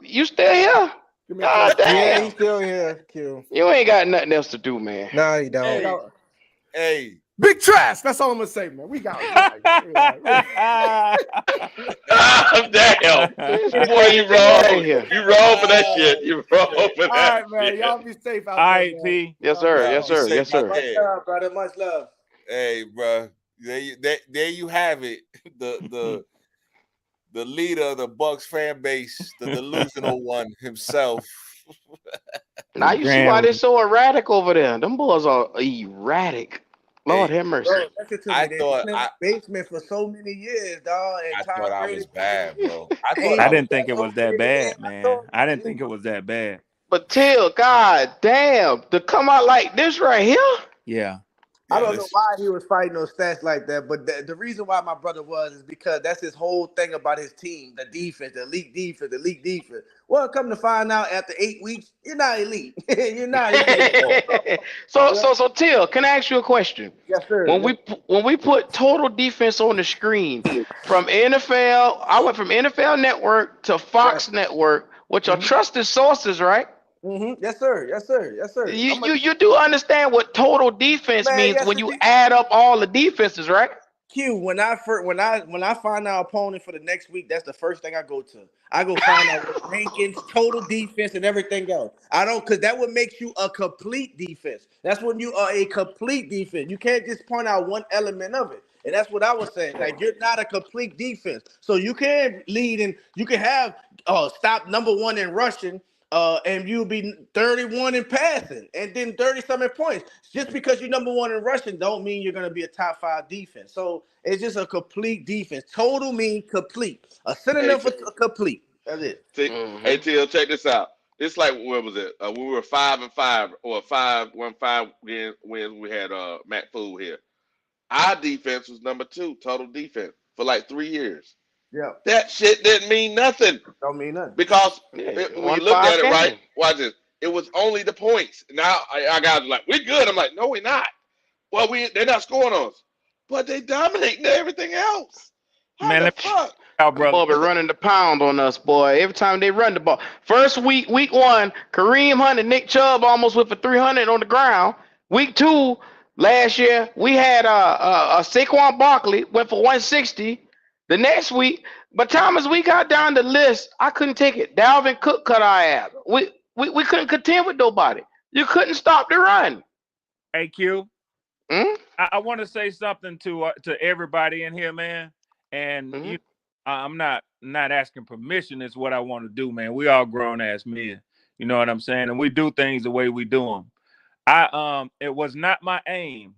S4: You still here?
S9: God damn. Yeah, he's still here. Q.
S4: You ain't got nothing else to do, man.
S9: No, you don't.
S1: Hey.
S8: Big Trash. That's all I'm gonna say, man. We got it.
S5: Damn. Boy, you wrong. You wrong for that shit. You wrong for that.
S8: All right, man. Y'all be safe out there.
S2: All right, P.
S4: Yes, sir. Yes, sir. Yes, sir.
S6: Much love, brother. Much love.
S1: Hey, bro. There you have it. The leader of the Bucks fan base, the delusional one himself.
S4: Now you see why they're so erratic over there. Them boys are erratic. Lord have mercy.
S6: Bro, I thought basement for so many years, dog.
S1: I thought I was bad, bro.
S2: I didn't think it was that bad, man. I didn't think it was that bad.
S4: But till, god damn, to come out like this right here.
S2: Yeah.
S6: I don't know why he was fighting those stats like that, but the reason why my brother was is because that's his whole thing about his team, the defense, the elite defense, the elite defense. Well, come to find out after 8 weeks, you're not elite. You're not elite.
S4: So Till, can I ask you a question?
S6: Yes, sir.
S4: When we put total defense on the screen from NFL, I went from NFL Network to Fox Network, which are trusted sources, right?
S6: Mm-hmm. Yes, sir. Yes, sir. Yes, sir.
S4: You do understand what total defense means
S6: yes,
S4: when you add up all the defenses, right?
S6: Q, when I find our opponent for the next week, that's the first thing I go to. I go find out what rankings, total defense, and everything else. I don't, because that would make you a complete defense. That's when you are a complete defense. You can't just point out one element of it. And that's what I was saying. Like, you're not a complete defense. So you can lead and you can have stop number one in rushing. And you'll be 31 in passing and then 30-something points. Just because you're number one in rushing don't mean you're going to be a top 5 defense. So it's just a complete defense. Total means complete. A synonym for complete. That's it.
S5: See, Hey, Till, check this out. It's like, what was it? We were 5-5 or 5-5 wins. We had Matt Fool here. Our defense was number 2 total defense for like 3 years.
S6: Yeah.
S5: That shit didn't mean nothing.
S6: Don't mean nothing.
S5: Because when you looked at it, right, watch this. It was only the points. Now our guys are like, we're good. I'm like, no, we're not. Well, they're not scoring on us. But they dominating everything else. How the fuck?
S4: Boy, be running the pound on us, boy. Every time they run the ball. First week 1, Kareem Hunt and Nick Chubb almost went for 300 on the ground. Week 2, last year, we had Saquon Barkley went for 160. The next week, but Thomas, we got down the list. I couldn't take it. Dalvin Cook cut our ass. We couldn't contend with nobody. You couldn't stop the run.
S11: Hey Q, I want to say something to everybody in here, man. And I'm not asking permission. Is what I want to do, man. We all grown ass men. You know what I'm saying? And we do things the way we do them. It was not my aim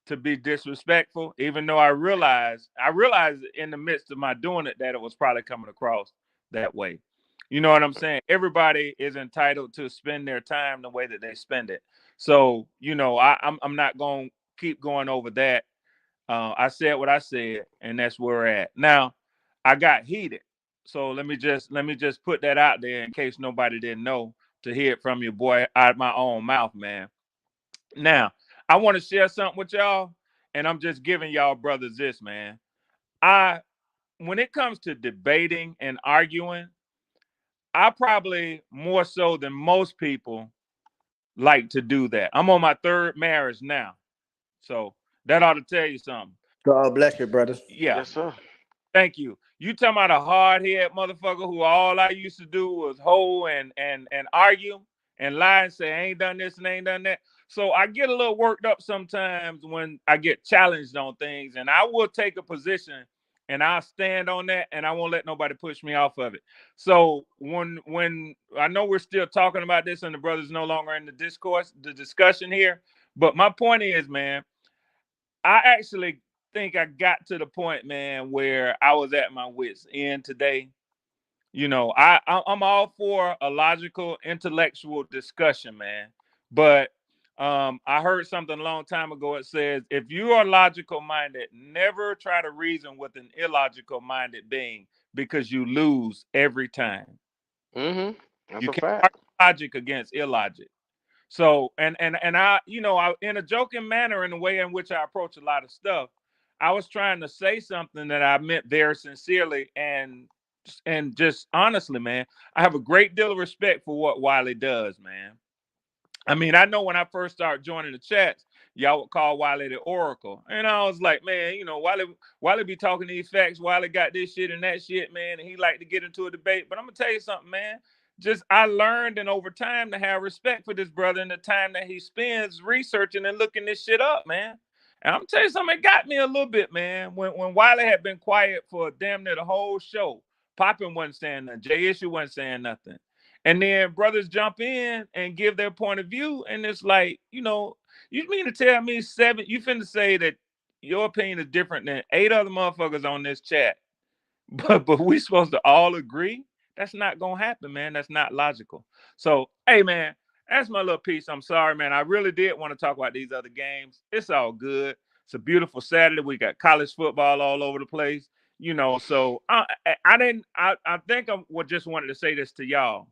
S11: to be disrespectful, even though I realized in the midst of my doing it that it was probably coming across that way. You know what I'm saying? Everybody is entitled to spend their time the way that they spend it. So, you know, I'm not going to keep going over that. I said what I said, and that's where we're at. Now, I got heated. So let me just put that out there in case nobody didn't know, to hear it from your boy out of my own mouth, man. Now, I want to share something with y'all, and I'm just giving y'all brothers this, man. When it comes to debating and arguing, I probably more so than most people like to do that. I'm on my 3rd marriage now, so that ought to tell you something.
S6: God bless you, brother.
S11: Yeah.
S4: Yes, sir.
S11: Thank you. You talking about a hard-head motherfucker who all I used to do was hoe and argue and lie and say I ain't done this and ain't done that. So I get a little worked up sometimes when I get challenged on things, and I will take a position and I'll stand on that, and I won't let nobody push me off of it. So when I know we're still talking about this and the brothers no longer in the discussion here, but my point is, man, I actually think I got to the point, man, where I was at my wit's end today. You know, I'm all for a logical, intellectual discussion, man. But I heard something a long time ago. It says, if you are logical minded, never try to reason with an illogical minded being, because you lose every time.
S4: That's
S11: you
S4: a
S11: can't
S4: fact.
S11: logic against illogic. So, and I, you know, I, in a joking manner, in the way in which I approach a lot of stuff, I was trying to say something that I meant very sincerely and just honestly, man. I have a great deal of respect for what Wiley does, man. I mean, I know when I first started joining the chats, y'all would call Wiley the Oracle. And I was like, man, you know, Wiley be talking these facts. Wiley got this shit and that shit, man. And he like to get into a debate. But I'm going to tell you something, man. Just I learned and over time to have respect for this brother and the time that he spends researching and looking this shit up, man. And I'm going to tell you something, it got me a little bit, man. When Wiley had been quiet for damn near the whole show, Poppin wasn't saying nothing. Jay Issue wasn't saying nothing. And then brothers jump in and give their point of view. And it's like, you know, you mean to tell me you finna say that your opinion is different than 8 other motherfuckers on this chat. But we supposed to all agree? That's not going to happen, man. That's not logical. So, hey, man, That's my little piece. I'm sorry, man. I really did want to talk about these other games. It's all good. It's a beautiful Saturday. We got college football all over the place. So I think I just wanted to say this to y'all.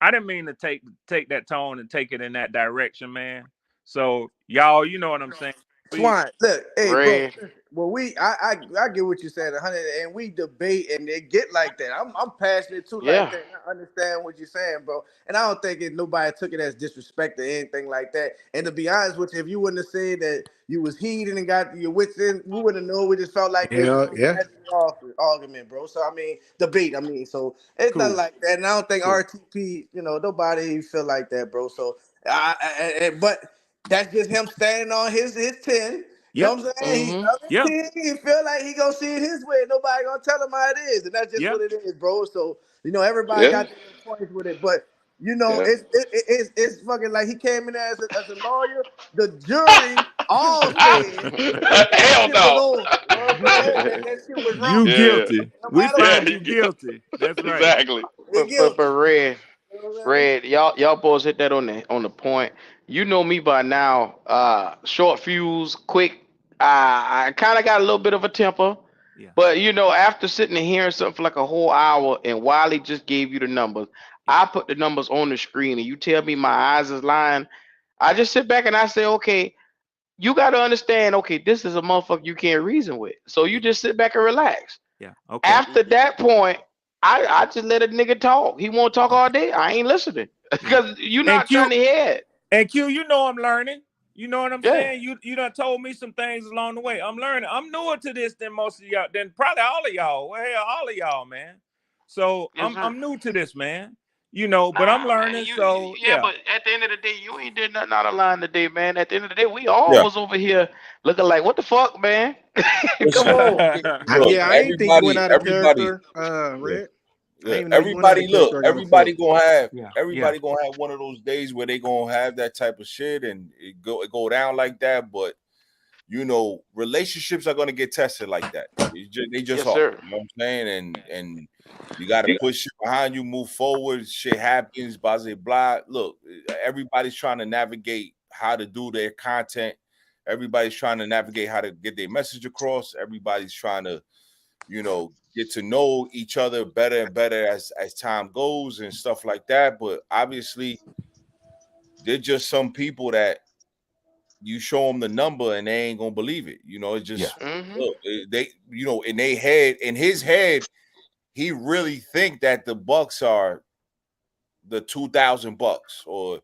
S11: I didn't mean to take that tone and take it in that direction, man. So y'all, you know what I'm saying.
S6: Swine, look, hey,
S4: Red.
S6: bro. Well, I get what you said, 100, and we debate, and it get like that. I'm passionate too, like that. I understand what you're saying, bro. And I don't think nobody took it as disrespect or anything like that. And to be honest with you, if you wouldn't have said that you was heated and got your wits in, we wouldn't have known. We just felt like this was an argument, bro. So I mean, debate. I mean, so it's nothing like that. And I don't think RTP, nobody feel like that, bro. So but. That's just him standing on his 10. You know what I'm saying? He love his team. He feel like he gonna see it his way. Nobody gonna tell him how it is, and that's just what it is, bro. So everybody got their points with it, but it's fucking like he came in there as a lawyer. The jury all said
S5: hell no.
S6: that shit was wrong.
S11: You guilty. We find you guilty. That's right.
S5: Exactly.
S4: But Red, y'all boys hit that on the point. You know me by now. Short fuse, quick. I kind of got a little bit of a temper.
S11: Yeah.
S4: But after sitting and hearing something for like a whole hour, and Wiley just gave you the numbers, I put the numbers on the screen, and you tell me my eyes is lying. I just sit back and I say, okay, you got to understand. Okay, this is a motherfucker you can't reason with. So you just sit back and relax.
S11: Yeah. Okay.
S4: After that point, I just let a nigga talk. He won't talk all day. I ain't listening because you're not trying to hear it.
S11: And Q, I'm learning. You know what I'm saying? You done told me some things along the way. I'm learning. I'm newer to this than most of y'all, than probably all of y'all. Well, hell, all of y'all, man. So I'm new to this, man. But I'm learning.
S4: Man, but at the end of the day, you ain't did nothing out of line today, man. At the end of the day, we all was over here looking like, what the fuck, man? Come on.
S1: Look,
S9: I ain't think you went out of character, Red.
S1: Everybody gonna have one of those days where they gonna have that type of shit and it go down like that. But relationships are gonna get tested like that. They just are.
S4: Sir.
S1: You know what I'm saying? And you gotta push shit behind you, move forward. Shit happens, blah blah. Look, everybody's trying to navigate how to do their content. Everybody's trying to navigate how to get their message across. Everybody's trying to, get to know each other better and better as time goes and stuff like that. But obviously, they're just some people that you show them the number and they ain't gonna believe it. It's just look, they, in his head, he really think that the Bucks are the 2000 Bucks or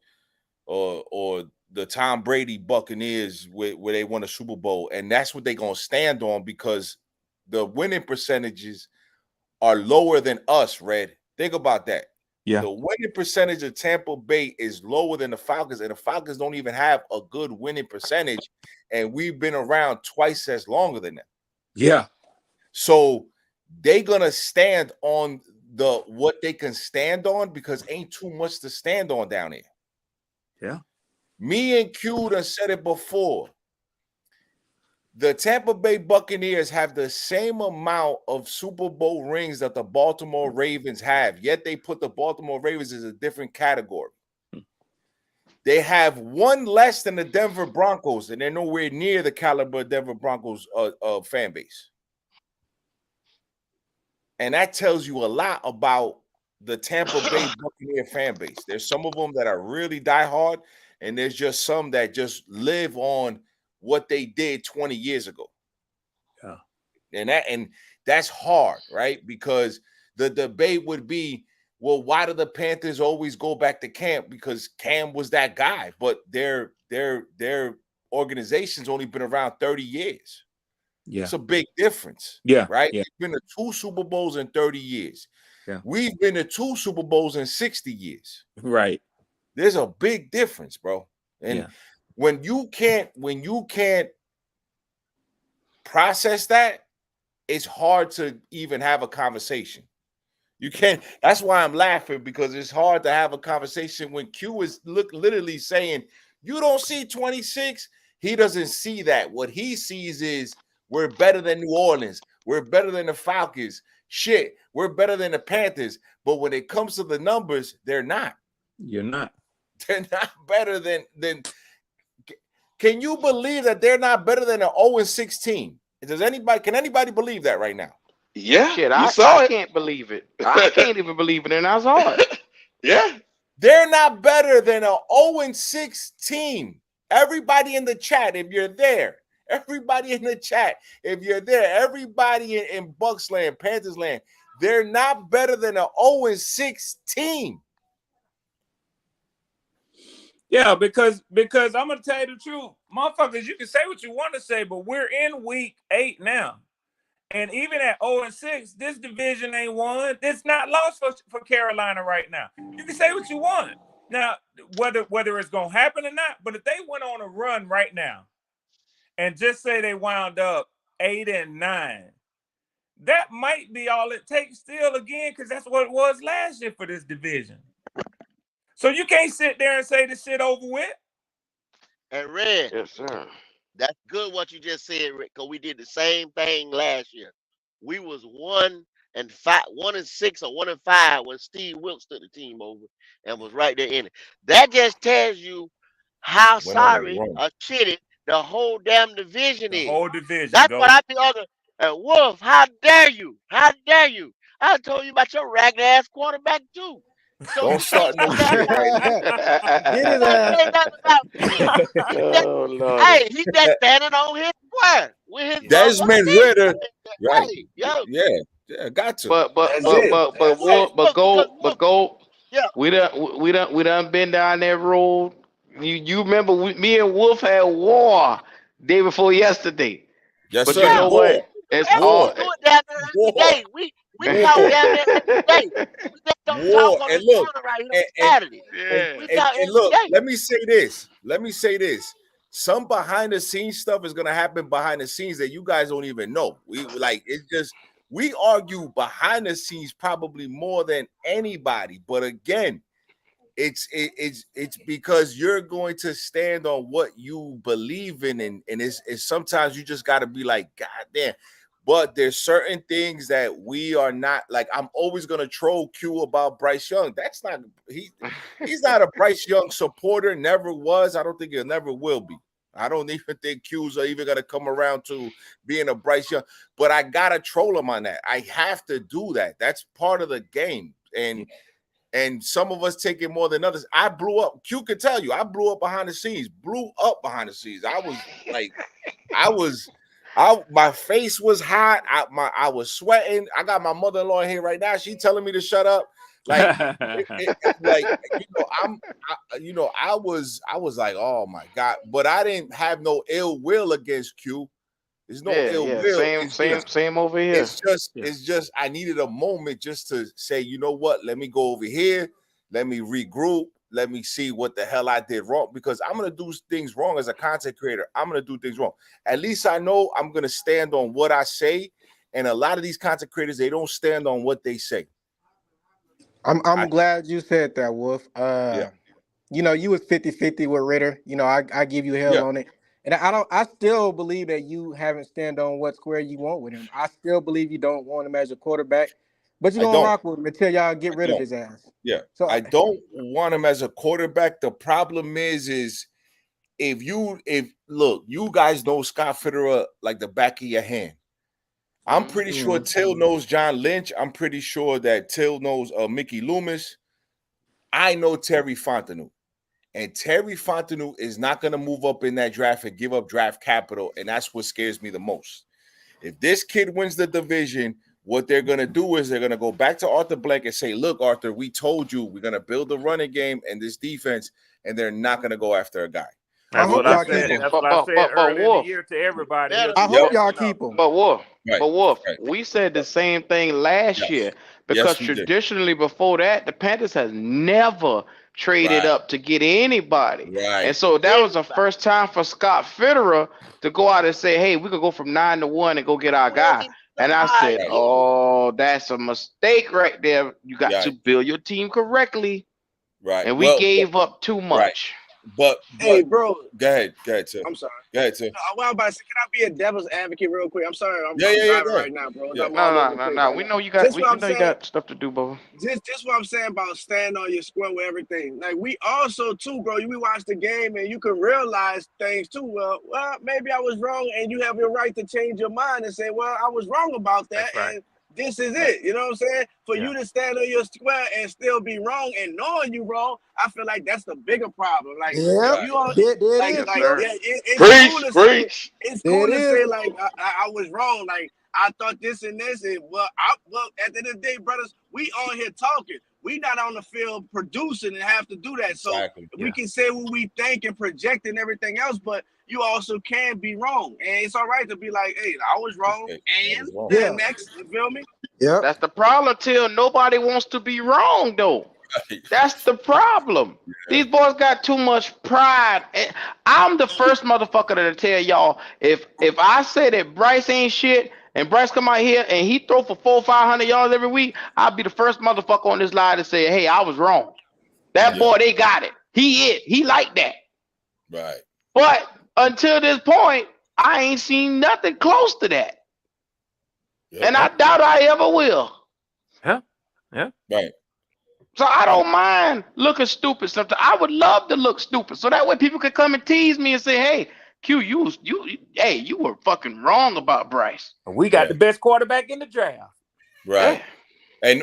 S1: the Tom Brady Buccaneers where they won a Super Bowl, and that's what they gonna stand on because the winning percentages are lower than us, Red. Think about that.
S11: Yeah.
S1: The winning percentage of Tampa Bay is lower than the Falcons, and the Falcons don't even have a good winning percentage, and we've been around twice as longer than them.
S11: Yeah.
S1: So they're gonna stand on what they can stand on because ain't too much to stand on down there.
S11: Yeah.
S1: Me and Q done said it before. The Tampa Bay Buccaneers have the same amount of Super Bowl rings that the Baltimore Ravens have, yet they put the Baltimore Ravens as a different category. They have one less than the Denver Broncos, and they're nowhere near the caliber of Denver Broncos fan base. And that tells you a lot about the Tampa Bay Buccaneer fan base. There's some of them that are really diehard, and there's just some that just live on what they did 20 years ago.
S11: Yeah.
S1: And that's hard, right? Because the debate would be, well, why do the Panthers always go back to Cam? Because Cam was that guy, but their organization's only been around 30 years.
S11: Yeah.
S1: It's a big difference.
S11: Yeah.
S1: Right?
S11: Yeah.
S1: They've been to 2 Super Bowls in 30 years.
S11: Yeah.
S1: We've been to 2 Super Bowls in 60 years.
S11: Right.
S1: There's a big difference, bro. And when you can't process that, it's hard to even have a conversation. You can't. That's why I'm laughing, because it's hard to have a conversation when Q is literally saying, you don't see 26. He doesn't see that. What he sees is we're better than New Orleans. We're better than the Falcons. Shit, we're better than the Panthers. But when it comes to the numbers, they're not.
S11: You're not.
S1: They're not better than. Can you believe that they're not better than an 0-6 team? Can anybody believe that right now?
S5: Yeah,
S4: Shit,
S5: you
S4: I
S5: saw it.
S4: can't believe it. I can't even believe it, and I saw it.
S5: Yeah.
S1: They're not better than an 0-6 team. Everybody in the chat, if you're there, everybody in the chat, if you're there, everybody in Bucks land, Panthers land, they're not better than an 0-6 team.
S11: Yeah, because I'm gonna tell you the truth, motherfuckers. You can say what you want to say, but we're in week 8 now. And even at 0-6, this division ain't won. It's not lost for Carolina right now. You can say what you want. Now, whether it's going to happen or not, but if they went on a run right now and just say they wound up 8-9, that might be all it takes still again, because that's what it was last year for this division. So you can't sit there and say this shit over with.
S3: And Red,
S4: Yes, sir.
S3: That's good what you just said, Rick, because we did the same thing last year. We was 1-6 or 1-5 when Steve Wilkes took the team over and was right there in it. That just tells you how sorry or shitty the whole damn division is.
S11: The whole division.
S3: That's what I be arguing. And Wolf, how dare you? How dare you? I told you about your ragged ass quarterback too. So
S1: Don't start no shit right now.
S9: Get his ass.
S4: Oh, Lord.
S3: Hey, he just standing on his square with his
S1: Desmond Ritter. Right.
S3: Hey, yo.
S1: Yeah, got to.
S4: But go.
S3: Yeah.
S4: We done been down that road. You remember me and Wolf had war day before yesterday.
S1: Yes,
S4: but
S1: sir.
S4: You know
S1: War.
S4: what? It's all
S3: do it down there every day. We talk down there every day. We just don't talk on this corner right here on Saturday.
S1: And look, let me say this. Some behind the scenes stuff is gonna happen behind the scenes that you guys don't even know. We argue behind the scenes probably more than anybody, but again, it's because you're going to stand on what you believe in, and it's sometimes you just got to be like, God damn. But there's certain things that we are not like. I'm always gonna troll Q about Bryce Young. That's not he's not a Bryce Young supporter. Never was. I don't think he never will be. I don't even think Q's are even gonna come around to being a Bryce Young. But I gotta troll him on that. I have to do that. That's part of the game. And some of us take it more than others. I blew up. Q could tell you, I blew up behind the scenes. Blew up behind the scenes. I was like, my face was hot. I was sweating. I got my mother-in-law in here right now. She telling me to shut up. Like, I was like, oh my God. But I didn't have no ill will against Q. There's no ill will.
S4: Same over here.
S1: It's just I needed a moment just to say, you know what? Let me go over here. Let me regroup. Let me see what the hell I did wrong, because I'm going to do things wrong as a content creator. I'm going to do things wrong. At least I know I'm going to stand on what I say. And a lot of these content creators, they don't stand on what they say.
S9: I'm glad you said that, Wolf. You know, you was 50-50 with Ritter. You know, I give you hell on it. And I still believe that you haven't stand on what square you want with him. I still believe you don't want him as a quarterback. But you're going to rock with him until y'all get rid of his ass.
S1: Yeah.
S9: So
S1: I don't want him as a quarterback. The problem is if you guys know Scott Fitterer like the back of your hand. I'm pretty sure Till knows John Lynch. I'm pretty sure that Till knows Mickey Loomis. I know Terry Fontenot. And Terry Fontenot is not going to move up in that draft and give up draft capital. And that's what scares me the most. If this kid wins the division, what they're going to do is they're going to go back to Arthur Blank and say, look, Arthur, we told you we're going to build a running game and this defense, and they're not going to go after a guy.
S11: That's what I said. That's what I said earlier in the year to everybody.
S9: I hope y'all keep him.
S4: But Wolf, we said the same thing last year, because traditionally before that, the Panthers has never traded up to get anybody. And so that was the first time for Scott Fitterer to go out and say, hey, we could go from 9-1 and go get our guy. And I said, oh, that's a mistake right there. You got to build your team correctly.
S1: Right.
S4: And we gave up too much.
S12: Hey, bro.
S1: Go ahead, Tim.
S12: I'm sorry.
S1: Go ahead, Tim.
S12: Well, I'm about to say, can I be a devil's advocate real quick? I'm sorry, I'm
S1: Yeah,
S12: driving
S1: go
S12: right now, bro.
S1: Yeah.
S4: No. We know you got. We know you got stuff to do, bro.
S12: Just what I'm saying about stand on your square with everything. Like we also too, bro. We watch the game and you can realize things too. Well, maybe I was wrong, and you have your right to change your mind and say, well, I was wrong about that, and this is it. You know what I'm saying? For you to stand on your square and still be wrong and knowing you wrong, I feel like that's the bigger problem. Like you all, it's cool to say, it's cool to say like I was wrong. Like I thought this and this, and well, at the end of the day, brothers, we on here talking. We not on the field producing and have to do that. So we can say what we think and project and everything else, but you also can be wrong. And it's all right to be like, hey, I was wrong. And then next, you feel me?
S4: Yeah. That's the problem till nobody wants to be wrong, though. That's the problem. These boys got too much pride. I'm the first motherfucker to tell y'all, if I say that Bryce ain't shit, and Bryce come out here and he throw for 400 or 500 yards every week, I'll be the first motherfucker on this line to say, hey, I was wrong. That boy, they got it. He like that.
S1: Right.
S4: But until this point, I ain't seen nothing close to that. And I doubt I ever will.
S2: Yeah.
S1: Right.
S4: So I don't mind looking stupid sometimes. I would love to look stupid. So that way people can come and tease me and say, hey, Q, you were fucking wrong about Bryce.
S11: We got the best quarterback in the draft.
S1: Right. And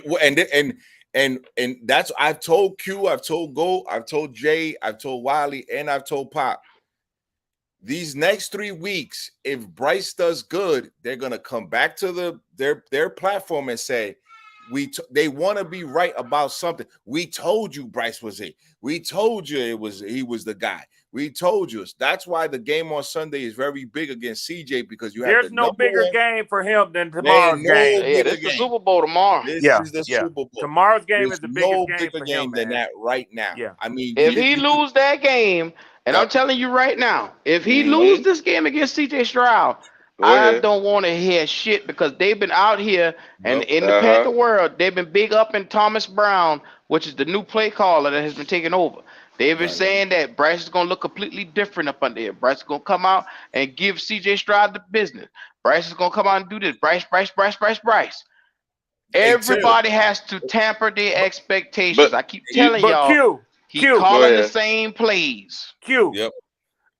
S1: that's, I've told Q, I've told Go, I've told Jay, I've told Wiley, and I've told Pop. These next 3 weeks, if Bryce does good, they're gonna come back to their platform and say, they want to be right about something. We told you Bryce was it. We told you he was the guy. We told you. That's why the game on Sunday is very big against CJ, because
S11: there's no bigger game for him than tomorrow's game.
S4: Yeah, this is the Super Bowl tomorrow.
S1: This is the Super Bowl.
S11: Tomorrow's game is the biggest
S1: no
S11: game
S1: bigger
S11: for
S1: game
S11: him,
S1: than
S11: man.
S1: that right now.
S11: Yeah.
S1: I mean,
S4: if he lose that game, and I'm telling you right now, if he lose this game against CJ Stroud, I don't want to hear shit, because they've been out here and in the Panther world, they've been big up in Thomas Brown, which is the new play caller that has been taken over. They've been saying that Bryce is going to look completely different up under here. Bryce is going to come out and give CJ Stroud the business. Bryce is going to come out and do this. Bryce. Everybody has to tamper their expectations. I keep telling y'all, he calling the same plays.
S11: Yep.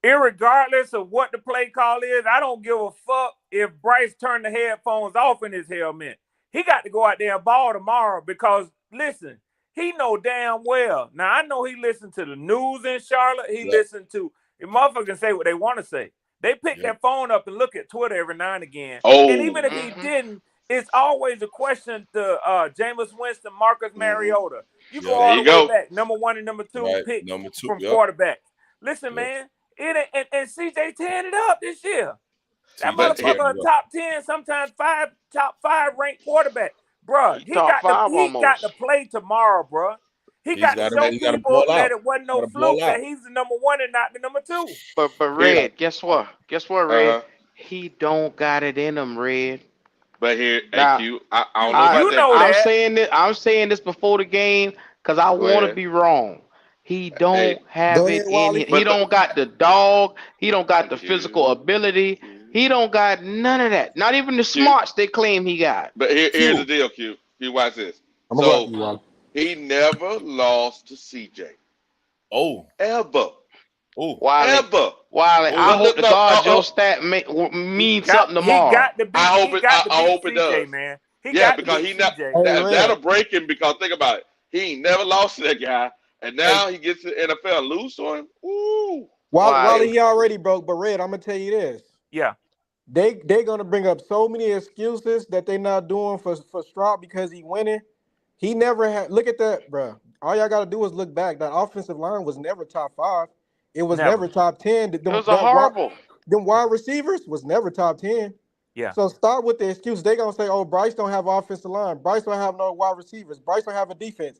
S11: Irregardless of what the play call is, I don't give a fuck if Bryce turned the headphones off in his helmet. He got to go out there and ball tomorrow, because, listen, he know damn well. Now, I know he listened to the news in Charlotte. He listened to, the motherfuckers can say what they want to say. They pick their phone up and look at Twitter every now and again. And even if he didn't, it's always a question to Jameis Winston, Marcus Mariota. You go all the way back, number 1 and number 2 pick from quarterback. Listen, man, and CJ tearing it up this year. That motherfucker a top 10, sometimes top 5 ranked quarterback. Bruh, he got to play tomorrow, bruh. He got to show people that it wasn't no fluke, that he's the number 1 and not the number 2.
S4: But Red, guess what? Red? He don't got it in him, Red.
S5: But here, I don't know about that.
S4: I'm saying this before the game, because I want to be wrong. He don't have it in him. He don't got the dog. He don't got the physical ability. He don't got none of that. Not even the smarts they claim he got.
S5: But here's the deal, Q. You watch this. He never lost to CJ. Ever. Ever.
S4: Wiley, I hope to God your stat means something tomorrow.
S5: I hope it does.
S11: Man.
S5: Because that'll break him, because think about it. He ain't never lost to that guy. And now he gets to the NFL and lose to him. Ooh.
S9: Wiley, he already broke, but Red, I'm gonna tell you this.
S11: Yeah.
S9: They're gonna bring up so many excuses that they're not doing for Stroud because he winning. He never had. Look at that, bro. All y'all gotta do is look back. That offensive line was never top 5. It was never top 10.
S4: It was horrible.
S9: Them wide receivers was never top 10.
S11: Yeah.
S9: So start with the excuse. They gonna say, "Oh, Bryce don't have offensive line. Bryce don't have no wide receivers. Bryce don't have a defense."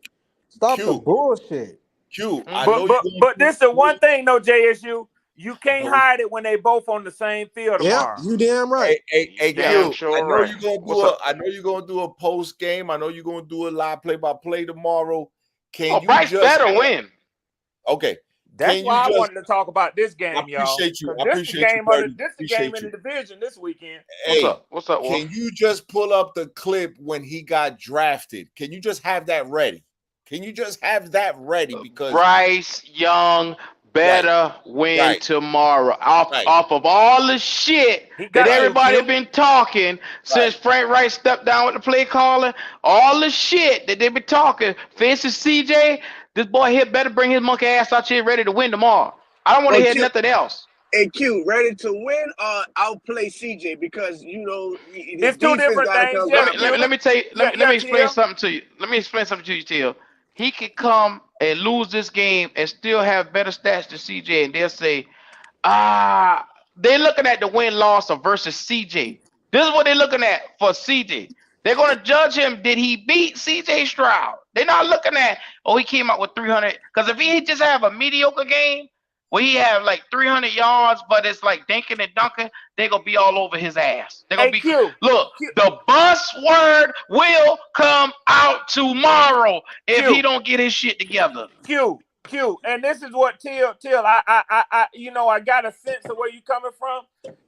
S9: Stop the bullshit.
S11: But this the one thing, though, JSU. You can't hide it when they both on the same field tomorrow.
S9: Yeah, you damn right.
S1: Hey, Q, I know you're gonna do a post game. I know you're gonna do a live play-by-play tomorrow.
S4: Bryce better win.
S1: Okay.
S11: That's why I wanted to talk about this game,
S1: I appreciate
S11: y'all.
S1: you. I appreciate you, Dirty.
S11: This the game in the division this weekend.
S1: Hey,
S4: what's up?
S1: Can you just pull up the clip when he got drafted? Can you just have that ready? Because
S4: Bryce Young better win tomorrow. Off of all the shit that everybody been talking since Frank Wright stepped down with the play calling, all the shit that they been talking, fences CJ, this boy here better bring his monkey ass out here ready to win tomorrow. I don't want to hear nothing else.
S12: Hey, Q, ready to win or outplay CJ? Because, you know,
S11: it's two different things.
S4: Let me tell you, let me explain something to you. Let me explain something to you, Till. He could come and lose this game and still have better stats than CJ, and they'll say, they're looking at the win-loss of versus CJ. This is what they're looking at for CJ. They're going to judge him. Did he beat CJ Stroud? They're not looking at, he came out with 300. Because if he just have a mediocre game, where he have like 300 yards, but it's like dinking and dunking, they're going to be all over his ass. They're going to be, look, the buzzword will come out tomorrow if he don't get his shit together.
S11: Q, and this is what Till, I got a sense of where you coming from,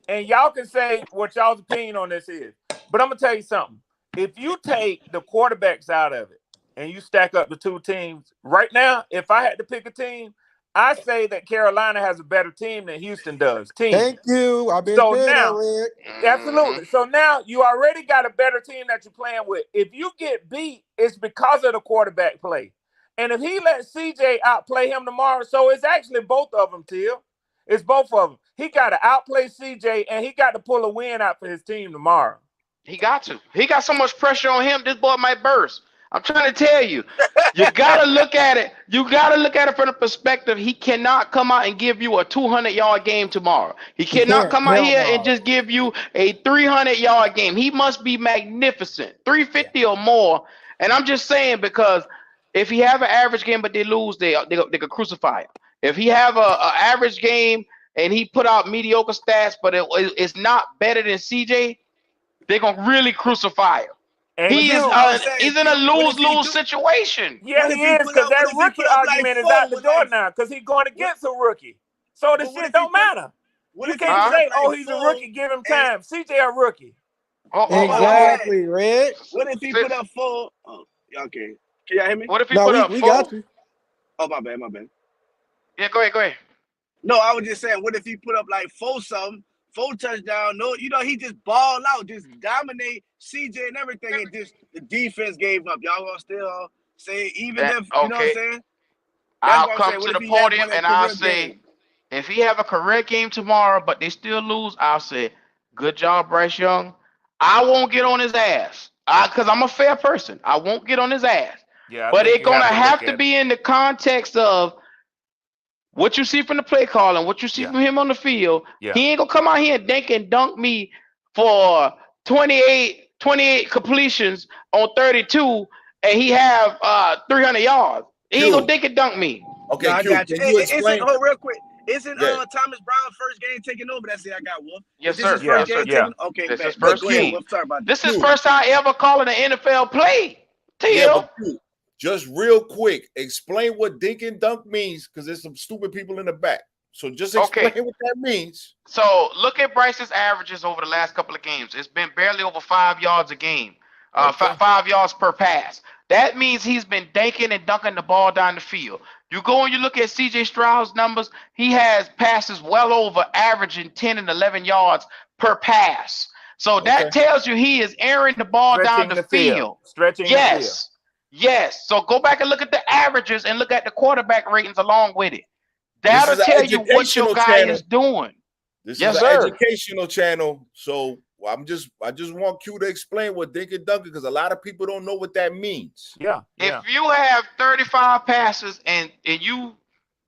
S11: and y'all can say what y'all's opinion on this is. But I'm going to tell you something. If you take the quarterbacks out of it and you stack up the two teams, right now, if I had to pick a team, I say that Carolina has a better team than Houston does.
S9: Thank you. I've been saying that, Rick.
S11: Absolutely. So now you already got a better team that you're playing with. If you get beat, it's because of the quarterback play. And if he lets CJ outplay him tomorrow, so it's actually both of them, Till. It's both of them. He got to outplay CJ, and he got to pull a win out for his team tomorrow.
S4: He got to. He got so much pressure on him, this boy might burst. I'm trying to tell you, you got to look at it. You got to look at it from the perspective. He cannot come out and give you a 200-yard game tomorrow. He cannot come out here and just give you a 300-yard game. He must be magnificent, 350 or more. And I'm just saying, because if he have an average game but they lose, they could crucify him. If he have a average game and he put out mediocre stats, but it's not better than CJ, they're going to really crucify him. He's in a lose-lose situation.
S11: Yeah, he is, because that rookie argument is out the door now, because he's going against a rookie. So the shit don't matter. You can't say, he's a rookie, give him time. CJ a rookie.
S9: Exactly, Red.
S12: What if he put up 4? Okay. Can y'all hear me?
S4: What if he put up 4?
S9: We got you.
S12: Oh, my bad.
S4: Yeah, go ahead.
S12: No, I was just saying, what if he put up like 4 touchdowns? No, he just ball out, just dominate CJ and everything, and just the defense gave up. Y'all gonna still say you know what I'm saying?
S4: I'll come to the podium and I'll say, if he have a career game tomorrow, but they still lose, I'll say, good job, Bryce Young. I won't get on his ass, because I'm a fair person. I won't get on his ass.
S11: Yeah,
S4: but it's gonna have to be in the context of what you see from the play call and what you see from him on the field. He ain't gonna come out here and dink and dunk me for 28 completions on 32, and he have 300 yards. He ain't gonna dink and dunk me.
S12: Okay, I got you. Real quick. Isn't Thomas Brown's first game taking over? That's it. I got Wolf.
S4: Yes, sir.
S12: Okay,
S4: this is first game.
S12: Sorry about
S4: this is first time ever calling an NFL play.
S1: Just real quick, explain what dink and dunk means, because there's some stupid people in the back. So just explain what that means.
S4: So look at Bryce's averages over the last couple of games. It's been barely over 5 yards a game, 5 yards per pass. That means he's been dinking and dunking the ball down the field. You go and you look at CJ Stroud's numbers. He has passes well over averaging 10 and 11 yards per pass. So that tells you he is airing the ball down the field.
S11: Stretching the field.
S4: Yes. So go back and look at the averages and look at the quarterback ratings along with it. That'll tell you what your guy is doing.
S1: This is an educational channel. So I just want Q to explain what dink and dunk, because a lot of people don't know what that means.
S4: If you have 35 passes and you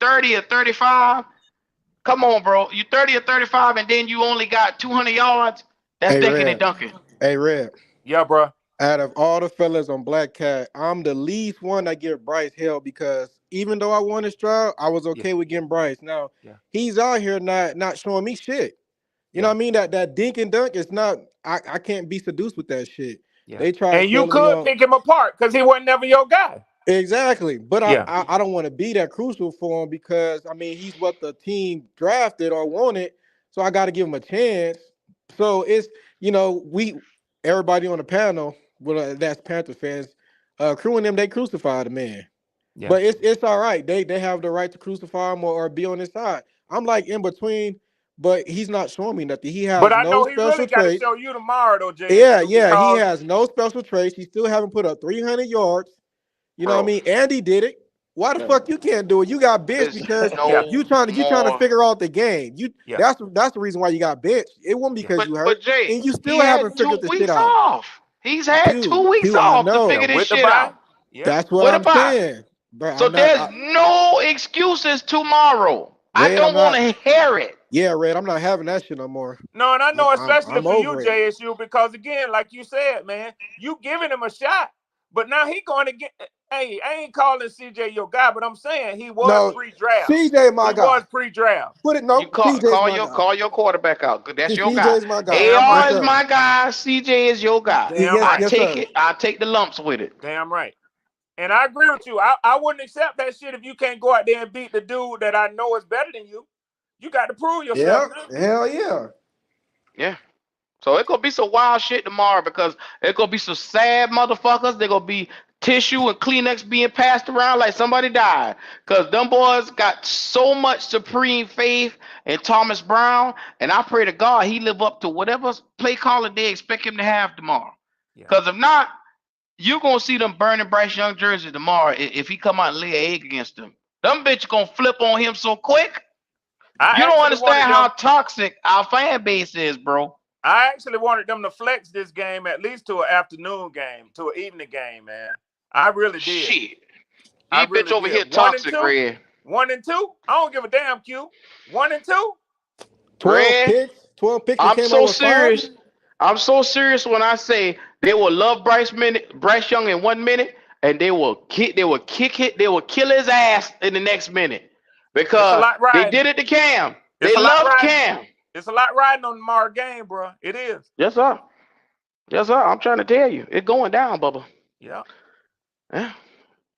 S4: 30 or 35, come on, bro. You 30 or 35 and then you only got 200 yards. That's dinking and dunking.
S9: Hey, Red.
S11: Yeah, bro.
S9: Out of all the fellas on Black Cat, I'm the least one that give Bryce hell, because even though I wanted Stroud, I was okay with getting Bryce. Now he's out here not showing me shit. You know what I mean? That dink and dunk is not. I can't be seduced with that shit. They try,
S11: and you could pick him apart because he wasn't never your guy.
S9: Exactly. But I don't want to be that crucial for him because I mean he's what the team drafted or wanted, so I got to give him a chance. So it's everybody on the panel, well, that's Panther fans, crewing them, they crucified the man.
S11: Yeah.
S9: But it's all right. They have the right to crucify him or be on his side. I'm like in between, but he's not showing me nothing. He has
S11: But I
S9: no
S11: know he really
S9: special
S11: got to
S9: traits.
S11: show you tomorrow, though, JSU.
S9: Yeah, he
S11: because
S9: has no special traits. He still haven't put up 300 yards. You know what I
S4: Bro.
S9: mean? Andy did it. Why the fuck you can't do it? You got benched
S4: There's
S9: because
S4: no
S9: you trying to
S4: more.
S9: figure out the game. That's the reason why you got benched. It wasn't because you hurt,
S4: But Jay,
S9: and you
S4: he
S9: still
S4: had
S9: haven't
S4: 2
S9: figured the shit
S4: weeks
S9: out.
S4: off. He's had 2 weeks
S9: I
S4: off to
S9: know.
S4: figure this
S11: with the
S4: shit
S11: bye.
S4: out.
S11: Yeah.
S9: That's what
S4: With a
S9: I'm
S4: bye.
S9: saying. Bro,
S4: So there's no excuses tomorrow. I
S9: Red,
S4: don't want to hear it.
S9: Yeah, Red, I'm not having that shit no more.
S11: No, and I know especially
S9: I'm
S11: for you,
S9: over it.
S11: JSU, because again, like you said, man, you giving him a shot, but now he going to get. Hey, I ain't calling CJ your guy, but I'm saying he was pre-draft.
S9: CJ my guy.
S11: He was pre-draft.
S9: Put it no.
S4: You call your quarterback out. That's your guy.
S9: CJ's my guy.
S4: AR is my guy. CJ is your guy.
S11: Damn
S4: right. I take the lumps with it.
S11: Damn right. And I agree with you. I wouldn't accept that shit if you can't go out there and beat the dude that I know is better than you. You got to prove yourself.
S9: Yeah, hell yeah.
S4: Yeah. So it's gonna be some wild shit tomorrow because it's gonna be some sad motherfuckers. They're gonna be tissue and Kleenex being passed around like somebody died. Cause them boys got so much supreme faith in Thomas Brown, and I pray to God he live up to whatever play calling they expect him to have tomorrow.
S11: Yeah.
S4: Cause if not, you're gonna see them burning Bryce Young jersey tomorrow if he come out and lay an egg against them. Them bitch gonna flip on him so quick. You don't understand how toxic our fan base is, bro.
S11: I actually wanted them to flex this game at least to an afternoon game, to an evening game, man. I really did.
S4: Shit.
S11: I
S4: bitch over here toxic, Red.
S11: 1 and 2? I don't give a damn, Q. 1 and 2?
S9: 12 picks.
S4: I'm so serious. I'm so serious when I say they will love Bryce Young in 1 minute, and they will kill his ass in the next minute. Because they did it to Cam. They love Cam.
S11: It's a lot riding on tomorrow's game, bro. It is.
S4: Yes, sir. Yes, sir. I'm trying to tell you. It's going down, Bubba.
S11: Yeah.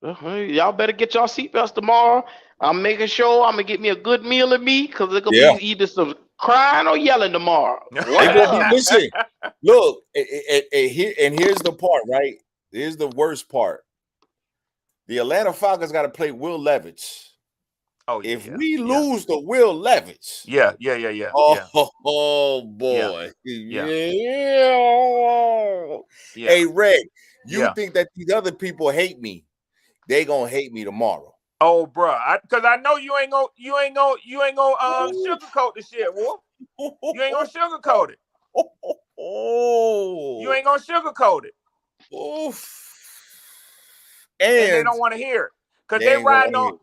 S4: Y'all better get y'all seatbelts tomorrow. I'm making sure I'm going to get me a good meal of meat because it's going to be either some crying or yelling tomorrow.
S1: Listen, look, and here's the part, right? Here's the worst part. The Atlanta Falcons got to play Will Levis.
S11: Oh,
S1: if we lose to Will Levis.
S11: Yeah.
S1: Oh boy.
S11: Yeah.
S1: Hey, Red, you think that these other people hate me? They gonna hate me tomorrow.
S11: Oh, bro, because I know you ain't gonna sugarcoat the shit, Wolf. You ain't gonna sugarcoat it. You ain't gonna sugarcoat it. And they don't want to hear it. Because they riding on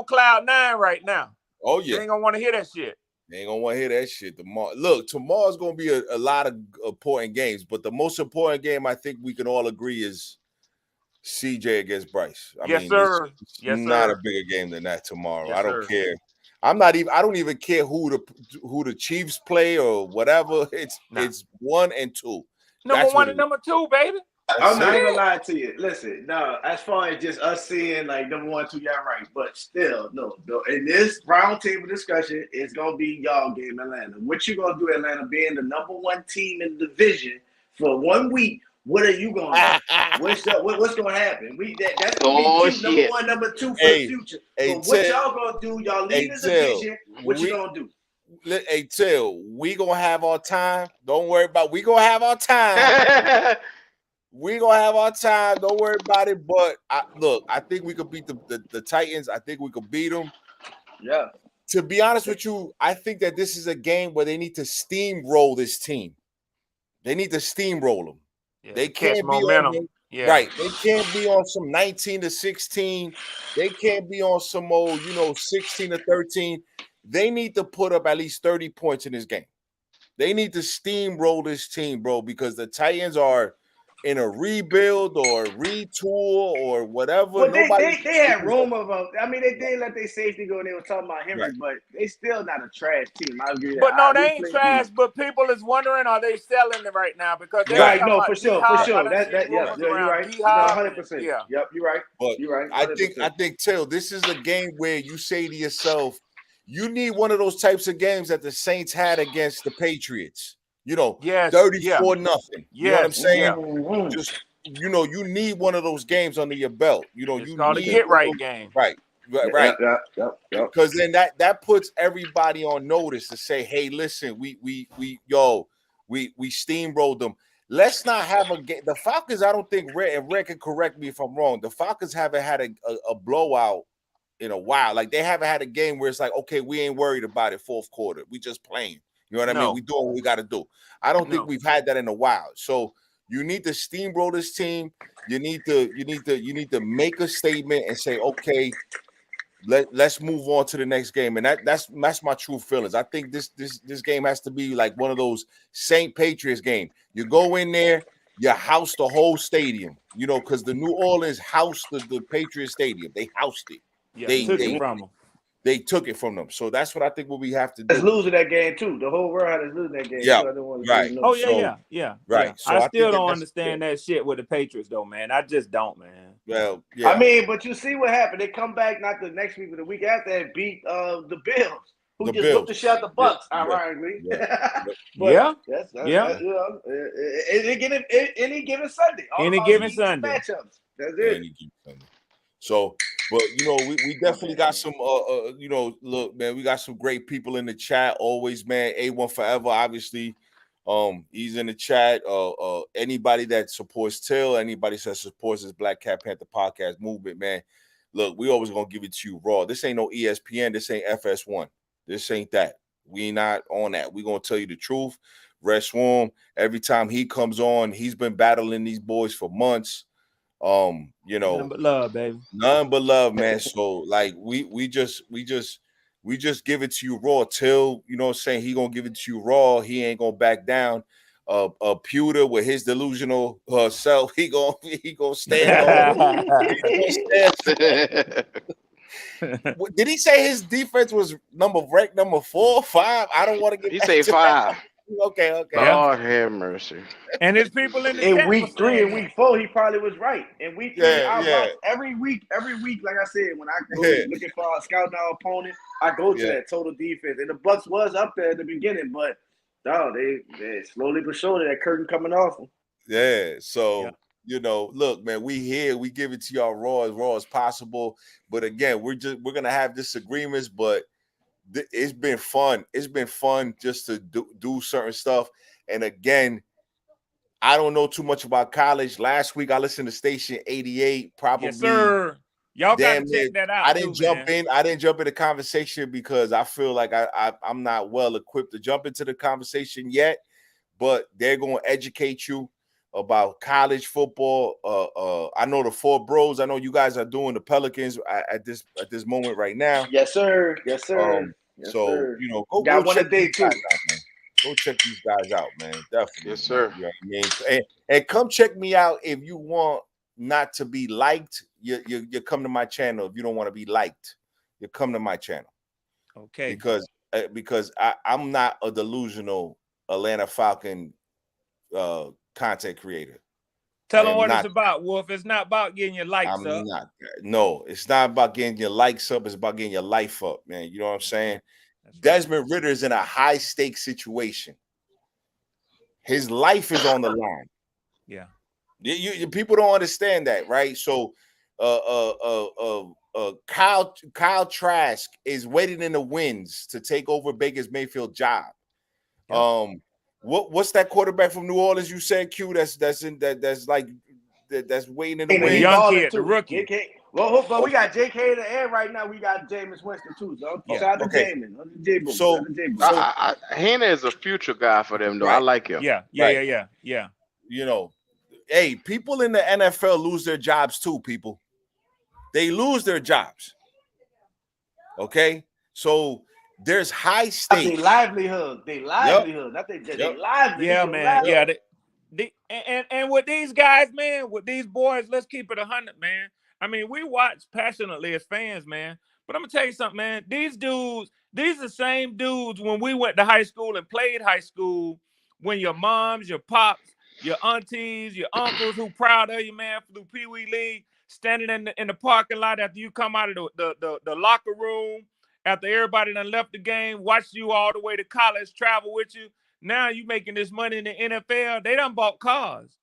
S11: cloud 9 right now.
S1: Oh, yeah.
S11: They ain't gonna want to hear that shit.
S1: They ain't gonna want to hear that shit tomorrow. Look, tomorrow's gonna be a lot of important games, but the most important game I think we can all agree is CJ against Bryce. I mean,
S11: sir.
S1: It's not a bigger game than that tomorrow.
S11: Yes,
S1: I don't care. I don't even care who the Chiefs play or whatever. It's 1 and 2.
S11: Number 1 and number 2, baby.
S12: I'm not even gonna lie to you. Listen, no, as far as just us seeing like number 1, 2, y'all right, but still, no. In this roundtable discussion, it's gonna be y'all game Atlanta. What you gonna do, Atlanta, being the number 1 team in the division for 1 week? What are you gonna do? What's gonna happen? That's gonna be number 1, number 2 for the future. But what y'all gonna do? Y'all lead the division. What you gonna do?
S1: Hey, Till, we gonna have our time. Don't worry about. We gonna have our time. We gonna have our time. Don't worry about it. But I think we could beat the Titans. I think we could beat them.
S12: Yeah.
S1: To be honest with you, I think that this is a game where they need to steamroll this team. They need to steamroll them.
S11: Yeah,
S1: they can't be
S11: momentum.
S1: Right. They can't be on some 19-16. They can't be on some old, 16-13. They need to put up at least 30 points in this game. They need to steamroll this team, bro, because the Titans are in a rebuild or retool or whatever.
S12: Well, they had room of I mean, they did let their safety go and they were talking about Henry,
S1: Right.
S12: but they still not a trash team. I agree.
S11: But no, they ain't trash. But people is wondering, are they selling them right now? Because they
S12: right,
S11: talking
S12: no,
S11: about
S12: for sure.
S11: D-Hop. I done
S12: That
S11: seen
S12: yeah,
S11: rumors
S12: you're
S11: around
S12: right.
S11: D-Hop.
S12: 100%.
S11: Yeah.
S12: Yep, you're right.
S1: But
S12: you're right.
S1: 100%. I think Till, this is a game where you say to yourself, you need one of those types of games that the Saints had against the Patriots. You know, 34-0. You know what I'm saying? Just you need one of those games under your belt. You know,
S11: it's
S1: you
S11: called
S1: need
S11: a get right game.
S1: Right. Because then that puts everybody on notice to say, hey, listen, we steamrolled them. Let's not have a game. The Falcons, I don't think Red can correct me if I'm wrong. The Falcons haven't had a blowout in a while. Like they haven't had a game where it's like, okay, we ain't worried about it fourth quarter. We just playing. You know what I mean? We doing what we got to do. I don't think we've had that in a while. So you need to steamroll this team. You need to make a statement and say, okay, let's move on to the next game. And that's my true feelings. I think this game has to be like one of those Saint Patriots game. You go in there, you house the whole stadium, you know, because the New Orleans housed the Patriots Stadium. They housed it.
S11: Yeah, they took it from them.
S1: They took it from them. So that's what I think what we have to do.
S12: It's losing that game too. The whole world is losing that game.
S1: Yeah,
S12: too. I don't want to
S1: right.
S11: Oh yeah.
S1: Right.
S11: Yeah.
S1: So
S11: I still don't
S1: think
S11: understand that shit with the Patriots though, man. I just don't, man.
S1: Well, yeah.
S12: I mean, but you see what happened. They come back not the next week, but the week after and beat the Bills, who just whooped the shit out the Bucks, ironically.
S11: Yeah.
S12: That's you know, any given Sunday.
S11: Any given Sunday.
S12: Matchups. That's it.
S1: Any given Sunday. So, but you know, we definitely got some you know, look, man, we got some great people in the chat always, man. A1 forever, obviously. He's in the chat. Anybody that supports Till, anybody that supports this Black Cat Panther podcast movement, man. Look, we always gonna give it to you raw. This ain't no ESPN, this ain't FS1. This ain't that. We not on that. We gonna tell you the truth. Red Swarm, every time he comes on, he's been battling these boys for months. You know,
S11: nothing but love, baby.
S1: Nothing but love, man. So like we just give it to you raw. Till, you know what I'm saying, he gonna give it to you raw. He ain't gonna back down. Pewter with his delusional self, he gonna stand on. Did he say his defense was ranked number 4 or 5? I don't want to get.
S4: He say 5.
S1: Okay.
S4: Lord have mercy.
S11: And there's people in the
S12: in
S11: chat
S12: week 3 and week 4, he probably was right. In week 3, I watch every week. Like I said, when I go looking for a scout our opponent, I go to that total defense. And the Bucks was up there at the beginning, but no, they slowly but surely that curtain coming off them.
S1: Yeah. So you know, look, man, we here, we give it to y'all raw as possible. But again, we're gonna have disagreements, but it's been fun. It's been fun just to do certain stuff. And again, I don't know too much about college. Last week I listened to Station 88. Probably,
S11: yes, sir. Y'all gotta check that out.
S1: I didn't jump in the conversation because I feel like I'm not well equipped to jump into the conversation yet. But they're gonna educate you about college football. I know the 4 bros. I know you guys are doing the Pelicans at this moment right now.
S12: Yes, sir. Yes, sir.
S1: You know,
S12: got
S1: go
S12: one
S1: check
S12: a day
S1: these
S12: too.
S1: guys out, man. Go check these guys out, man. Definitely.
S4: Yes, sir.
S1: You know what I mean? And come check me out if you want not to be liked. You come to my channel. If you don't want to be liked, you come to my channel.
S11: Okay.
S1: Because I'm not a delusional Atlanta Falcon content creator.
S11: Tell them what it's about, Wolf. It's not about getting your likes up.
S1: No, it's not about getting your likes up. It's about getting your life up, man. You know what I'm saying? Desmond Ritter is in a high stakes situation. His life is on the line.
S11: Yeah.
S1: You people don't understand that, right? So Kyle Trask is waiting in the wings to take over Baker Mayfield's job. Yep. What's that quarterback from New Orleans you said, Q? That's waiting in the wings.
S11: The young kid, the rookie.
S12: Well, but we got JK in the air right now. We got Jameis Winston too. So shout out to Jameis.
S1: So
S4: Hannah is a future guy for them, though. Right. I like him.
S11: Yeah.
S1: You know, hey, people in the NFL lose their jobs too. People, they lose their jobs. Okay, so there's high stakes.
S12: They livelihood. Not they livelihood.
S11: Yeah, man. Yeah. And with these guys, man, with these boys, let's keep it 100, man. I mean, we watch passionately as fans, man. But I'm gonna tell you something, man. These dudes, these are the same dudes when we went to high school and played high school. When your moms, your pops, your aunties, your uncles, who proud of you, man, through Pee Wee League, standing in the parking lot after you come out of the locker room, after everybody done left the game, watched you all the way to college, travel with you. Now you making this money in the NFL. They done bought cars.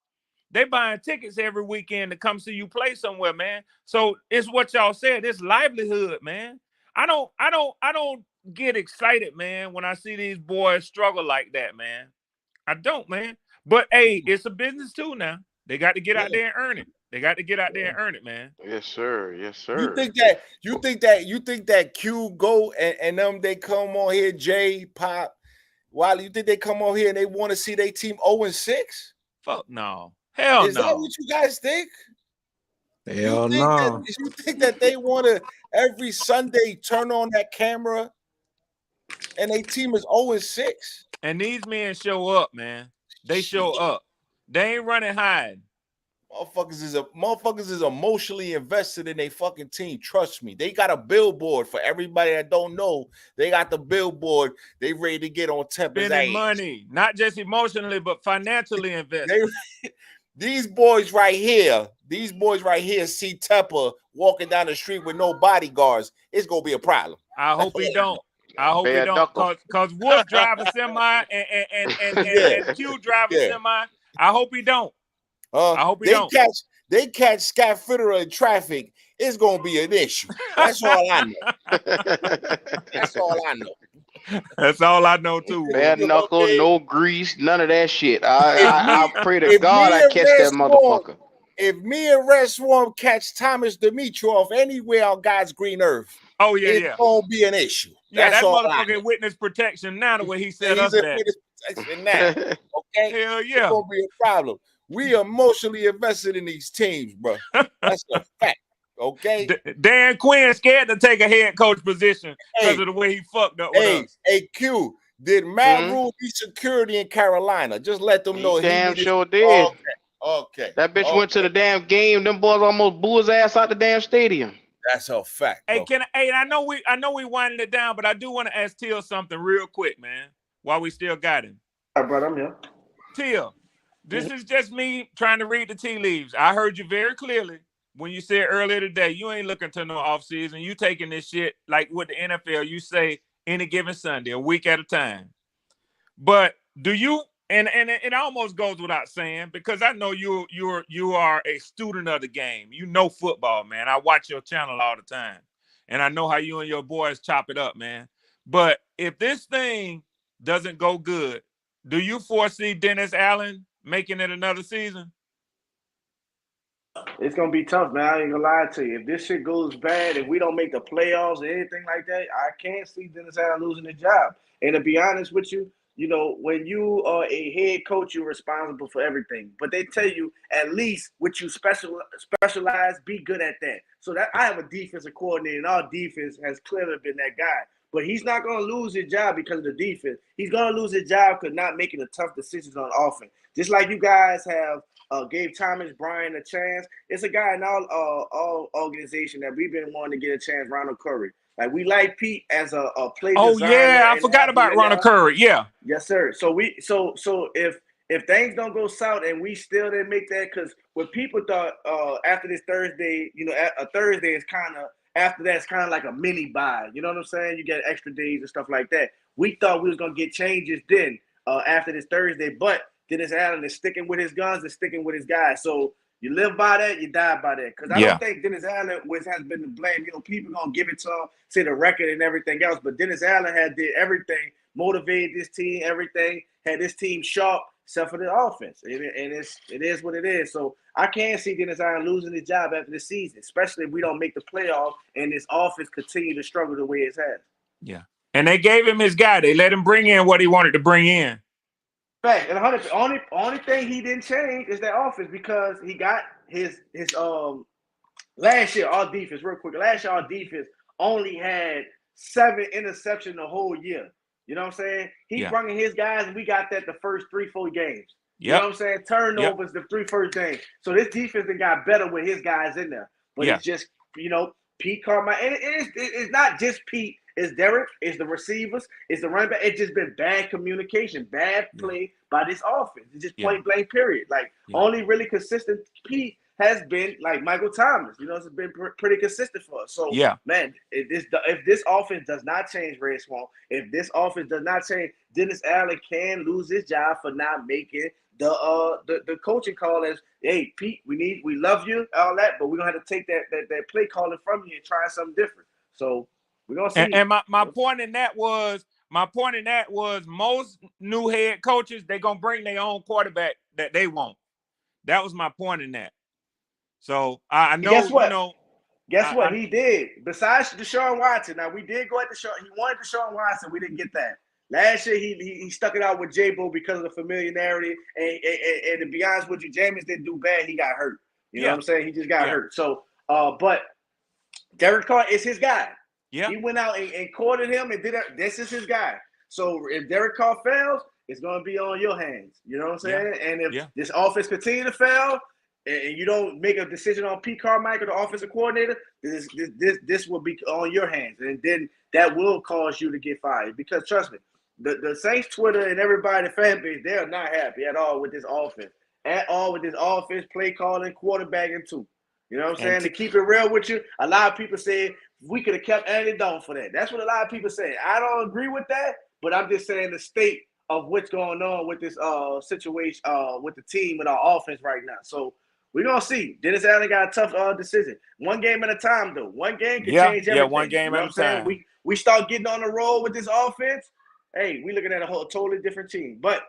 S11: They buying tickets every weekend to come see you play somewhere, man. So it's what y'all said. It's livelihood, man. I don't get excited, man, when I see these boys struggle like that, man. I don't, man. But hey, it's a business too now. They got to get out there and earn it. They got to get out there and earn it, man.
S4: Yes, sir. Yes, sir.
S1: You think that Q go and them they come on here, Jay, Pop, Wiley, you think they come on here and they want to see their team 0-6?
S11: Fuck no. Hell
S1: Is
S11: no.
S1: that what you guys think?
S9: Hell no.
S1: You think that they want to every Sunday turn on that camera and their team is 0-6?
S11: And these men show up, man. They show up. They ain't running hide.
S1: Motherfuckers is emotionally invested in their fucking team. Trust me. They got a billboard for everybody that don't know. They got the billboard. They ready to get on Tempa's
S11: spending
S1: ass.
S11: money, not just emotionally, but financially invested.
S1: These boys right here see Tempa walking down the street with no bodyguards. It's gonna be a problem.
S11: I hope he don't. I hope he don't. Cause Wolf drive a semi and Q drive a semi. I hope he don't. I hope he don't.
S1: They catch Scott Fitterer in traffic. It's gonna be an issue. That's all I know. That's all I know.
S11: That's all I know too.
S4: Bare knuckle, no grease, none of that shit. I pray to God I catch that motherfucker.
S1: If me and Red Swarm catch Thomas Dimitrov anywhere on God's green earth, it's gonna be an issue.
S11: Yeah,
S1: that's
S11: that
S1: all
S11: motherfucker witness protection now the way he said us
S1: he's
S11: that.
S1: Witness protection now. Okay,
S11: hell yeah,
S1: it's gonna be a problem. We emotionally invested in these teams, bro. That's a fact. Okay.
S11: Dan Quinn scared to take a head coach position because of the way he fucked up with us.
S1: Hey, Q, did Matt Rule need security in Carolina? Just let them know.
S4: Damn sure did.
S1: Okay.
S4: That bitch went to the damn game. Them boys almost blew his ass out the damn stadium.
S1: That's a fact.
S11: Hey, I know we winding it down, but I do want to ask Till something real quick, man. While we still got him.
S12: All right, brother, I'm here.
S11: Till, this is just me trying to read the tea leaves. I heard you very clearly when you said earlier today, you ain't looking to no offseason. You taking this shit like with the NFL, you say any given Sunday, a week at a time. But do you, and it almost goes without saying, because I know you are a student of the game. You know football, man. I watch your channel all the time. And I know how you and your boys chop it up, man. But if this thing doesn't go good, do you foresee Dennis Allen making it another season?
S12: It's gonna be tough, man. I ain't gonna lie to you. If this shit goes bad, if we don't make the playoffs or anything like that, I can't see Dennis Allen losing his job. And to be honest with you, you know, when you are a head coach, you're responsible for everything. But they tell you at least what you specialize, be good at that. So that I have a defensive coordinator, and our defense has clearly been that guy. But he's not going to lose his job because of the defense. He's going to lose his job because not making the tough decisions on offense. Just like you guys have gave Thomas Bryant a chance. It's a guy in our organization that we've been wanting to get a chance, Ronald Curry. Like, we like Pete as a play designer.
S11: Oh, yeah, I forgot about Ronald Curry, yeah.
S12: Yes, sir. So if things don't go south and we still didn't make that, because what people thought after this Thursday, you know, a Thursday is kind of, after that's kind of like a mini bye. You know what I'm saying? You get extra days and stuff like that. We thought we was going to get changes then after this Thursday, but Dennis Allen is sticking with his guns and sticking with his guys. So you live by that, you die by that. Because I don't think Dennis Allen has been to blame. You know, people going to give it to him, say the record and everything else. But Dennis Allen did everything, motivated this team, everything, had this team sharp, except for the offense. And it is what it is. So I can't see Dennis Allen losing his job after the season, especially if we don't make the playoffs and this offense continue to struggle the way it's had.
S11: Yeah. And they gave him his guy. They let him bring in what he wanted to bring in.
S12: Fact. And only thing he didn't change is that offense, because he got his last year, our defense, real quick. Last year, our defense only had 7 interceptions the whole year. You know what I'm saying? He brought in his guys, and we got that the first 3-4 games.
S7: You know what I'm saying? Turnovers, the 3 first things. So this defense got better with his guys in there. But it's just, Pete Carmichael. And it's not just Pete. It's Derek. It's the receivers. It's the running back. It's just been bad communication, bad play by this offense. It's just point blank, period. Like, only really consistent Pete has been like Michael Thomas. It's been pretty consistent for us. So, man, if this offense does not change, Red Swamp, if this offense does not change, Dennis Allen can lose his job for not making the coaching call as, hey, Pete, we love you, all that, but we're gonna have to take that play calling from you and try something different. So we're gonna see.
S11: And my point in that was most new head coaches, they're gonna bring their own quarterback that they want. That was my point in that. So I know.
S7: Guess what? Guess what? He did. Besides Deshaun Watson, now we did go at Deshaun. He wanted Deshaun Watson. We didn't get that. Last year, he stuck it out with J-Bo because of the familiarity. And to be honest with you, Jameis didn't do bad. He got hurt. You know what I'm saying? He just got hurt. So, but Derek Carr is his guy. Yeah. He went out and courted him and did it. This is his guy. So if Derek Carr fails, it's going to be on your hands. You know what I'm saying? Yeah. And if this offense continue to fail and you don't make a decision on Pete Carmichael, the offensive coordinator, this will be on your hands. And then that will cause you to get fired. Because trust me, the Saints Twitter and everybody, the fan base, they are not happy at all with this offense. At all with this offense, play calling, quarterbacking too. You know what I'm saying? To keep it real with you, a lot of people say we could have kept Andy Dalton for that. That's what a lot of people say. I don't agree with that, but I'm just saying the state of what's going on with this situation with the team and our offense right now. So we're going to see. Dennis Allen got a tough decision. One game at a time, though. One game can change everything.
S11: Yeah, one game at a time.
S7: We start getting on the roll with this offense, hey, we're looking at a totally different team. But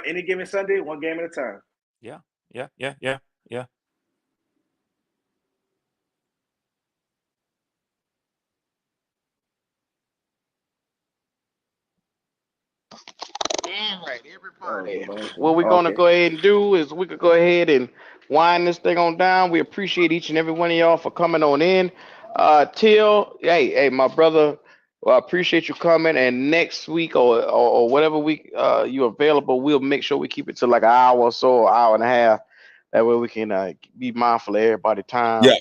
S7: any given Sunday, one game at a time.
S11: Yeah.
S4: All right, everybody. What we're going to go ahead and do is we could go ahead and wind this thing on down. We appreciate each and every one of y'all for coming on in. Till, hey, my brother, I appreciate you coming. And next week or whatever week you're available, we'll make sure we keep it to like an hour or so, an hour and a half. That way we can be mindful of everybody's time. Yeah.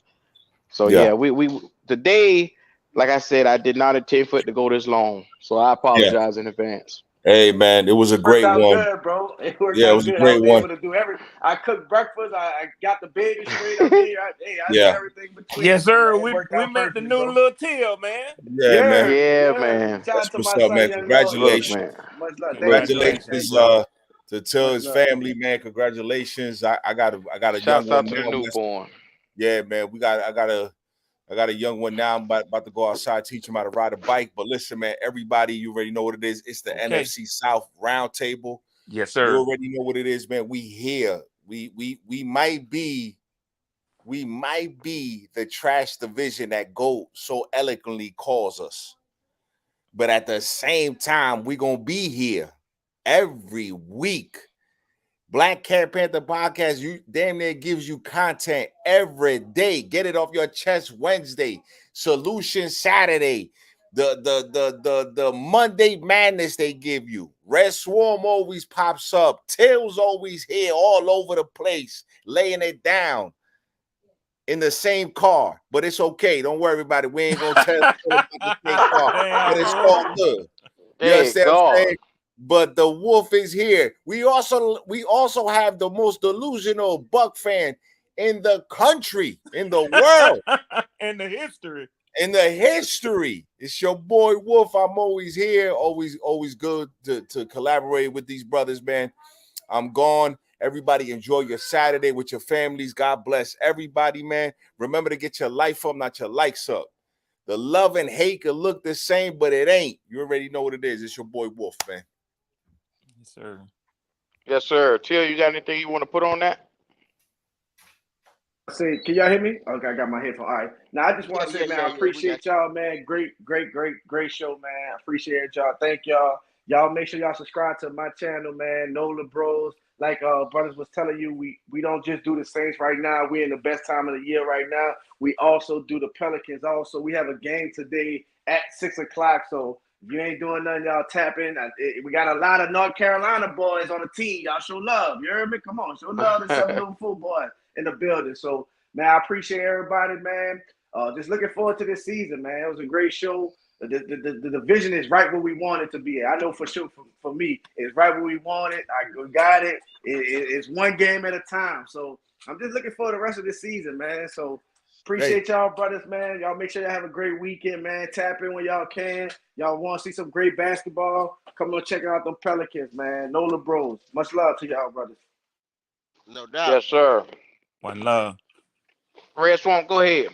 S4: So we today, like I said, I did not intend for it to go this long. So I apologize in advance.
S1: Hey man, it was a great one.
S7: Good, bro. It worked out good. I was able to do everything. I cooked breakfast. I got the baby straight. I did everything between.
S11: Yes, sir. We met the new little Till, man.
S1: Yeah,
S4: man.
S1: That's what's up, man. Congratulations.
S4: Man.
S1: Congratulations to Till's family, man. Congratulations. I got a young one.
S4: Shout out to the newborn.
S1: Yeah, man. I got a young one now. I'm about to go outside, teach him how to ride a bike. But listen, man, everybody, you already know what it is. It's the NFC South Roundtable.
S11: Yes, sir.
S1: You already know what it is, man. We here. We might be the trash division that Gold so eloquently calls us. But at the same time, we're going to be here every week. Black Cat Panther Podcast, you damn near gives you content every day. Get it off your chest Wednesday, Solution Saturday, the Monday Madness they give you. Red Swarm always pops up. Tails always here all over the place, laying it down in the same car. But it's okay. Don't worry about it. We ain't gonna tell you about the same car, but it's all good. You understand what I'm saying? But the wolf is here. We also have the most delusional Buck fan in the country, in the world,
S11: in the history.
S1: It's your boy Wolf. I'm always here. Always good to collaborate with these brothers, man. I'm gone. Everybody enjoy your Saturday with your families. God bless everybody, man. Remember to get your life up, not your likes up. The love and hate can look the same, but it ain't. You already know what it is. It's your boy Wolf, man.
S11: Yes, sir.
S4: Yes, sir. Till, you got anything you want to put on that?
S7: Say, can y'all hear me? Okay, I got my headphone. All right. Now I just want to say, man, I appreciate y'all, man. Great show, man. I appreciate y'all. Thank y'all. Y'all make sure y'all subscribe to my channel, man. Nola Bros. Like brothers was telling you, we don't just do the Saints right now. We're in the best time of the year right now. We also do the Pelicans. Also, we have a game today at 6:00. So
S6: If you ain't doing nothing, y'all tap in. We got a lot of North Carolina boys on the team. Y'all show love. You heard me? Come on, show love to 704 boy in the building. So, man, I appreciate everybody, man. Just looking forward to this season, man. It was a great show. The division is right where we want it to be. I know for sure for me, it's right where we want it. I got it. It's one game at a time. So I'm just looking for the rest of the season, man. So appreciate y'all, brothers, man. Y'all make sure y'all have a great weekend, man. Tap in when y'all can. Y'all want to see some great basketball? Come on, check out them Pelicans, man. Nola Bros. Much love to y'all, brothers.
S3: No doubt.
S4: Yes, sir.
S11: One love.
S4: Red Swamp, go ahead.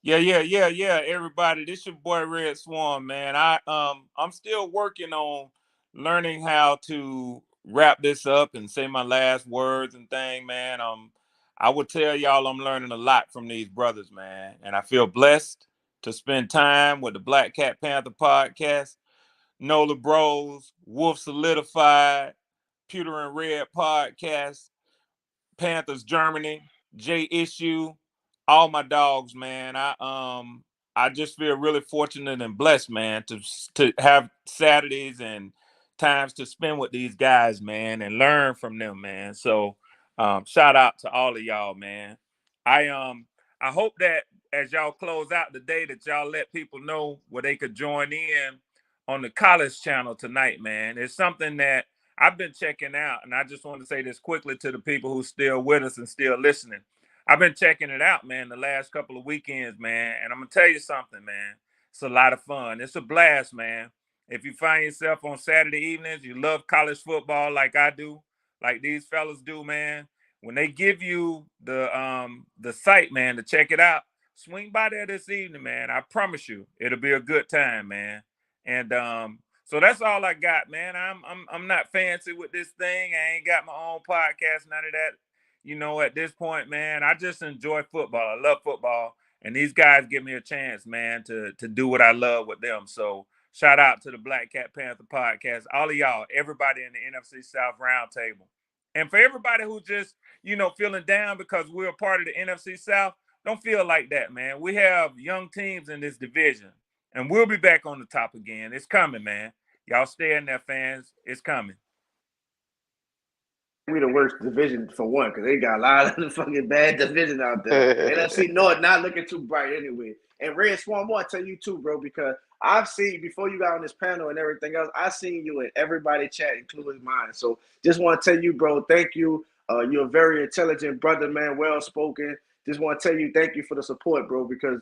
S11: Yeah. Everybody, this your boy Red Swan, man. I'm still working on learning how to wrap this up and say my last words and thing, man. I would tell y'all I'm learning a lot from these brothers, man, and I feel blessed to spend time with the Black Cat Panther podcast, Nola Bros, Wolf Solidified, Pewter and Red podcast, Panthers Germany, J Issue, all my dogs, man. I just feel really fortunate and blessed, man, to have Saturdays and times to spend with these guys, man, and learn from them, man. So shout out to all of y'all, man. I hope that as y'all close out the day that y'all let people know where they could join in on the college channel tonight, man. It's something that I've been checking out, and I just want to say this quickly to the people who still with us and still listening. I've been checking it out, man, the last couple of weekends, man, and I'm gonna tell you something, man. It's a lot of fun. It's a blast, man. If you find yourself on Saturday evenings, you love college football like I do, like these fellas do, man. When they give you the site, man, to check it out, swing by there this evening, man. I promise you, it'll be a good time, man. And so that's all I got, man. I'm not fancy with this thing. I ain't got my own podcast, none of that. You know, at this point, man, I just enjoy football. I love football, and these guys give me a chance, man, to do what I love with them. So shout out to the Black Cat Panther podcast, all of y'all, everybody in the NFC South Roundtable, and for everybody who just feeling down because we're a part of the NFC South. Don't feel like that, man. We have young teams in this division, and we'll be back on the top again. It's coming, man. Y'all stay in there, fans. It's coming.
S6: We the worst division for one, because they got a lot of the fucking bad division out there. NFC North not looking too bright anyway. And Red Swan, I want to tell you too, bro, because I've seen before you got on this panel and everything else, I seen you in everybody chat, including mine. So just want to tell you, bro, thank you. You're a very intelligent brother, man, well spoken. Just want to tell you thank you for the support, bro, because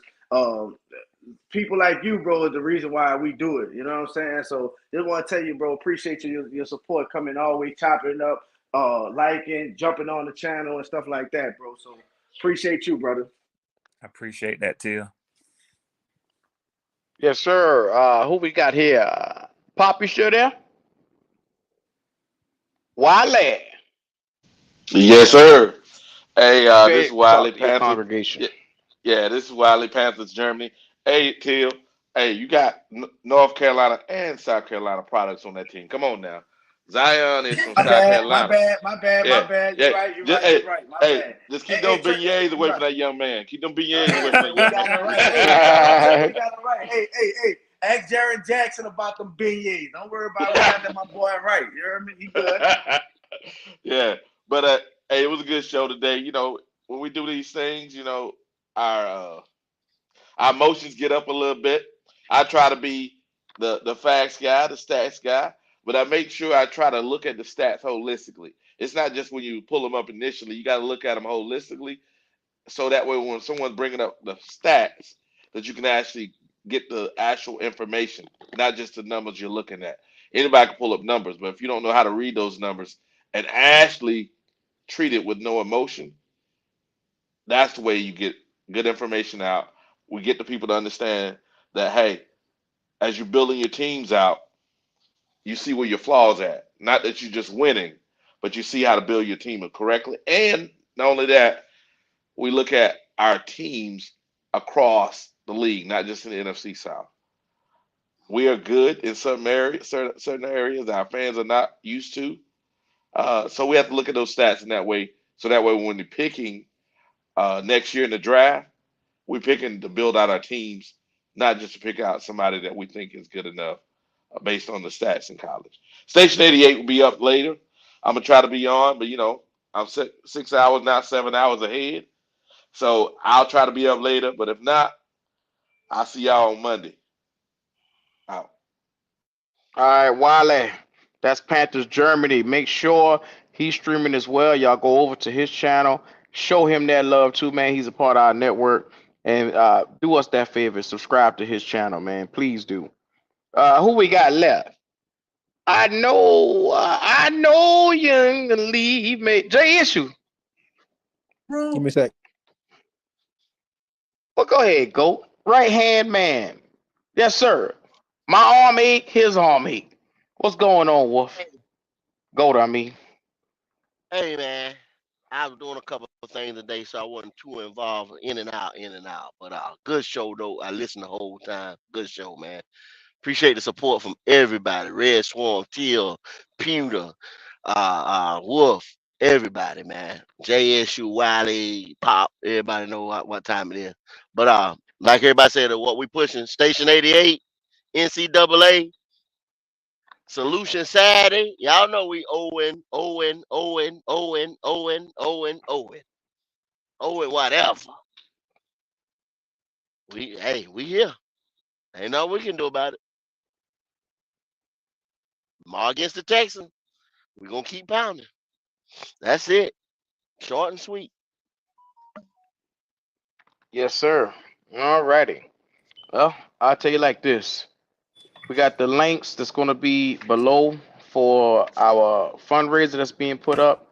S6: people like you, bro, is the reason why we do it. You know what I'm saying? So just want to tell you, bro, appreciate your support coming always chopping up, liking, jumping on the channel and stuff like that, bro. So appreciate you, brother.
S11: I appreciate that too.
S4: Yes, sir. Who we got here? Pop, you still there? Wiley.
S5: Yes, sir. Hey, this is Wiley
S4: Panther.
S5: Congregation. Yeah, this is Wiley Panthers Germany. Hey, Till. Hey, you got North Carolina and South Carolina products on that team. Come on now. Zion is from South Carolina.
S6: My bad. You're right. My bad.
S5: Just keep those beignets away from that young man. Keep them beignets away from that young man.
S6: We got it right. Hey. Ask Jaron Jackson about them beignets. Don't worry about that. My boy right. You heard me? He good.
S5: Yeah. But hey, it was a good show today. You know, when we do these things, our emotions get up a little bit. I try to be the facts guy, the stats guy, but I make sure I try to look at the stats holistically. It's not just when you pull them up initially. You got to look at them holistically, so that way when someone's bringing up the stats, that you can actually get the actual information, not just the numbers you're looking at. Anybody can pull up numbers, but if you don't know how to read those numbers and actually treat it with no emotion, that's the way you get good information out. We get the people to understand that, hey, as you're building your teams out, you see where your flaws at. Not that you're just winning, but you see how to build your team correctly. And not only that, we look at our teams across the league, not just in the NFC South. We are good in certain areas that our fans are not used to. So we have to look at those stats in that way. So that way, when you're picking next year in the draft, we're picking to build out our teams, not just to pick out somebody that we think is good enough based on the stats in college. Station 88 will be up later. I'm gonna try to be on, but I'm 6 hours, not 7 hours ahead. So I'll try to be up later. But if not, I'll see y'all on Monday. Out.
S4: All right, Wale. That's Panthers Germany. Make sure he's streaming as well. Y'all go over to his channel. Show him that love too, man. He's a part of our network. And do us that favor. Subscribe to his channel, man. Please do. Who we got left? I know you're gonna leave me. J Issue.
S9: Give me a sec.
S4: Well, go ahead, go. Right hand man. Yes, sir. My arm ache, his arm ache. What's going on, Wolf? Goat, I mean.
S3: Hey man, I was doing a couple of things today, so I wasn't too involved. In and out. But good show though. I listened the whole time. Good show, man. Appreciate the support from everybody. Red Swarm, Teal, Pewter, Wolf, everybody, man. JSU, Wiley, Pop, everybody know what time it is. But like everybody said, what we pushing, Station 88, NCAA, Solution Saturday. Y'all know we Owen, whatever. We here. Ain't nothing we can do about it. Tomorrow against the Texans. We're gonna keep pounding. That's it. Short and sweet.
S4: Yes, sir. All righty. Well, I'll tell you like this. We got the links that's going to be below for our fundraiser that's being put up.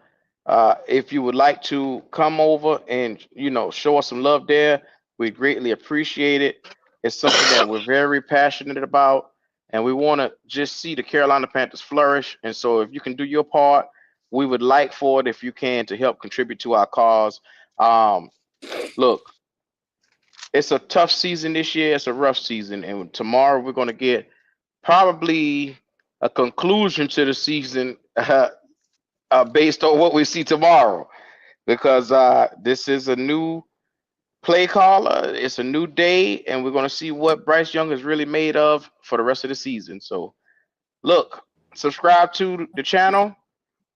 S4: If you would like to come over and show us some love there, we greatly appreciate it. It's something that we're very passionate about, and we want to just see the Carolina Panthers flourish. And so, if you can do your part, we would like for it if you can to help contribute to our cause. Look, it's a tough season this year. It's a rough season, and tomorrow we're going to get probably a conclusion to the season based on what we see tomorrow, because this is a new play caller. It's a new day, and we're going to see what Bryce Young is really made of for the rest of the season. So, look, subscribe to the channel.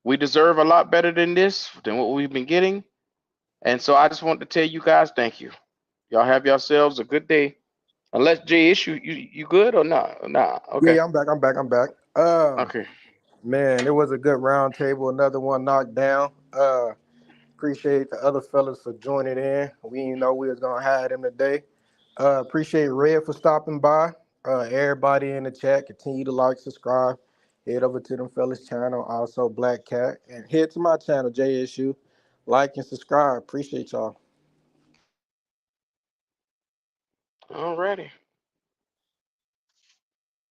S4: We deserve a lot better than this, than what we've been getting. And so I just want to tell you guys, thank you. Y'all have yourselves a good day. Unless Jay Issue, you good or not? Nah. Okay.
S9: Yeah, I'm back.
S4: Okay.
S9: Man, it was a good round table. Another one knocked down. Appreciate the other fellas for joining in. We didn't know we was gonna have them today. Appreciate Red for stopping by. Everybody in the chat, continue to like, subscribe. Head over to them fellas channel, also Black Cat, and head to my channel, JSU. Like and subscribe. Appreciate y'all.
S4: Alrighty.